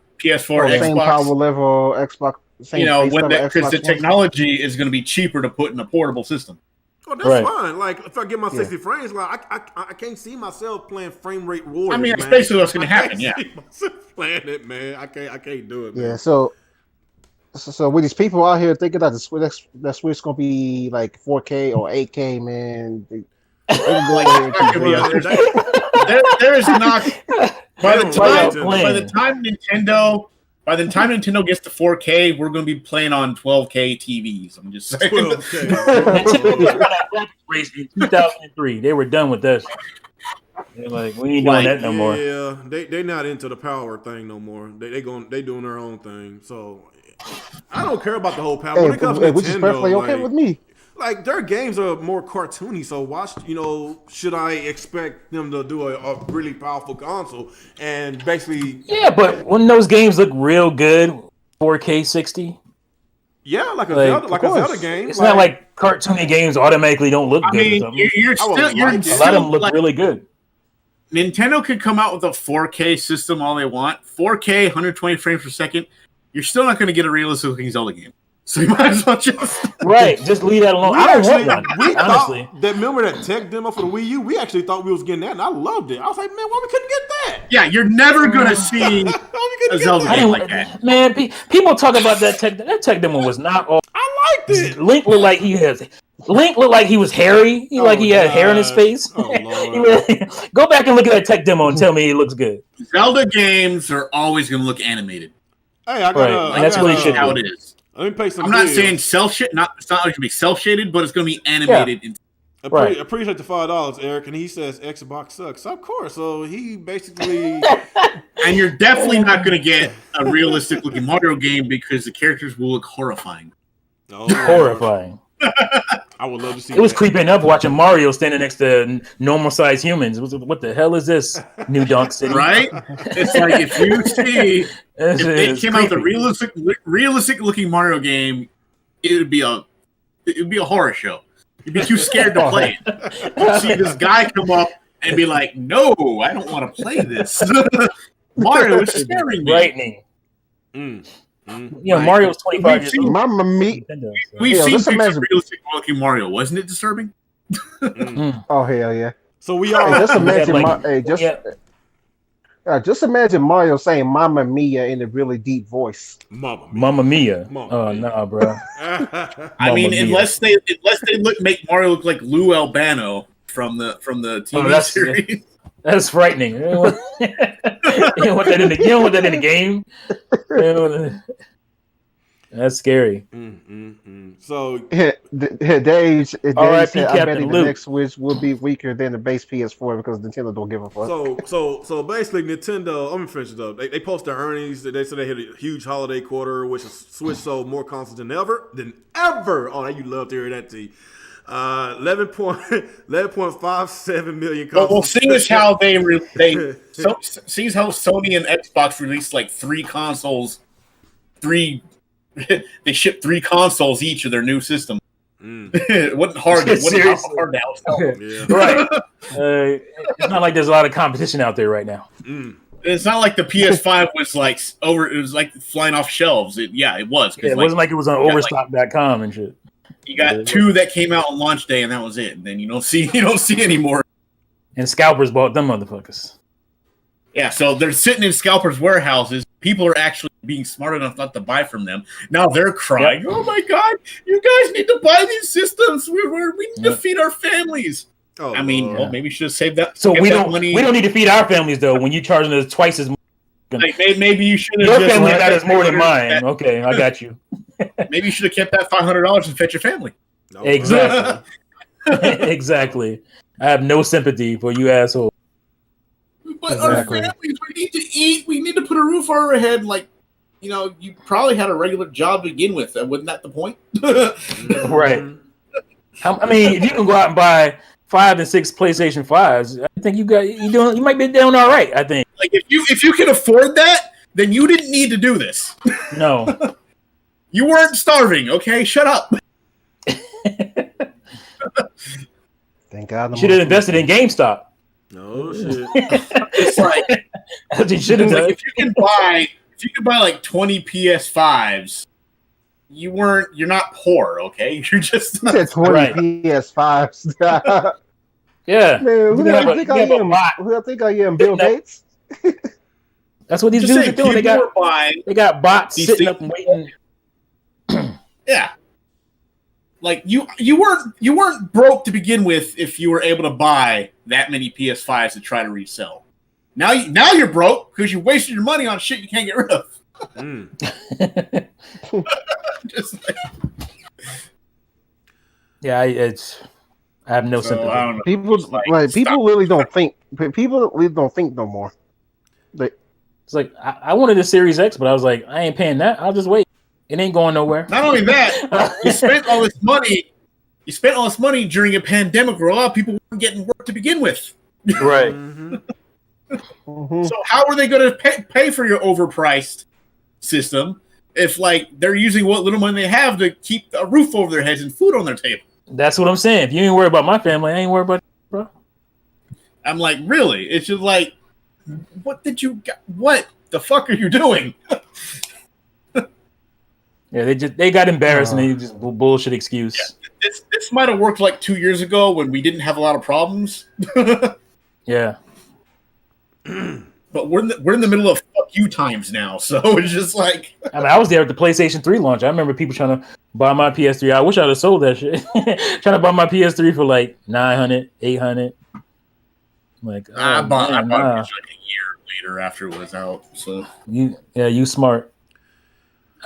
Same power level Xbox. Because the technology is going to be cheaper to put in a portable system. Oh, that's fine. Like, if I get my 60 frames, like I can't see myself playing frame rate warriors. I mean, that's basically what's going to happen. Yeah, playing it, man. I can't do it. Man. Yeah. So with these people out here thinking that the Switch gonna be like 4K or 8K, man. There is not. By the time Nintendo gets to 4K, we're going to be playing on 12K TVs. I'm just saying. 12K. In 2003, they were done with this. They're like, we ain't doing that no more. Yeah, they not into the power thing no more. They doing their own thing. So I don't care about the whole power. When it comes to Nintendo, which is perfectly okay with me. Like, their games are more cartoony, so should I expect them to do a really powerful console and basically? Yeah, but when those games look real good, 4K 60. Yeah, like a Zelda game. It's not like cartoony games automatically don't look good. I mean, a lot of them look really good. Nintendo could come out with a 4K system all they want, 4K, 120 frames per second. You're still not going to get a realistic looking Zelda game. So you might as well just leave that alone. I don't want one. We honestly, remember that tech demo for the Wii U? We actually thought we was getting that, and I loved it. I was like, man, why we couldn't get that? Yeah, you're never gonna see a Zelda game like that. Man, people talk about that tech. That tech demo was not all. I liked it. Link looked like he was hairy. He had hair in his face. Go back and look at that tech demo and tell me it looks good. Zelda games are always gonna look animated. Hey, that's what it should how it is. Let me pay some. I'm not saying it's not going to be self shaded, but it's going to be animated. Yeah. Appreciate the $5, Eric, and he says Xbox sucks. Of course, so he basically. And you're definitely not going to get a realistic looking Mario game because the characters will look horrifying. Horrifying. I would love to see. It was creeping up watching Mario standing next to normal sized humans. What the hell is this? New Donk City, right? It's like if you see if they came out with a realistic looking Mario game, it would be a horror show. You'd be too scared to play it. You'd see this guy come up and be like, "No, I don't want to play this." Mario is scaring me. Frightening. Mario's 25 years old. Mamma mia. We've seen pictures of realistic looking Mario. Wasn't it disturbing? Oh hell yeah! So we all just imagine. Just imagine Mario saying "Mamma Mia" in a really deep voice. Mamma Mia. Oh no, bro. I mean, unless they make Mario look like Lou Albano from the TV series. That's frightening. You don't want that in the game. That's scary. So, Dave said, I bet the Luke. next Switch will be weaker than the base PS4 because Nintendo don't give a fuck. So basically, Nintendo. I'm gonna finish it up. They post their earnings. They said they hit a huge holiday quarter, which Switch sold more consoles than ever. Oh, you love to hear that, T. 11.57 million consoles. Well, seeing as how seeing as how Sony and Xbox released like 3 consoles, they shipped 3 consoles each of their new system. It wasn't hard. It wasn't hard to outsell. Right. It's not like there's a lot of competition out there right now. It's not like the PS5 was like it was like flying off shelves. It was. It wasn't like it was on Overstock.com and shit. You got 2 that came out on launch day, and that was it. And then you don't see anymore. And scalpers bought them motherfuckers. Yeah, so they're sitting in scalpers' warehouses. People are actually being smart enough not to buy from them. Now they're crying, "Oh my god, you guys need to buy these systems. We need to feed our families." Oh, I mean, well, maybe you should have saved that. So we don't need to feed our families though. When you charging us twice as much, like, maybe you should have. Your family matters more than mine. Okay, I got you. Maybe you should have kept that $500 and fed your family. Exactly. Exactly. I have no sympathy for you assholes. But our families, we need to eat. We need to put a roof over our head. Like, you probably had a regular job to begin with. Wasn't that the point? Right. I mean, if you can go out and buy 5 and 6 PlayStation 5s, I think you might be doing all right. I think. Like if you can afford that, then you didn't need to do this. No. You weren't starving, okay? Shut up. Thank God. You should have invested in GameStop. No shit. It's like you should have done. If you can buy like 20 PS5s, you're not poor, okay? You're just you said 20 right. PS5s. Yeah. Man, who do I think I am? Bill Gates? That's what these dudes are doing. They got bots sitting up and waiting. Yeah. Like you weren't broke to begin with if you were able to buy that many PS5s to try to resell. Now you're broke because you wasted your money on shit you can't get rid of. Just like... Yeah, I have no sympathy. I don't know. People really don't think. People really don't think no more. It's like I wanted a Series X, but I was like, I ain't paying that. I'll just wait. It ain't going nowhere. Not only that, you spent all this money. You spent all this money during a pandemic where a lot of people weren't getting work to begin with. Right. So how are they going to pay for your overpriced system if they're using what little money they have to keep a roof over their heads and food on their table? That's what I'm saying. If you ain't worried about my family, I ain't worried about you, bro. I'm like, really? It's just like, what the fuck are you doing? Yeah, they got embarrassed and they just bullshit excuse. Yeah, this might have worked like 2 years ago when we didn't have a lot of problems. Yeah. But we're in the middle of fuck you times now, so it's just like I mean, I was there at the PlayStation 3 launch. I remember people trying to buy my PS3. I wish I'd have sold that shit. Trying to buy my PS3 for like $900, $800. Like I bought it like a year later after it was out. So you smart.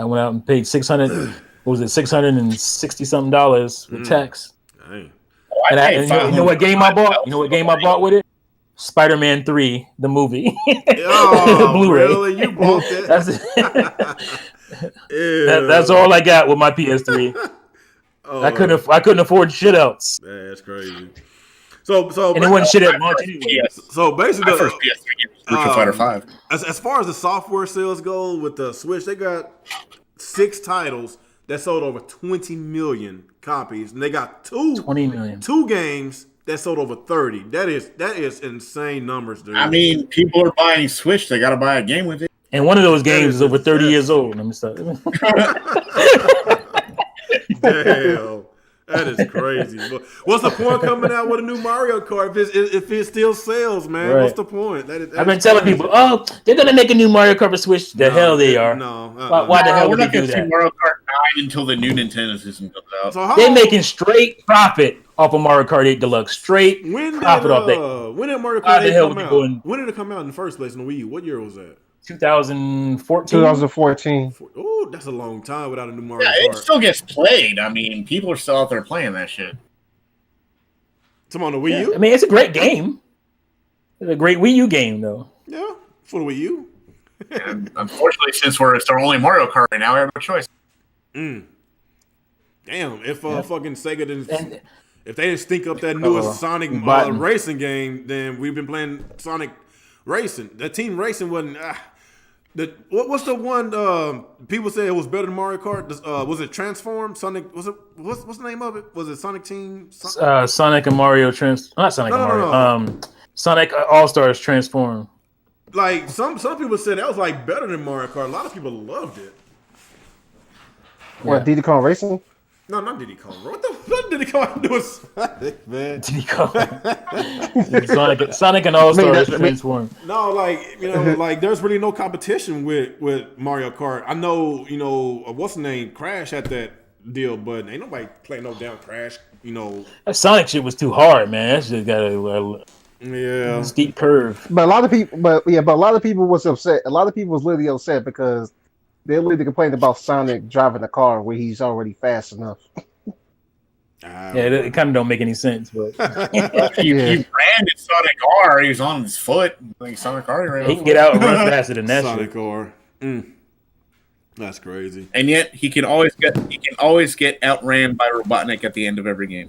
I went out and paid $660 something with tax. Dang. And you know what game I bought? You know what game I bought with it? Spider-Man 3, the movie. Oh, Blu-ray. Really? You bought that? That's all I got with my PS3. I couldn't afford shit else. That's crazy. So and it wasn't shit at launch anyway. So basically, my first PS3 game was Virtua Fighter 5. As far as the software sales go with the Switch, they got 6 titles that sold over 20 million copies, and they got 20 million. 2 games that sold over 30. That is insane numbers, dude. I mean, people are buying Switch. They got to buy a game with it. And one of those games is over 30 years old. Let me stop. Damn, that is crazy. What's the point coming out with a new Mario Kart if it still sells, man? Right. What's the point? I've been telling people, they're gonna make a new Mario Kart for Switch. The hell they are. No. Why the hell we're would they not do going to see that? Mario Kart 9 until the new Nintendo system comes out. So they're making straight profit off of Mario Kart 8 Deluxe. Straight profit off that. When did Mario Kart 8 come out? Going? When did it come out in the first place on the Wii U? What year was that? 2014. 2014. Oh, that's a long time without a new Mario Kart. It still gets played. I mean, people are still out there playing that shit. Come on the Wii U? I mean, it's a great game. It's a great Wii U game, though. Yeah, for the Wii U. And unfortunately, since it's our only Mario Kart right now, we have no choice. Damn, if fucking Sega didn't, if they didn't stink up that newest Sonic racing game, then we've been playing Sonic Racing. That Team Racing wasn't. What's the one people say it was better than Mario Kart? Was it Transform? Sonic? Was it what's the name of it? Was it Sonic Team? Sonic and Mario Not Sonic and Mario. No. Sonic All Stars Transform. Like some people said that was like better than Mario Kart. A lot of people loved it. What, Diddy Kong Racing? No, not Diddy Kong. What the fuck did Diddy Kong do with Sonic, man? Diddy Kong. Sonic and All Stars Transform. No, like there's really no competition with Mario Kart. I know, what's the name? Crash had that deal, but ain't nobody playing no damn Crash. That Sonic shit was too hard, man. That shit got a steep curve. But a lot of people was upset. A lot of people was literally upset because they literally complained about Sonic driving a car where he's already fast enough. It kind of don't make any sense, but he branded Sonic R. He was on his foot. Like Sonic R. He can get out and run faster than that. Sonic R. That's crazy. And yet he can always get outran by Robotnik at the end of every game.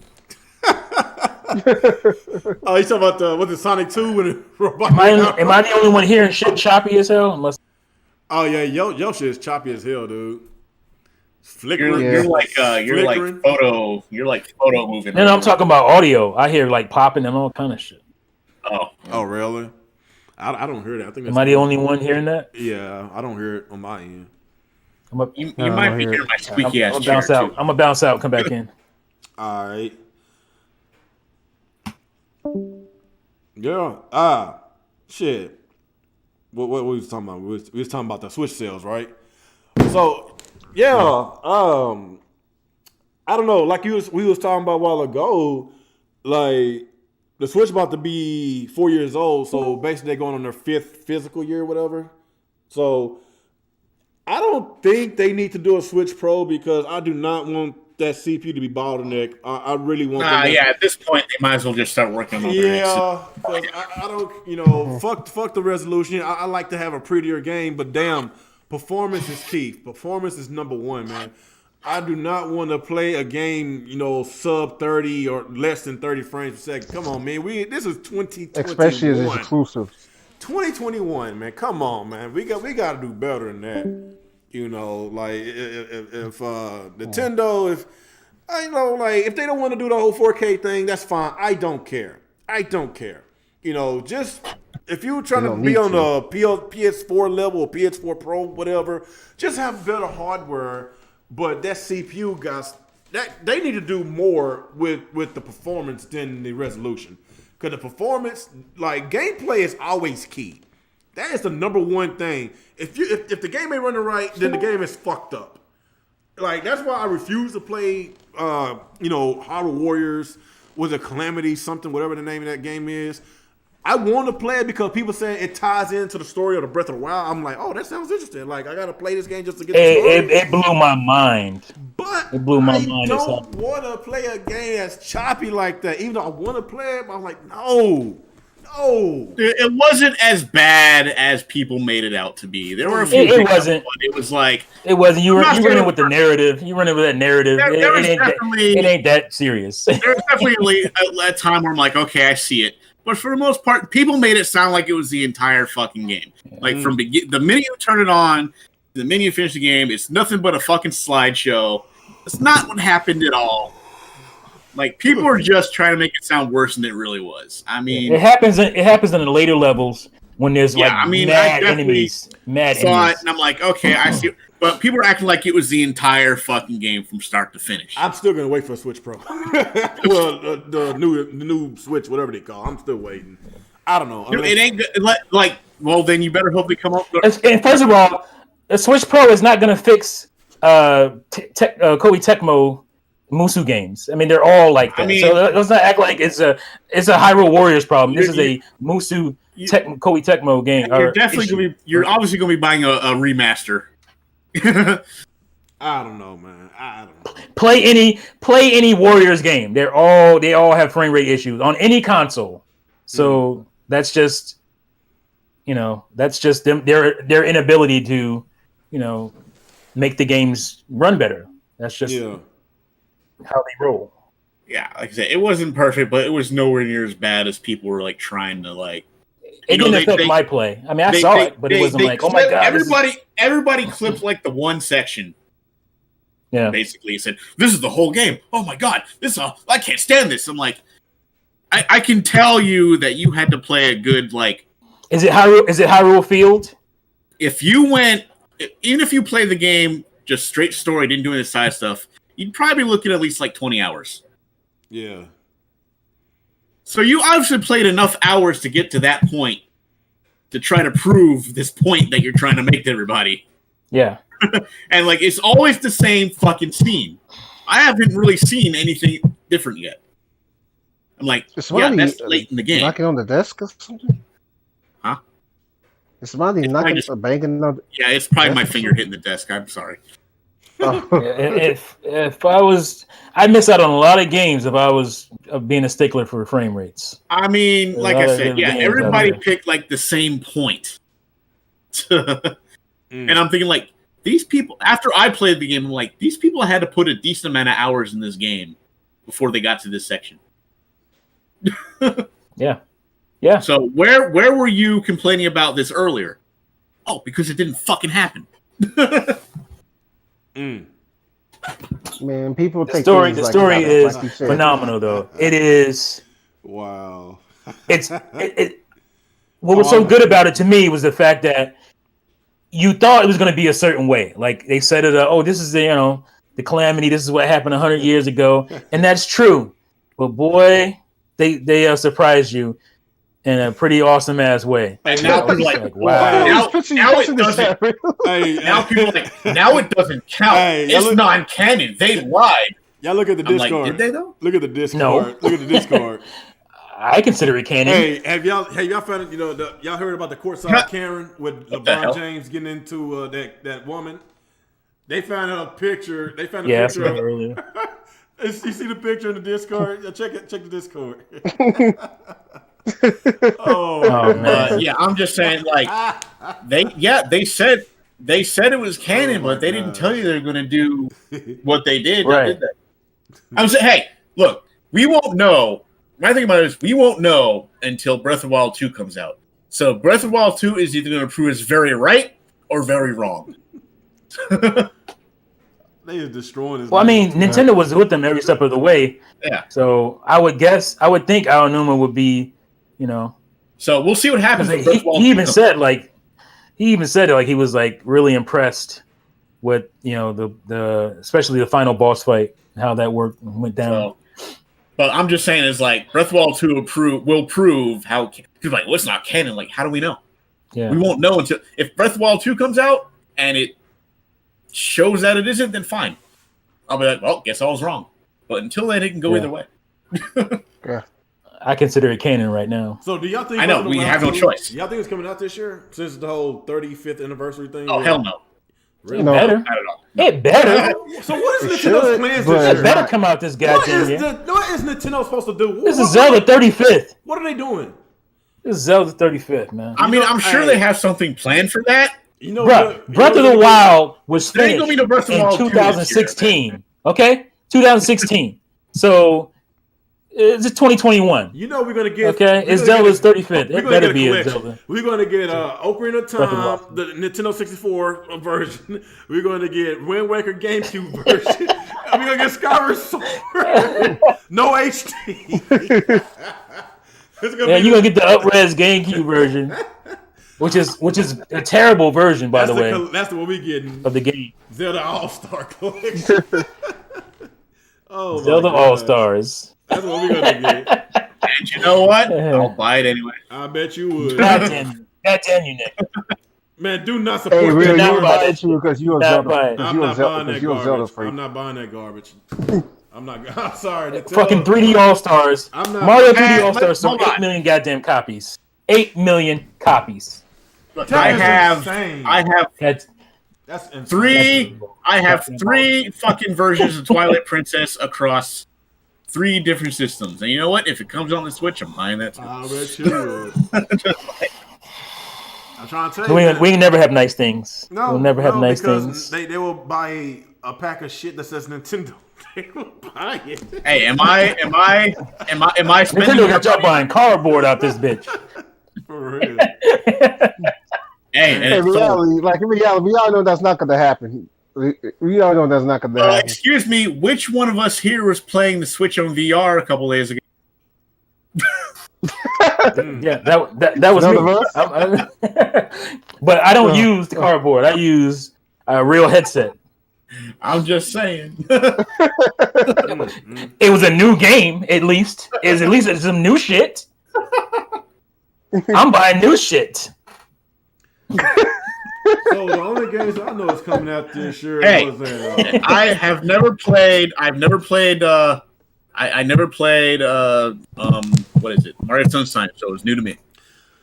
Oh, you talking about was it Sonic 2 when Robotnik? Am I the only one hearing shit choppy as hell? Oh yeah, yo shit is choppy as hell, dude. Flickering. You're like photo moving. No, I'm talking about audio. I hear like popping and all kind of shit. Oh really? I don't hear that. I think am I the only one hearing that? Yeah, I don't hear it on my end. You might be hearing my squeaky ass chair. I'm gonna bounce out. Come back in. All right. Yeah. Shit. What we was talking about? We was talking about the Switch sales, right? So, yeah. I don't know. Like we was talking about a while ago. Like the Switch about to be 4 years old, so basically they're going on their 5th physical year, or whatever. So I don't think they need to do a Switch Pro because I do not want that CPU to be bottleneck. I really want. At this point they might as well just start working on their I don't. Fuck the resolution. I like to have a prettier game, but damn, performance is key. Performance is number one, man. I do not want to play a game, sub 30 or less than 30 frames per second. Come on, man. This is 2021. Especially as exclusive. 2021, man. Come on, man. We got to do better than that. Like if Nintendo, if they don't want to do the whole 4K thing, that's fine. I don't care. Just if you're trying to be on the PS4 level or PS4 Pro, whatever, just have better hardware but that CPU got that they need to do more with the performance than the resolution. Because the performance, like gameplay, is always key. That is the number one thing. If the game ain't running right, then the game is fucked up. Like that's why I refuse to play. Hyrule Warriors with a Calamity, something, whatever the name of that game is. I want to play it because people say it ties into the story of the Breath of the Wild. I'm like, oh, that sounds interesting. Like, I got to play this game just to get the story. It blew my mind. But it blew my I mind. don't want to play a game that's choppy like that. Even though I want to play it, but I'm like, no. It wasn't as bad as people made it out to be. There were a few. It wasn't. It was like it wasn't. You running with the narrative. You running with that narrative. It ain't that serious. There was definitely a time where I'm like, okay, I see it. But for the most part, people made it sound like it was the entire fucking game. Like from the minute you turn it on, the minute you finish the game, it's nothing but a fucking slideshow. It's not what happened at all. Like people are just trying to make it sound worse than it really was. I mean, it happens in the later levels when there's mad enemies. And I'm like, okay, I see. But people are acting like it was the entire fucking game from start to finish. I'm still gonna wait for a Switch Pro. Well, the new Switch, whatever they call. I'm still waiting. I don't know. It ain't good. Like, well, then you better hope they come up. And first of all, the Switch Pro is not gonna fix Koei Tecmo Musu games. I mean, they're all like that. So let's not act like it's a Hyrule Warriors problem. This is a Musu Koei Tecmo game. You're obviously gonna be buying a remaster. I don't know, man. I don't know. Play any Warriors game. They all have frame rate issues on any console. So that's just them their inability to make the games run better. That's just how they roll. Yeah, like I said, it wasn't perfect, but it was nowhere near as bad as people were like trying to like. It didn't affect my play. I mean, I saw it, but it wasn't like, oh my god! Everybody clipped like the one section. Yeah, basically said, "This is the whole game." Oh my god, I can't stand this. I'm like, I can tell you that you had to play a good like. Is it Hyrule Field? If you went, even if you play the game just straight story, didn't do any side stuff, you'd probably be looking at least like 20 hours. Yeah. So you obviously played enough hours to get to that point to try to prove this point that you're trying to make to everybody. Yeah. And like it's always the same fucking scene. I haven't really seen anything different yet. I'm like, that's late in the game. Knocking on the desk or something? Huh? Is somebody knocking or banging on the Yeah, it's probably my finger hitting the desk. I'm sorry. If I miss out on a lot of games if I was being a stickler for frame rates. I mean, like I said, everybody picked like the same point. And I'm thinking like these people, after I played the game, I'm like, these people had to put a decent amount of hours in this game before they got to this section. Yeah. So where were you complaining about this earlier? Oh, because it didn't fucking happen. Man, people take the story is phenomenal though. It is. Wow. What was so good about it to me was the fact that you thought it was going to be a certain way. Like they said it, this is the calamity. This is what happened 100 years ago, and that's true. But boy, they surprised you in a pretty awesome ass way. And now people like, wow. Now it doesn't. Now people are like, now it doesn't count. It's non-canon. They lied. Y'all look at the Discord. Like, did they though? Look at the Discord. No. Look at the Discord. I consider it canon. Hey, have y'all found y'all heard about the courtside Karen with LeBron James getting into that woman? They found a picture. They found a picture of earlier. You see the picture in the Discord? Check the Discord. Oh man. Yeah, I'm just saying, like they said it was canon, but they didn't tell you they're going to do what they did. Right. I'm saying, hey, look, we won't know. My thing about it is we won't know until Breath of the Wild 2 comes out. So Breath of the Wild 2 is either going to prove it's very right or very wrong. They are destroying his. Well, I mean, Nintendo was with them every step of the way. Yeah. So I would think Aonuma would be, So we'll see what happens. He even said he was like really impressed with the especially the final boss fight, how that went down. But I'm just saying, is like Breath of the Wild 2 will prove how. People like, well, it's not canon. Like, how do we know? Yeah, we won't know until if Breath of the Wild 2 comes out and it shows that it isn't, then fine. I'll be like, well, guess I was wrong. But until then, it can go either way. Yeah. I consider it canon right now. So do y'all think? I know we have no choice. Y'all think it's coming out this year since the whole 35th anniversary thing? Oh hell no! Really? It better. Not at all. It better. So what is Nintendo's plans this year? It better come out this goddamn year. What is Nintendo supposed to do? This is Zelda 35th. What are they doing? This is Zelda 35th, man. I mean, I'm sure they have something planned for that. Breath of the Wild was finished in 2016. Okay, 2016. So it's 2021. You know we're gonna get. Okay, it's Zelda's 35th. It better be a Zelda. We're gonna get Ocarina of Time, the Nintendo 64 version. We're gonna get Wind Waker GameCube version. We're gonna get Skyward Sword. No HD. You're gonna get the up-res GameCube version, which is a terrible version, by the way. That's what we're getting of the game. Zelda All-Star Collection. Zelda All-Stars. That's what we're gonna get. And you know what? I'll buy it anyway. I bet you would. God damn you, Nick. Man, do not support that. Really, you're buying you because you a Zelda. I'm not buying that garbage. I'm not buying that garbage. I'm sorry. Fucking 3D All-Stars. Mario 3D All-Stars sold 8 million goddamn copies. 8 million copies. I have three fucking versions of Twilight Princess across 3 different systems. And you know what? If it comes on the Switch, I'm buying that too. I bet you would. I'm trying to tell you. We can never have nice things. No, we'll never have nice things. They will buy a pack of shit that says Nintendo. They will buy it. Hey, am I spending? Nintendo got y'all buying cardboard out this bitch. For real. In reality, we all know that's not going to happen. We all know that's not going to happen. Excuse me, which one of us here was playing the Switch on VR a couple days ago? Yeah, that was me. But I don't use the cardboard. I use a real headset. I'm just saying. It was a new game, at least. It's some new shit. I'm buying new shit. So the only games I know is coming out this year. I have never played. I never played. What is it? Mario Sunshine. So it's new to me.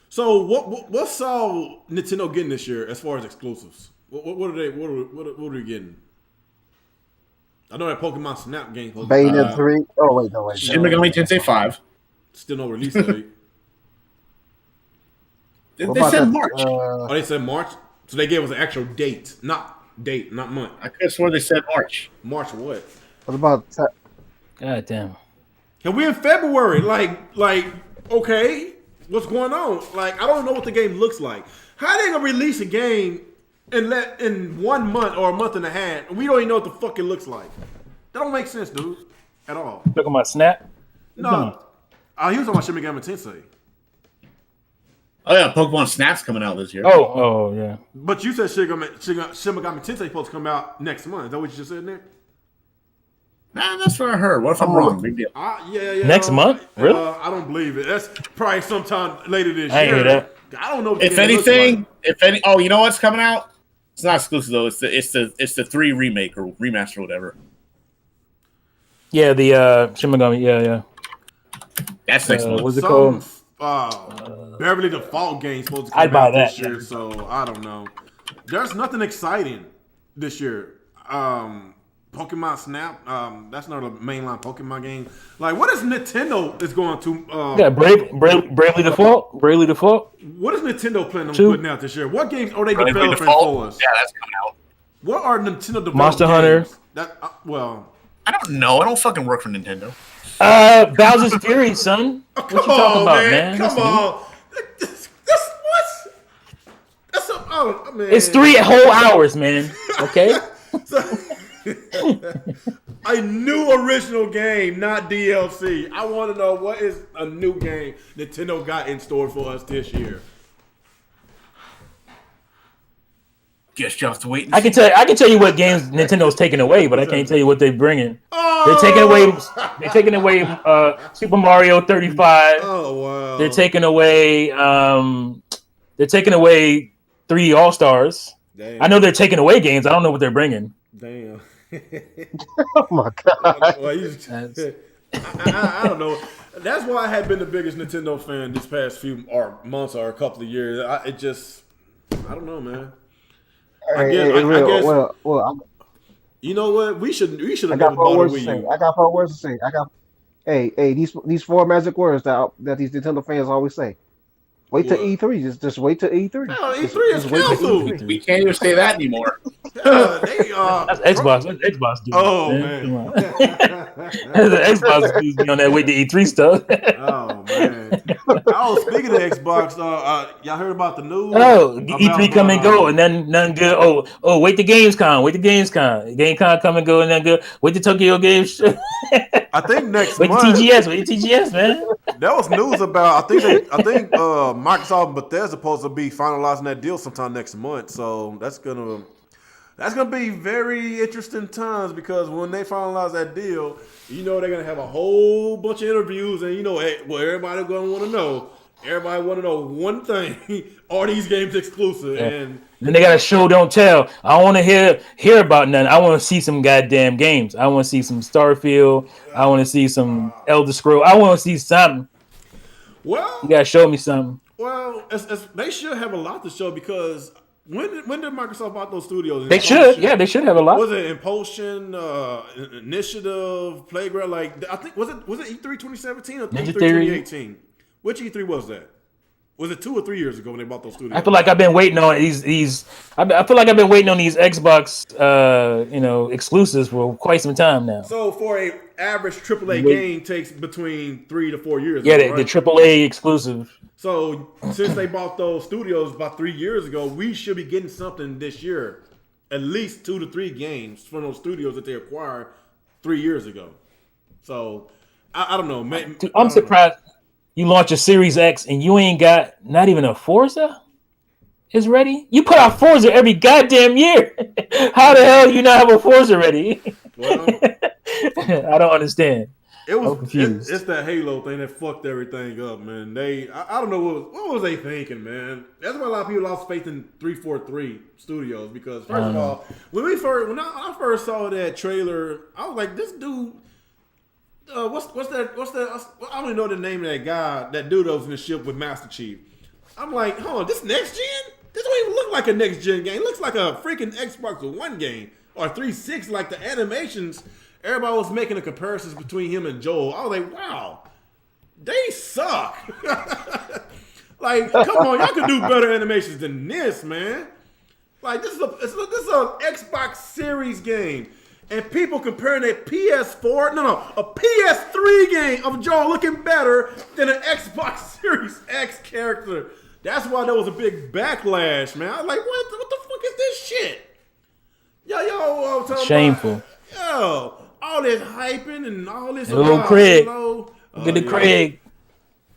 So what saw Nintendo getting this year as far as exclusives? What are we getting? I know that Pokemon Snap game. Bayonetta 3. Oh wait, no wait. Shin Megami Tensei 5. Still no release date. They said March. They said March. So they gave us an actual date, not month. I could have sworn they said March. March what? What about? God damn. And we in February. Like, okay, what's going on? Like, I don't know what the game looks like. How they gonna release a game in 1 month or a month and a half, and we don't even know what the fuck it looks like? That don't make sense, dude, at all. Talking about Snap? No, he was talking about Shin Megami Tensei. Oh yeah, Pokemon Snap's coming out this year. Oh yeah. But you said Shin Megami Tensei supposed to come out next month. Is that what you just said, Nick? Nah, that's what I heard. What if I'm wrong? Big deal. Yeah. Next month? Really? I don't believe it. That's probably sometime later this year. I hear that. I don't know. If anything, oh, you know what's coming out? It's not exclusive though. It's the 3 remake or remaster or whatever. Yeah, the Shin Megami. Yeah. That's next month. What's it called? Beverly Default game's supposed to come out this year, so I don't know. There's nothing exciting this year. Pokemon Snap, that's not a mainline Pokemon game. Like, what is Nintendo is going to? Bravely Default. Bravely Default. What is Nintendo planning on putting out this year? What games are they developing for us? Yeah, that's coming out. What are Nintendo developing? Monster Hunter. That I don't know. I don't fucking work for Nintendo. Bowser's Fury, son. What you talking about, man? Come on. That's man. It's 3 whole hours, man. Okay. A new original game, not DLC. I want to know what is a new game Nintendo got in store for us this year. Guess you have to wait. I can tell you what games Nintendo's taking away, but I can't tell you what they're bringing. Oh! They're taking away Super Mario 35. Oh wow! They're taking away 3D All Stars. I know they're taking away games. I don't know what they're bringing. Damn. Oh my god! Well, I don't know. That's why I had been the biggest Nintendo fan this past few months or a couple of years. I don't know, man. I guess. You know what? We should have never bought a Wii U. I got 4 words to say. These 4 magic words that these Nintendo fans always say. Wait till E3. Just wait till E3. No, E3 is canceled. We can't even say that anymore. That's Xbox. That's Xbox. Dude, oh man. That's the Xbox dudes be on that way to E3 stuff. Oh man. Oh, speaking of Xbox, y'all heard about the news? Oh, E3 come and go, and then nothing good. Oh, wait to Gamescom. Wait to Gamescom. Gamescom come and go, and then good. Wait to Tokyo Game Show. I think next month. Wait to TGS, man. That was news about. I think Microsoft and Bethesda supposed to be finalizing that deal sometime next month. So that's gonna be very interesting times, because when they finalize that deal, they're gonna have a whole bunch of interviews, and everybody gonna want to know. Everybody want to know one thing: are these games exclusive? Yeah. And then they got a show don't tell. I want to hear about nothing. I want to see some goddamn games. I want to see some Starfield. I want to see some Elder Scrolls. I want to see something. Well, you gotta show me something. Well, they should have a lot to show, because when did Microsoft buy those studios? They should have a lot. Was it Impulsion, Initiative, Playground? Like, I think was it E3 2017 or E3 2018? Which E3 was that? Was it 2 or 3 years ago when they bought those studios? I feel like I've been waiting on these. I feel like I've been waiting on these Xbox, exclusives for quite some time now. So for a average AAA game takes between 3 to 4 years. Yeah, the AAA exclusive. So since they bought those studios about 3 years ago, we should be getting something this year. At least 2 to 3 games from those studios that they acquired 3 years ago. So I don't know. Dude, I'm surprised. You launch a Series X and you ain't got not even a Forza is ready? You put out Forza every goddamn year. How the hell do you not have a Forza ready? Well, I don't understand. I'm confused. It's that Halo thing that fucked everything up, man. I don't know what was they thinking, man. That's why a lot of people lost faith in 343 Studios, because first of all, when I first saw that trailer, I was like, this dude. What's that? I don't even know the name of that guy. That dude that was in the ship with Master Chief. I'm like, hold on, this next gen? This don't even look like a next gen game. It looks like a freaking Xbox One game or 360. Like the animations, everybody was making the comparisons between him and Joel. I was like, wow, they suck. Like, come on, y'all can do better animations than this, man. Like, this is an Xbox Series game. And people comparing a PS4, a PS3 game of Joel looking better than an Xbox Series X character. That's why there was a big backlash, man. I was like, what the fuck is this shit? Yo, I'm talking shameful. All this hyping and all this. Little Craig. Look at the Craig.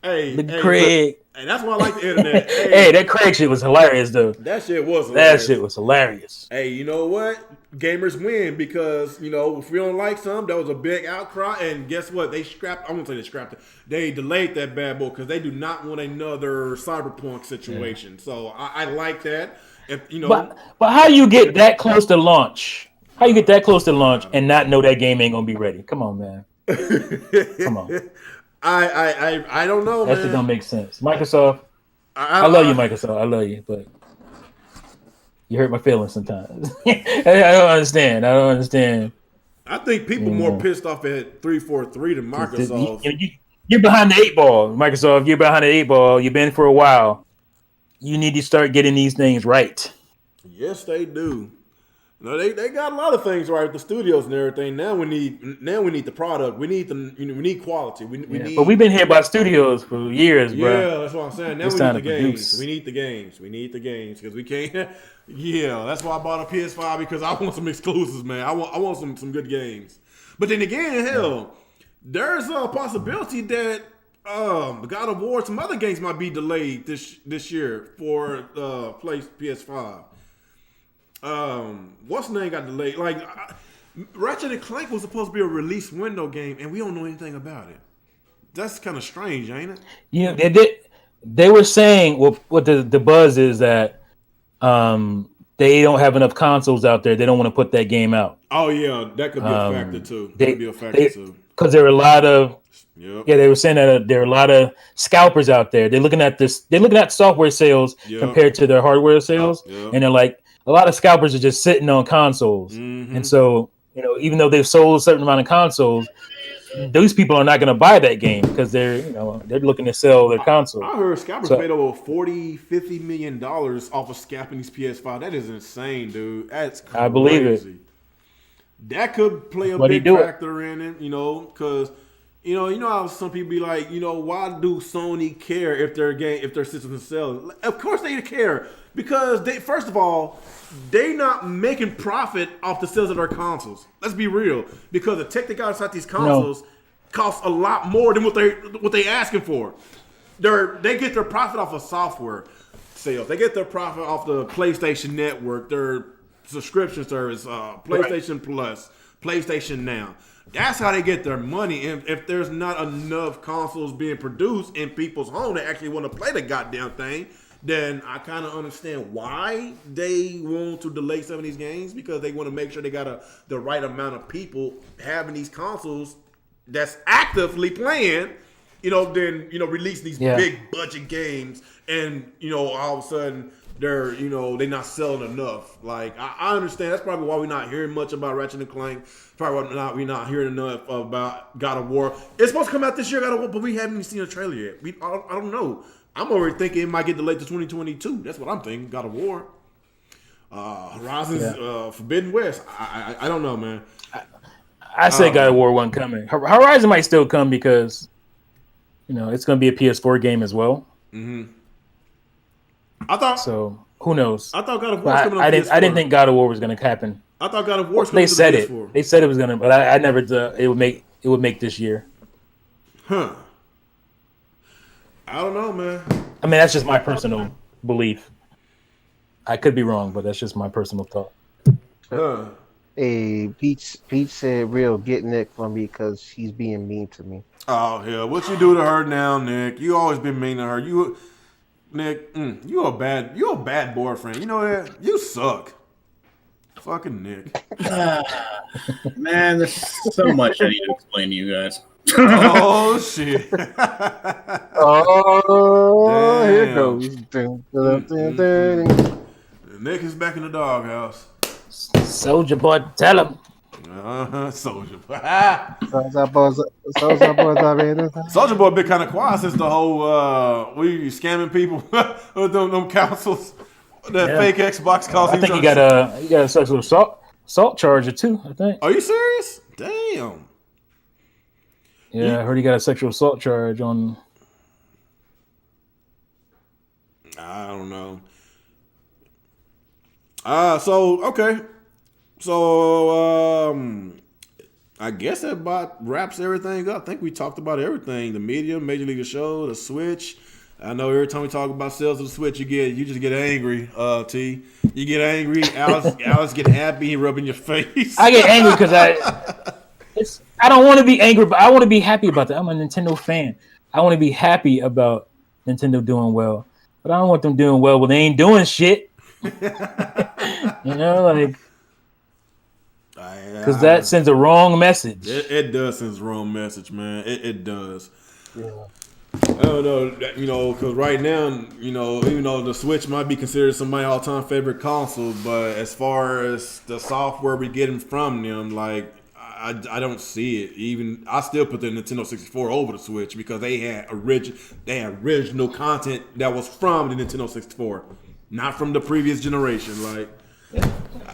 Hey, Craig. Hey, that's why I like the internet. Hey, that Craig shit was hilarious, though. That shit was hilarious. That shit was hilarious. Hey, you know what? Gamers win, because, if we don't like some, that was a big outcry. And guess what? They scrapped. I won't say they scrapped it. They delayed that bad boy because they do not want another Cyberpunk situation. Yeah. So I like that. But how do you get that close to launch? How you get that close to launch and not know that game ain't gonna be ready? Come on, man. Come on. I don't know, man. That shit don't make sense. Microsoft, I love you, Microsoft. I love you, but you hurt my feelings sometimes. I don't understand. I think people more pissed off at 343 than Microsoft. You're behind the 8 ball, Microsoft. You're behind the 8 ball. You've been for a while. You need to start getting these things right. Yes, they do. No, they got a lot of things right with the studios and everything. Now we need the product. We need we need quality. We need. But we've been here by studios for years, bro. Yeah, that's what I'm saying. Now we need the games. We need the games. We need the games because we can't. Yeah, that's why I bought a PS5, because I want some exclusives, man. I want some good games. But then again, hell, there's a possibility that God of War, some other games might be delayed this year for PS5. What's the name got delayed? Like Ratchet and Clank was supposed to be a release window game, and we don't know anything about it. That's kind of strange, ain't it? Yeah, they did. They were saying what the buzz is that they don't have enough consoles out there. They don't want to put that game out. Oh yeah, that could be a factor too. That could be a factor too. Because there are a lot of they were saying that there are a lot of scalpers out there. They're looking at this. They're looking at software sales compared to their hardware sales, and they're like, a lot of scalpers are just sitting on consoles, and so even though they've sold a certain amount of consoles, those people are not going to buy that game because they're looking to sell their console. I heard scalpers made over $40-50 million off of scalping these PS5. That is insane, dude. That's crazy. I believe it. That could play a big factor in it, because how some people be like, why do Sony care if their systems are selling? Of course they care because first of all, they not making profit off the sales of their consoles. Let's be real, because the tech they got inside these consoles costs a lot more than what they asking for. They get their profit off of software sales. They get their profit off the PlayStation Network, their subscription service, PlayStation Plus, PlayStation Now. That's how they get their money. And if there's not enough consoles being produced in people's home that actually want to play the goddamn thing, then I kind of understand why they want to delay some of these games, because they want to make sure they got the right amount of people having these consoles that's actively playing, then release these big budget games, and all of a sudden they're not selling enough. Like I understand that's probably why we're not hearing much about Ratchet and Clank. Probably we're not hearing enough about God of War. It's supposed to come out this year, God of War, but we haven't even seen a trailer yet. I don't know. I'm already thinking it might get delayed to 2022. That's what I'm thinking. God of War, Horizon's Forbidden West. I don't know, man. I say God of War wasn't coming. Horizon might still come because it's going to be a PS4 game as well. Mm-hmm. So. Who knows? I thought God of War was coming on PS4. I didn't think God of War was going to happen. I thought God of War was coming on PS4. They said it was going to, but I never. It would make this year. Huh. I don't know, man. I mean, that's just my personal belief. I could be wrong, but that's just my personal thought. Huh. Hey, Pete said, "Real, get Nick from me because he's being mean to me." Oh hell, what you do to her now, Nick? You always been mean to her. Nick, you a bad boyfriend. You know that? You suck. Fucking Nick. Man, there's so much I need to explain to you guys. Oh shit. Oh, here it goes. Nick is back in the doghouse. Soldier Boy, tell him. Soldier Boy. Soldier Boy been kind of quiet since the whole we scamming people with them councils. That fake Xbox calls. I think he got a sexual assault charge too. I think. Are you serious? Damn. Yeah, I heard he got a sexual assault charge on. I don't know. Okay. So, I guess that about wraps everything up. I think we talked about everything. The media, Major League Show, the Switch. I know every time we talk about sales of the Switch, you just get angry, T. You get angry. Alex get happy. He rubbing your face. I get angry because I don't want to be angry, but I want to be happy about that. I'm a Nintendo fan. I want to be happy about Nintendo doing well, but I don't want them doing well when they ain't doing shit. Like. Because that sends a wrong message. It does send a wrong message, man. It does. Yeah. I don't know, because right now, even though the Switch might be considered somebody's all-time favorite console, but as far as the software we're getting from them, like, I don't see it. Even I still put the Nintendo 64 over the Switch because they had original content that was from the Nintendo 64, not from the previous generation. Like,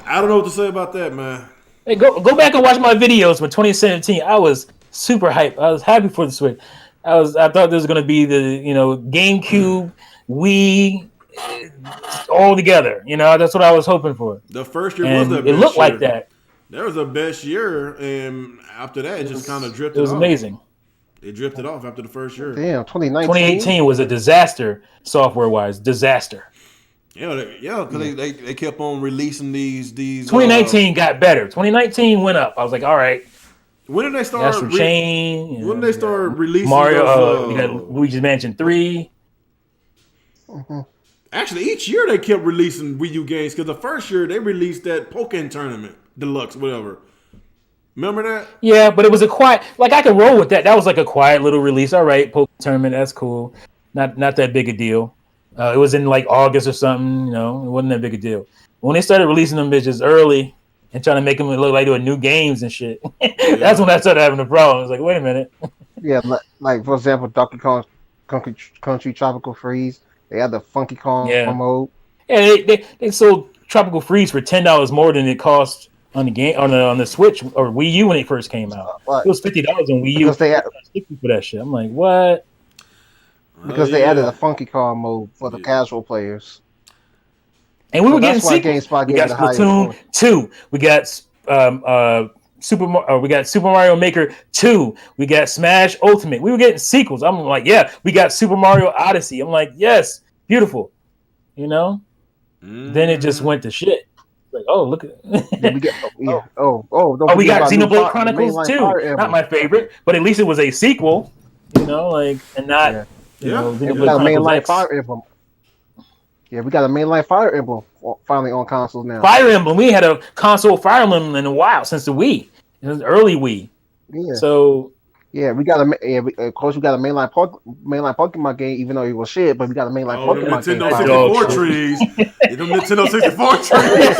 I don't know what to say about that, man. Hey, go back and watch my videos from 2017. I was super hyped. I was happy for the Switch. I thought there was going to be the GameCube, Wii, all together. That's what I was hoping for. The first year was the best year. It looked like that. That was the best year, and after that, it just kind of drifted off. It was amazing. It drifted off after the first year. Damn, 2019. 2018 was a disaster, software-wise. Disaster. Because they kept on releasing these. 2019 got better. 2019 went up. I was like, all right. When did they start? Astral Chain. When did they start releasing Mario? We got Luigi's Mansion 3. Mm-hmm. Actually, each year they kept releasing Wii U games because the first year they released that Pokken Tournament Deluxe, whatever. Remember that? Yeah, but it was a quiet. Like I could roll with that. That was like a quiet little release. All right, Pokken Tournament. That's cool. Not that big a deal. It was in like August or something. It wasn't that big a deal. When they started releasing them bitches early and trying to make them look like they were new games and shit, that's when I started having a problem. I was like, wait a minute. Yeah, like for example, Donkey Kong Country Tropical Freeze. They had the Funky Kong mode. Yeah, they sold Tropical Freeze for $10 more than it cost on the game on the Switch or Wii U when it first came out. It was $50 on Wii U. Because they had $60 for that shit. I'm like, what? Because they added a Funky Kong mode for the casual players. And we were getting sequels. We got Splatoon 2. We got we got Super Mario Maker 2. We got Smash Ultimate. We were getting sequels. I'm like, yeah. We got Super Mario Odyssey. I'm like, yes, beautiful. Then it just went to shit. Like, oh, look at we got Xenoblade Chronicles 2. Not my favorite, but at least it was a sequel. And not Xenoblade Chronicles Fire Emblem. Yeah, we got a mainline Fire Emblem finally on consoles now. Fire Emblem. We had a console Fire Emblem in a while since the Wii. It was early Wii. Yeah. So we got of course we got a mainline Pokemon game, even though it was shit, but we got a mainline Pokemon Nintendo 64 trees. Them Nintendo 64 trees.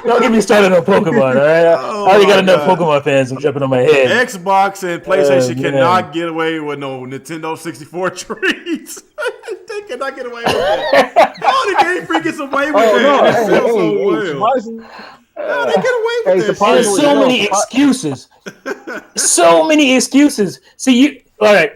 Don't get me started on Pokemon, all right? I already got enough Pokemon fans jumping on my head. Xbox and PlayStation cannot get away with no Nintendo 64 trees. They cannot get away with that. Oh, the Game Freak gets away with that. They get away with that. There's so many excuses. So many excuses. See, all right.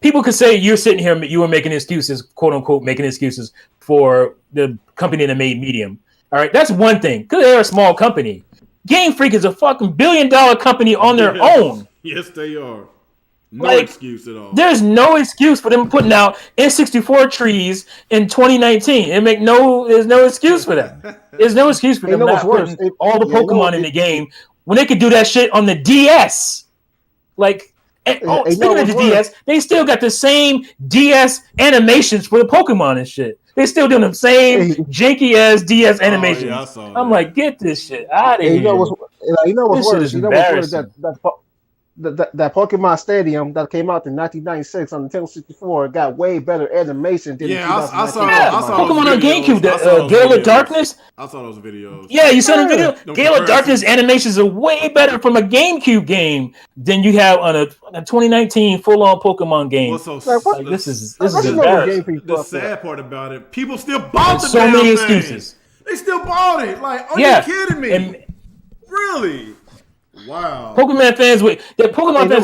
People could say you're sitting here, you were making excuses, quote unquote, making excuses for the company that made Medium. All right, that's one thing because they're a small company. Game Freak is a fucking billion-dollar company on their own. Yes, they are. No excuse at all. There's no excuse for them putting out N64 trees in 2019. There's no excuse for that. There's no excuse for them not putting all the Pokemon in the game when they could do that shit on the DS. Speaking of the DS, they still got the same DS animations for the Pokemon and shit. They still doing the same janky ass DS animations. I'm like, get this shit out of here. You know what's worse? You know what's worse? That Pokemon Stadium that came out in 1996 on Nintendo 64 got way better animation than I saw Pokemon on GameCube. Gale of Darkness. I saw those videos. Yeah, you saw the video. Gale of Darkness animations are way better from a GameCube game than you have on a 2019 full-on Pokemon game. This is embarrassing. The sad part about it, people still bought the so many excuses. They still bought it. Like, are you kidding me? Really? Wow. Pokemon fans were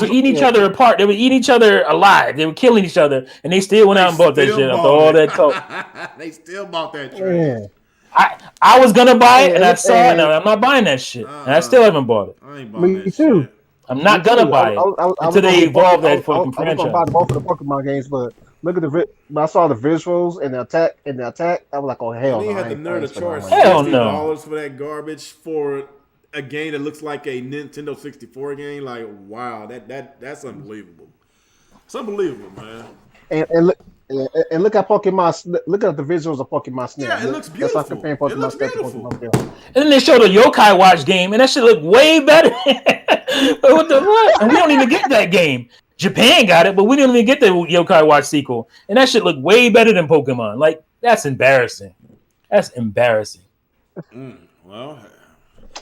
eating each other apart. They were eating each other alive. They were killing each other, and they still went out and bought that shit after all that talk. They still bought that shit. I was gonna buy it, and I saw it, and I'm not buying that shit. And I still haven't bought it. I ain't buying that shit. I'm not gonna buy it until they evolve that fucking franchise. I was gonna buy both of the Pokemon games, but look at I saw the visuals and the attack. I was like, oh hell no! You had the nerve to charge $60 for that garbage for a game that looks like a Nintendo 64 game. Like, wow, that's unbelievable. It's unbelievable, man. And look at Pokemon. Look at the visuals of Pokemon Snap. Yeah, it looks beautiful. That's like comparing Pokemon Snap to Pokemon Snap. And then they showed a Yokai Watch game, and that shit looked way better. What the fuck? And we don't even get that game. Japan got it, but we didn't even get the Yokai Watch sequel, and that shit looked way better than Pokemon. Like, that's embarrassing. That's embarrassing. Well.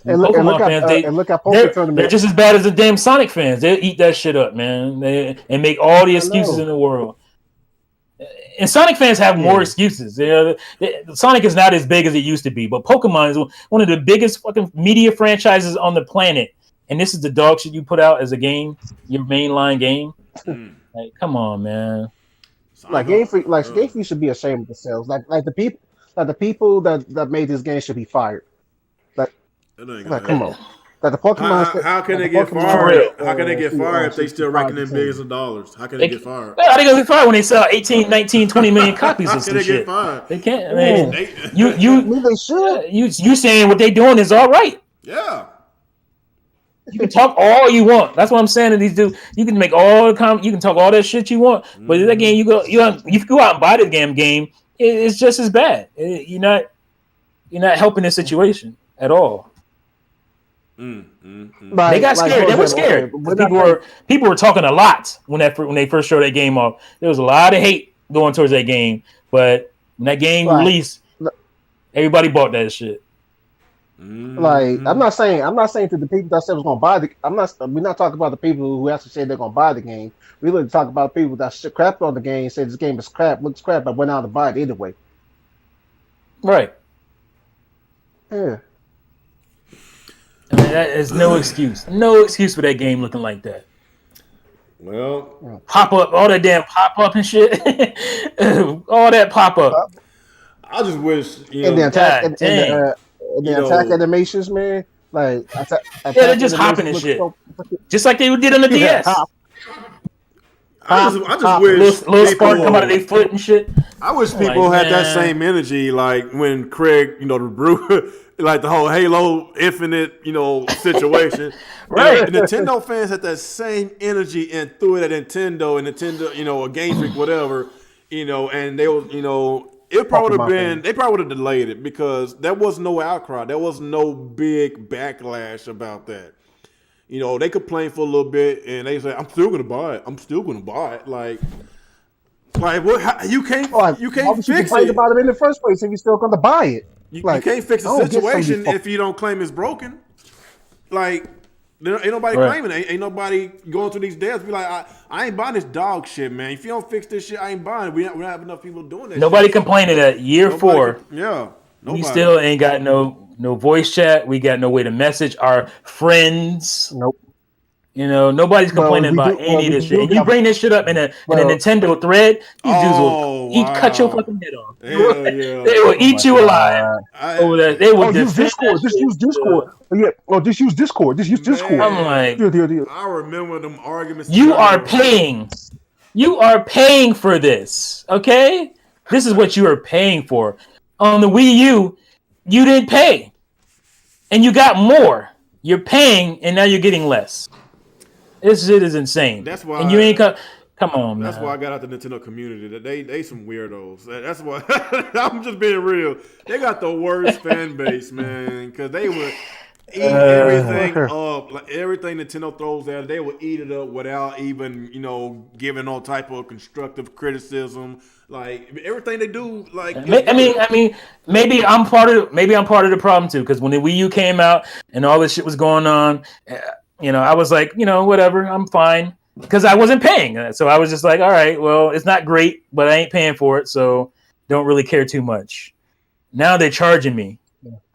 And look at Pokemon Tournament. They're just as bad as the damn Sonic fans. They eat that shit up, man. And make all the excuses in the world. And Sonic fans have more excuses. Sonic is not as big as it used to be, but Pokemon is one of the biggest fucking media franchises on the planet. And this is the dog shit you put out as a game, your mainline game. Like, come on, man. Game Freak should be ashamed of themselves. Like the people that made this game should be fired. Come on. That the Pokemon. How can they get fired? How can they get fired if they still raking in billions of dollars? How can they get fired? How they gonna get fired when they sell 18, 19, 20 million copies of some How can they shit? get fired? They can't. I mean, they should. You saying what they doing is all right. Yeah. You can talk all you want. That's what I'm saying to these dudes. You can make all the you can talk all that shit you want, but that game you go out and buy the game, it's just as bad. You're not helping the situation at all. They got scared. They were scared. People were talking a lot when they first showed that game off. There was a lot of hate going towards that game, but when that game released, everybody bought that shit. Like I'm not saying to the people that said was gonna buy we're not talking about the people who actually said they're gonna buy the game. We really talk about people that crapped on the game, said this game is crap, looks crap, but went out to buy it anyway. Right. Yeah. I mean, that is no excuse. No excuse for that game looking like that. Well, pop up, all that damn pop up and shit. All that pop up. I just wish and the attack and the attack animations, man. Like they're just hopping and shit, just like they did on the DS. I just wish little spark come out of their foot and shit. I wish people had that same energy, like when Craig, the brew. Like the whole Halo Infinite, situation. Right. And Nintendo fans had that same energy and threw it at Nintendo, a Game Freak, whatever, and they were, it probably would have been, they probably would have delayed it because there was no outcry. There was no big backlash about that. They complained for a little bit and they said, I'm still going to buy it. Like what? You can't fix it. About it in the first place if you're still going to buy it. You can't fix the situation if you don't claim it's broken. Like, ain't nobody claiming it. Ain't nobody going through these deaths. Be like, I ain't buying this dog shit, man. If you don't fix this shit, I ain't buying it. We don't have enough people doing that. Nobody complaining at year 4. Yeah. Nobody. We still ain't got no voice chat. We got no way to message our friends. Nope. Nobody's complaining about any of this shit. And you bring this shit up in a Nintendo thread, these dudes will cut your fucking head off. Yeah. They will eat you alive over that. They will use Discord. Just use Discord. Just use Discord. Just use Discord. I'm like, I remember them arguments. You are paying for this, okay? This is what you are paying for. On the Wii U, you didn't pay, and you got more. You're paying, and now you're getting less. This shit is insane. That's why. And you ain't come on, man. That's why I got out the Nintendo community. That they some weirdos. That's why I'm just being real. They got the worst fan base, man. Because they would eat everything up, like everything Nintendo throws at. They would eat it up without even giving no type of constructive criticism. Like everything they do, like I mean, maybe I'm part of the problem too. Because when the Wii U came out and all this shit was going on. I was like, whatever, I'm fine. Because I wasn't paying. So I was just like, all right, well, it's not great, but I ain't paying for it, so don't really care too much. Now they're charging me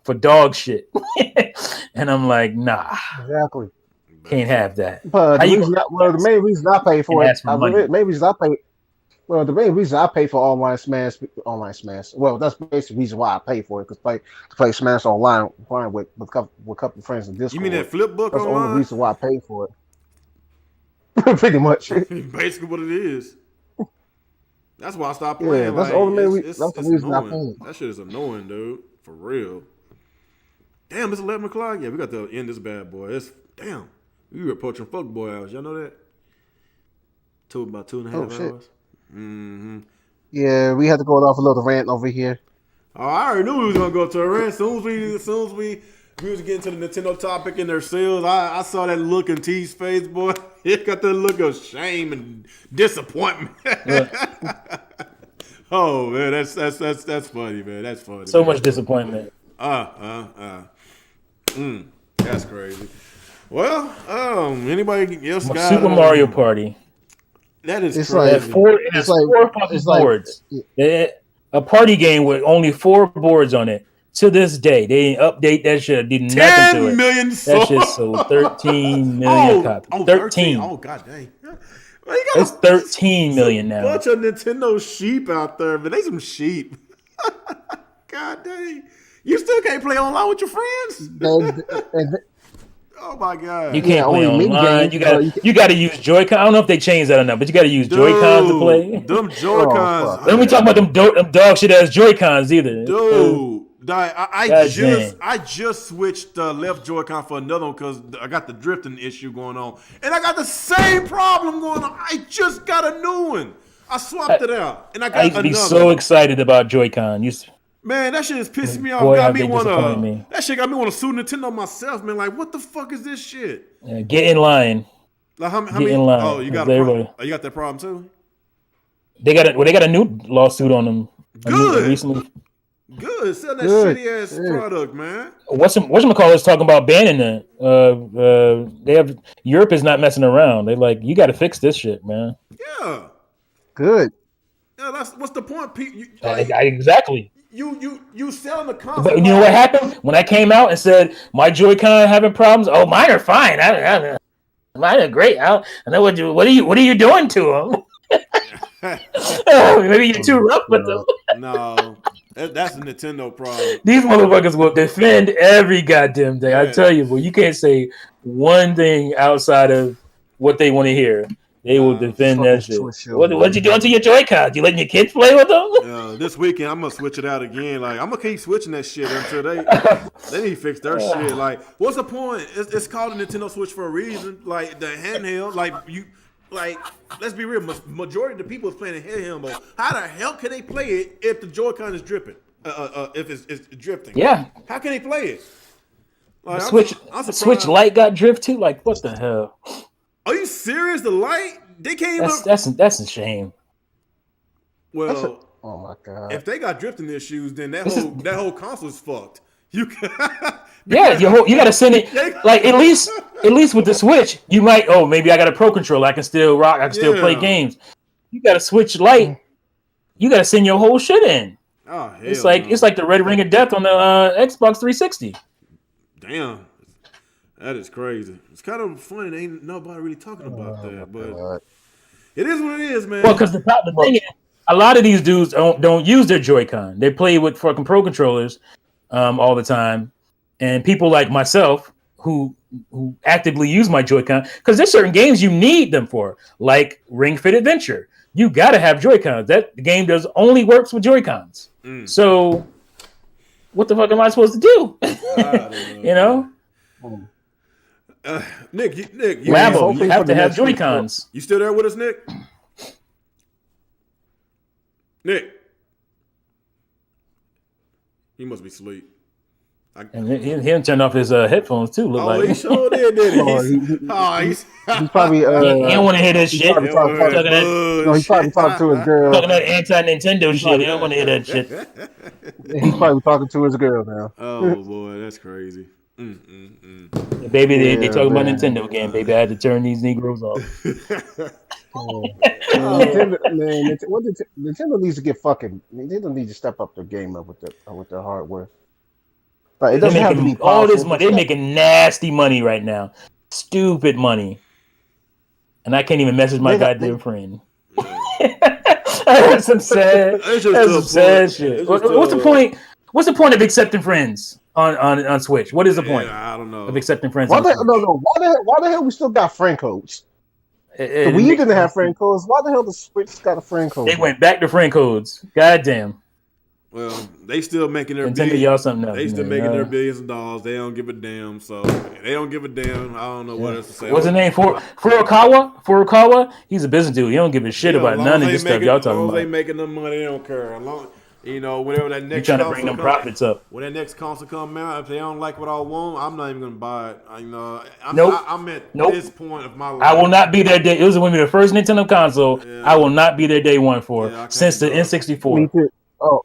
for dog shit. And I'm like, nah. Exactly. Can't have that. But the main reason I pay for it, the main reason I pay for online Smash. Well, that's basically the reason why I pay for it, because to play Smash online with a couple of friends in Discord. You mean that flip book that's online? That's the only reason why I pay for it. Pretty much. Basically what it is. That's why I stopped playing. Yeah, that's the only reason I pay. That shit is annoying, dude. For real. Damn, it's 11 o'clock. Yeah, we got to end this bad boy. Damn. We were approaching fuckboy hours. Y'all know that? About 2.5 hours. Mm-hmm. Yeah, we had to go off a little rant over here. Oh, I already knew we was gonna go to a rant. As soon as we was getting to the Nintendo topic and their sales, I saw that look in T's face, boy. He got that look of shame and disappointment. Oh man, that's funny, man. That's funny. So much disappointment. That's crazy. Well, anybody else got Super Mario Party? That is it's crazy. Like, four boards. A party game with only 4 boards on it. To this day, they didn't update that shit. Did nothing to it. 10 million that shit sold 13 million copies. 13. Oh god dang. It's 13 million now. Bunch of Nintendo sheep out there, but they some sheep. God dang. You still can't play online with your friends? Oh my god! You can't play online. You got to use Joy-Con. I don't know if they changed that or not, but you got to use Joy-Cons to play. Them Joy-Cons. Let me talk about them dog shit ass Joy-Cons either. Dude, I just switched the left Joy-Con for another one because I got the drifting issue going on, and I got the same problem going on. I just got a new one. I swapped it out, and I got another. I used to be so excited about Joy-Con. Man, that shit is pissing me off. That shit got me want to sue Nintendo myself, man. Like, what the fuck is this shit? Yeah, get in line. Like, how many? In line. Oh, you got a problem? Oh, you got that problem too? They got a new lawsuit on them. Good. Recently. Good. Sell that shitty ass product, man. Whatchamacallit's talking about banning it. Europe is not messing around. They like, you got to fix this shit, man. Yeah. Good. Yeah, what's the point, Pete? Exactly. You selling the console. But you know what happened when I came out and said my Joy-Con having problems? Oh, mine are fine. Mine are great. I know what are you doing to them? Maybe you're too rough with them. No, that's a Nintendo problem. These motherfuckers will defend every goddamn thing. I tell you, boy, you can't say one thing outside of what they want to hear. They will defend that shit. What you doing to your Joy-Cons? You letting your kids play with them? This weekend I'm gonna switch it out again. Like, I'm gonna keep switching that shit until they need to fix their shit. Like, what's the point? It's called a Nintendo Switch for a reason. Like the handheld, let's be real. Majority of the people is playing a handheld mode. How the hell can they play it if the Joy-Con is dripping? If it's drifting? Yeah. How can they play it? Like, Switch Lite got drift too. Like, what the hell? Are you serious? The light they came up. That's a shame. Well, oh my god! If they got drifting issues, then that whole console is fucked. You you got to send it. Like at least with the Switch, you might. Oh, maybe I got a Pro Controller. I can still rock. I can still play games. You got a Switch Lite. You got to send your whole shit in. Oh, hell it's like the Red Ring of Death on the Xbox 360. Damn. That is crazy. It's kind of funny. Ain't nobody really talking about that, but it is what it is, man. Well, because the thing is, a lot of these dudes don't use their Joy-Con. They play with fucking Pro Controllers all the time, and people like myself who actively use my Joy-Con because there's certain games you need them for, like Ring Fit Adventure. You got to have Joy-Cons. That game only works with Joy-Cons. So, what the fuck am I supposed to do? You know. Nick, Labo, you have to have Joy-Cons. You still there with us, Nick? Nick, he must be asleep. And he turned off his headphones too. He sure did, didn't he? He's probably. He don't want to hear this shit. He's probably talking to his girl. Talking that anti-Nintendo shit. He don't want to hear that shit. He's probably talking to his girl now. Oh boy, that's crazy. Baby, they talking about Nintendo again. Baby, I had to turn these Negroes off. Nintendo needs to get fucking. Nintendo needs to step up their game up with their hardware. Like, it doesn't have to be all this money. They're making nasty money right now, stupid money, and I can't even message my goddamn friend. That's some sad shit. What's the point? What's the point of accepting friends on Switch? What is the point? I don't know. Of accepting friends. Why the hell we still got friend codes? The Wii didn't have friend codes. Why the hell the Switch got a friend code? They went back to friend codes. Goddamn. Well, they still making their billions. Y'all something else, they still making their billions of dollars. They don't give a damn. So they don't give a damn. I don't know what else to say. What's his name? Furukawa. He's a business dude. He don't give a shit about none of this stuff y'all talking about. They making them money. They don't care. Whatever that next. You're trying to bring them profits up. When that next console come out, if they don't like what I want, I'm not even gonna buy it. I'm at this point of my life. I will not be there day. It was when we the first Nintendo console. Yeah. I will not be there day one since the N64. Me too. Oh.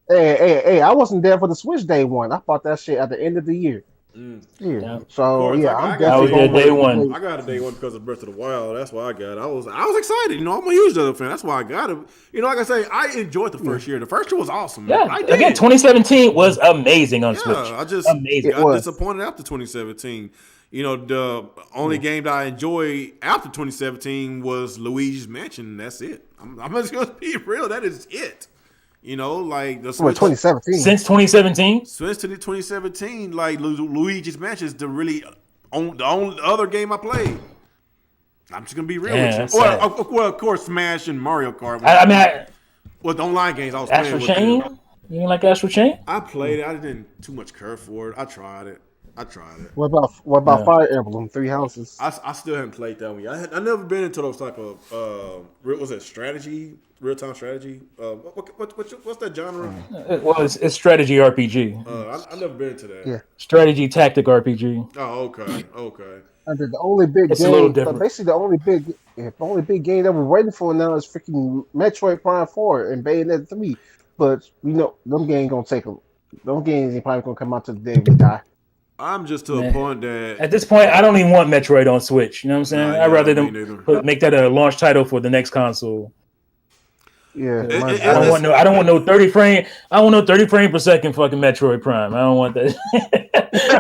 Hey! I wasn't there for the Switch day one. I bought that shit at the end of the year. Yeah. So I'm definitely going day one. I got a day one because of Breath of the Wild. That's why I got it. I was excited. I'm a huge Zelda fan. That's why I got it. Like I say, I enjoyed the first year. The first year was awesome. Yeah. I did. Again, 2017 was amazing on Switch. I just got disappointed after 2017. The only game that I enjoyed after 2017 was Luigi's Mansion. That's it. I'm just gonna be real. That is it. Like the Switch, 2017. Since 2017? Since 2017, like Luigi's Mansion is the really On the only other game I played. I'm just gonna be real with you. Well, of course, Smash and Mario Kart. With the online games I was playing with Chain? You didn't like Astral Chain? I played it. I didn't too much care for it. I tried it. What about Fire Emblem 3 Houses? I still haven't played that one. I never been into those type of was it strategy, real time strategy? What's that genre? Well, it's strategy RPG. I never been into that. Yeah, strategy tactic RPG. Oh, okay. And the only big it's game, basically the only big game that we're waiting for now is freaking Metroid Prime 4 and Bayonetta 3. But them games gonna take them. Those games ain't probably gonna come out to the day we die. I'm just to a point that at this point I don't even want Metroid on Switch. You know what I'm saying? I'd rather them make that a launch title for the next console. Yeah, I don't want no 30 frame. I want no 30 frame per second fucking Metroid Prime. I don't want that.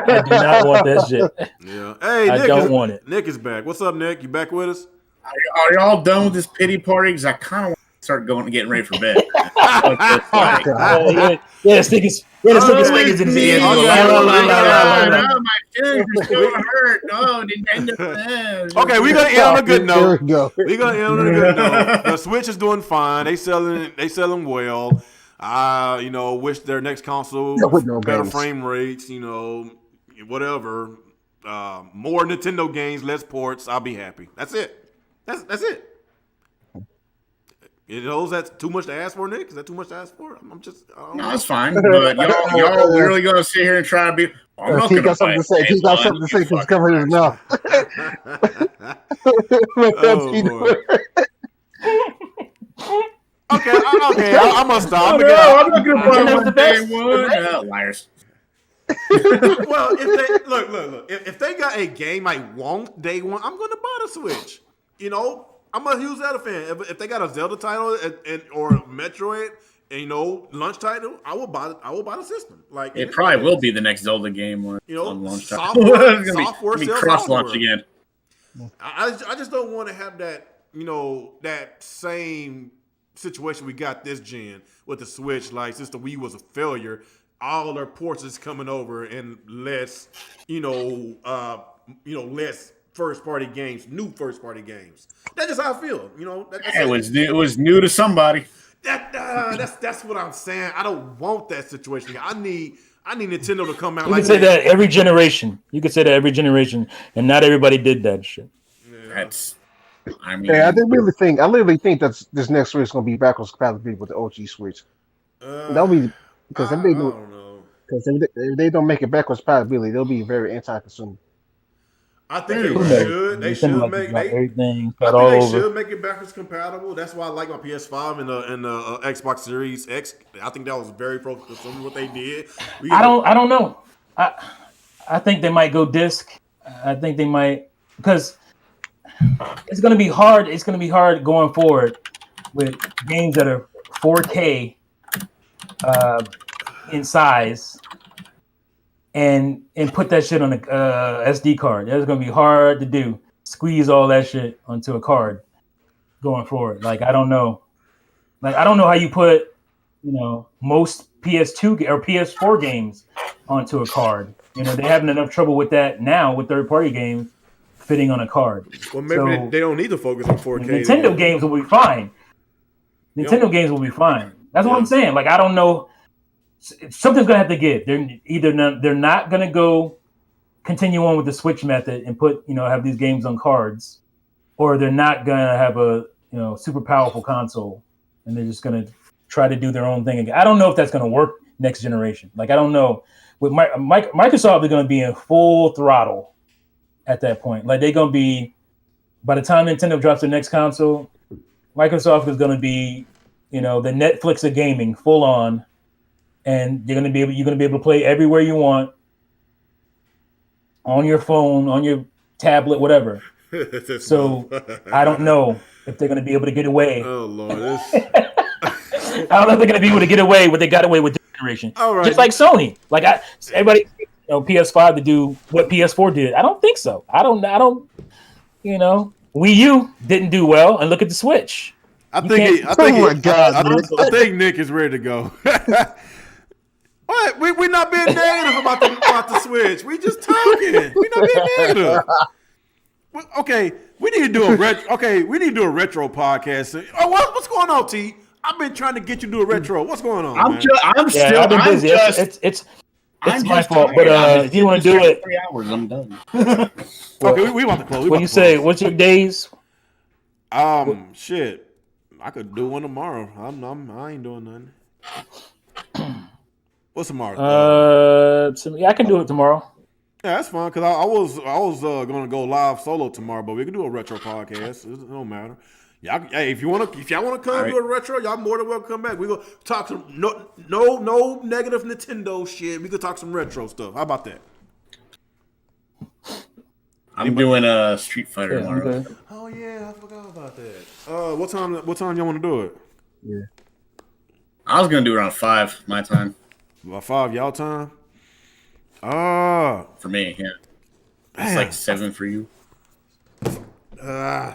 I do not want that shit. Yeah. Hey, I don't want it. Nick is back. What's up, Nick? You back with us? Are y'all done with this pity party? Because I kind of want to start going and getting ready for bed. Stickers in his ears. My feelings are still hurt. No, Nintendo. Okay, we're gonna end on a good note. We're gonna end on a good note. The Switch is doing fine. They selling well. Wish their next console better frame rates. Whatever. More Nintendo games, less ports. I'll be happy. That's it. That's it. Is that too much to ask for, Nick? Is that too much to ask for? I'm just. No, that's fine. But y'all really gonna sit here and try to be? I'm not he got something to say. He got something to say because covering his mouth. Okay. I'm gonna stop. I'm not gonna play day one. Liars. Well, if they look, if they got a game I want day one, I'm gonna buy the Switch. I'm a huge Zelda fan. If they got a Zelda title or Metroid, launch title, I will buy the system. Like it probably will be the next Zelda game on launch title. Software be cross launch again. I just don't want to have that that same situation we got this gen with the Switch. Like since the Wii was a failure, all their ports is coming over and less less first party games, new first party games. That's just how I feel. It was new to somebody. That's what I'm saying. I don't want that situation. I need Nintendo to come out. You can say that every generation. And not everybody did that shit. Yeah. I literally think that this next Switch is gonna be backwards compatibility with the OG Switch. That'll be because if they don't make it backwards compatibility, they'll be very anti-consumer. I think they should. They should make everything. I think they should make it backwards compatible. That's why I like my PS5 and the Xbox Series X. I think that was very pro-consumer what they did. I don't know. I think they might go disc. I think they might because it's going to be hard. It's going to be hard going forward with games that are 4K in size. And put that shit on a SD card. That's gonna be hard to do. Squeeze all that shit onto a card going forward. Like I don't know how you put most PS2 or PS4 games onto a card. They're having enough trouble with that now with third-party games fitting on a card. Well, maybe they don't need to focus on 4K. Nintendo games will be fine. Games will be fine. That's what I'm saying. Like I don't know. Something's gonna have to give. They're not gonna go continue on with the Switch method and put have these games on cards, or they're not gonna have a super powerful console and they're just gonna try to do their own thing again. I don't know if that's gonna work next generation. Like I don't know. With Microsoft is gonna be in full throttle at that point. Like they're gonna be by the time Nintendo drops their next console, Microsoft is gonna be the Netflix of gaming, full on. And you're gonna be able to play everywhere you want on your phone, on your tablet, whatever. So I don't know if they're gonna be able to get away. Oh Lord, I don't know if they're gonna be able to get away what they got away with this generation. All right. Just like Sony, everybody, PS5 to do what PS4 did. I don't think so. I don't. Wii U didn't do well, and look at the Switch. I think Nick is ready to go. What? We're not being negative about the Switch. We just talking. We're not being negative. Okay, we need to do a retro podcast. Oh, what's going on, T? I've been trying to get you to do a retro. What's going on? I've been busy. It's my fault. But if you want to do it, 3 hours, I'm done. Okay, we about to close. When you say what's your days? Shit, I could do one tomorrow. I ain't doing nothing. What's tomorrow? Yeah, I can do it tomorrow. Yeah, that's fine. Cause I was gonna go live solo tomorrow, but we can do a retro podcast. It don't matter. Y'all, hey, if y'all wanna come do a retro, y'all more than welcome to come back. We gonna talk some no negative Nintendo shit. We could talk some retro stuff. How about that? I'm doing Street Fighter tomorrow. Okay. Oh yeah, I forgot about that. What time y'all want to do it? Yeah, I was gonna do it around 5 my time. About 5 y'all time? For me, yeah. It's like 7 for you.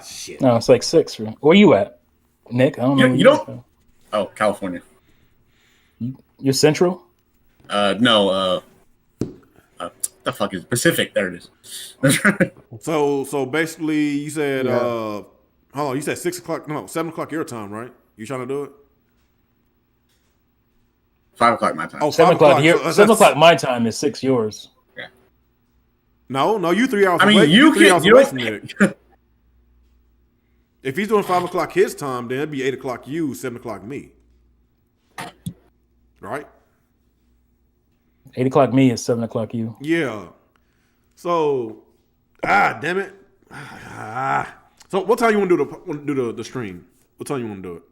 Shit. No, it's like 6 for you. Where you at, Nick? I don't know. You don't? Oh, California. You're Central? No. The fuck is Pacific? There it is. So basically, you said hold on. You said 6 o'clock? No, 7 o'clock your time, right? You trying to do it? 5 o'clock my time. Oh, 7 o'clock. 7 o'clock my time is 6 yours. Yeah. No, you 3 hours. I mean, away. you 3 hours away from Nick. If he's doing 5 o'clock his time, then it'd be 8 o'clock you, 7 o'clock me. Right? 8 o'clock me is 7 o'clock you. Yeah. So, damn it. So, what time you want to do the stream? What time you want to do it?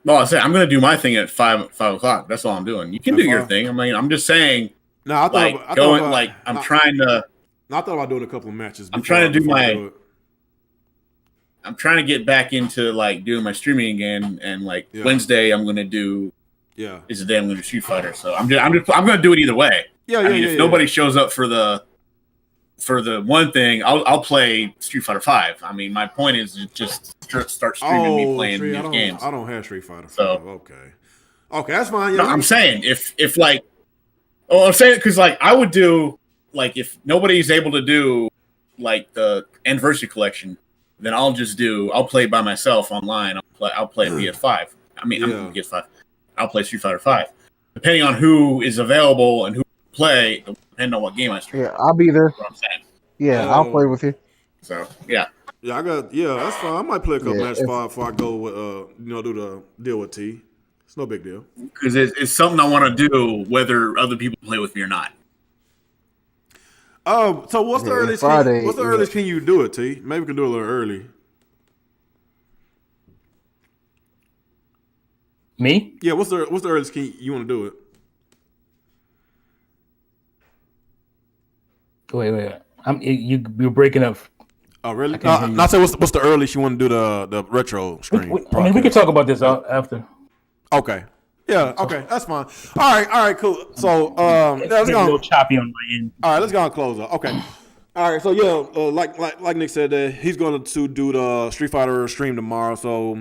Well, I said I'm gonna do my thing at 5 o'clock. That's all I'm doing. You can do your thing. I mean, I'm just saying. No, I thought I'm trying to. I thought about doing a couple of matches. I'm trying to do I'm trying to get back into like doing my streaming again, and like Wednesday I'm gonna do. Yeah, is the day I'm gonna do Street Fighter. So I'm gonna do it either way. If nobody shows up for the one thing, I'll play Street Fighter 5. I mean, my point is to just start streaming me playing these games. I don't have Street Fighter 5. So okay, that's fine. Yeah, no, I'm saying if like, I'm saying because like I would do like if nobody's able to do like the Anniversary Collection, then I'll play by myself online. I'll play PS5. I mean, I'm PS5. I'll play Street Fighter 5. Depending on who is available and who play, depending on what game I stream. Yeah, I'll be there. That's what I'm saying. Yeah, I'll play with you. So yeah. Yeah, that's fine. I might play a couple matches before I go with do the deal with T. It's no big deal. Because it's something I want to do whether other people play with me or not. So what's the earliest? What's the earliest can you do it, T? Maybe we can do it a little early. Me? Yeah. What's the earliest can you want to do it? Wait. You're breaking up. Oh really? Not say what's the earliest you want to do the retro stream. We can talk about this after. Okay. Yeah. Okay. That's fine. All right. Cool. So let's go. A little choppy on my end. All right. Let's go and close up. Okay. All right. So like Nick said, he's going to do the Street Fighter stream tomorrow. So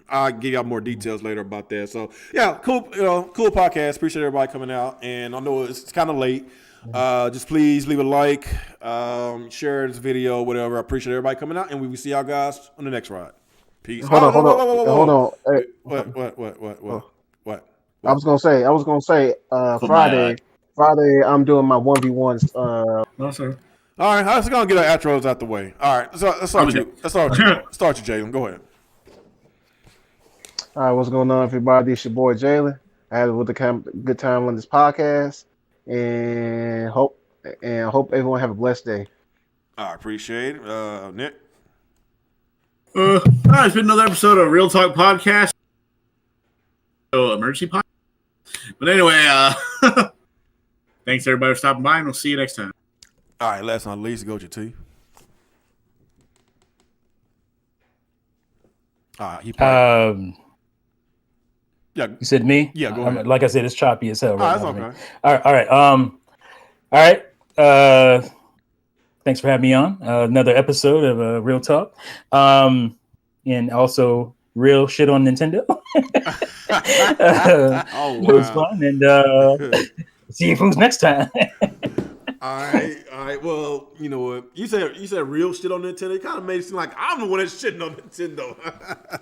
I'll give y'all more details later about that. So yeah, cool. Cool podcast. Appreciate everybody coming out. And I know it's kind of late. Just please leave a like, share this video, whatever. I appreciate everybody coming out, and we will see y'all guys on the next ride. Peace. Hold on. Hey. What? I was gonna say, Friday I'm doing my 1v1s. No, sir. All right, let's go and get our outros out the way. All right, let's start you, Jalen. Go ahead. All right, what's going on, everybody? It's your boy Jalen. I had a good time on this podcast, and hope everyone have a blessed day. I appreciate it, Nick. It's been another episode of Real Talk Podcast. Emergency podcast. But anyway, thanks everybody for stopping by, and we'll see you next time. All right, last but not least, go to T. All right, yeah. You said me? Yeah, go ahead. Like I said, it's choppy as hell. That's okay. All right. Thanks for having me on another episode of Real Talk. And also, real shit on Nintendo. Oh, wow. It was fun, and see who's next time. All right. Well, you know what? You said real shit on Nintendo. It kind of made it seem like I'm the one that's shitting on Nintendo.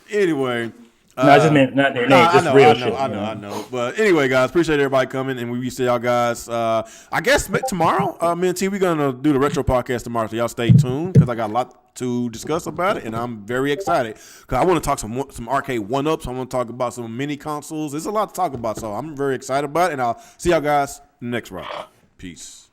Anyway. No, I just meant not their name, just real shit. I know. But anyway, guys, appreciate everybody coming, and we see y'all guys. I guess tomorrow, me and T, we're gonna do the retro podcast tomorrow, so y'all stay tuned because I got a lot to discuss about it, and I'm very excited because I want to talk some arcade one-ups. I want to talk about some mini consoles. There's a lot to talk about, so I'm very excited about it, and I'll see y'all guys next round. Peace.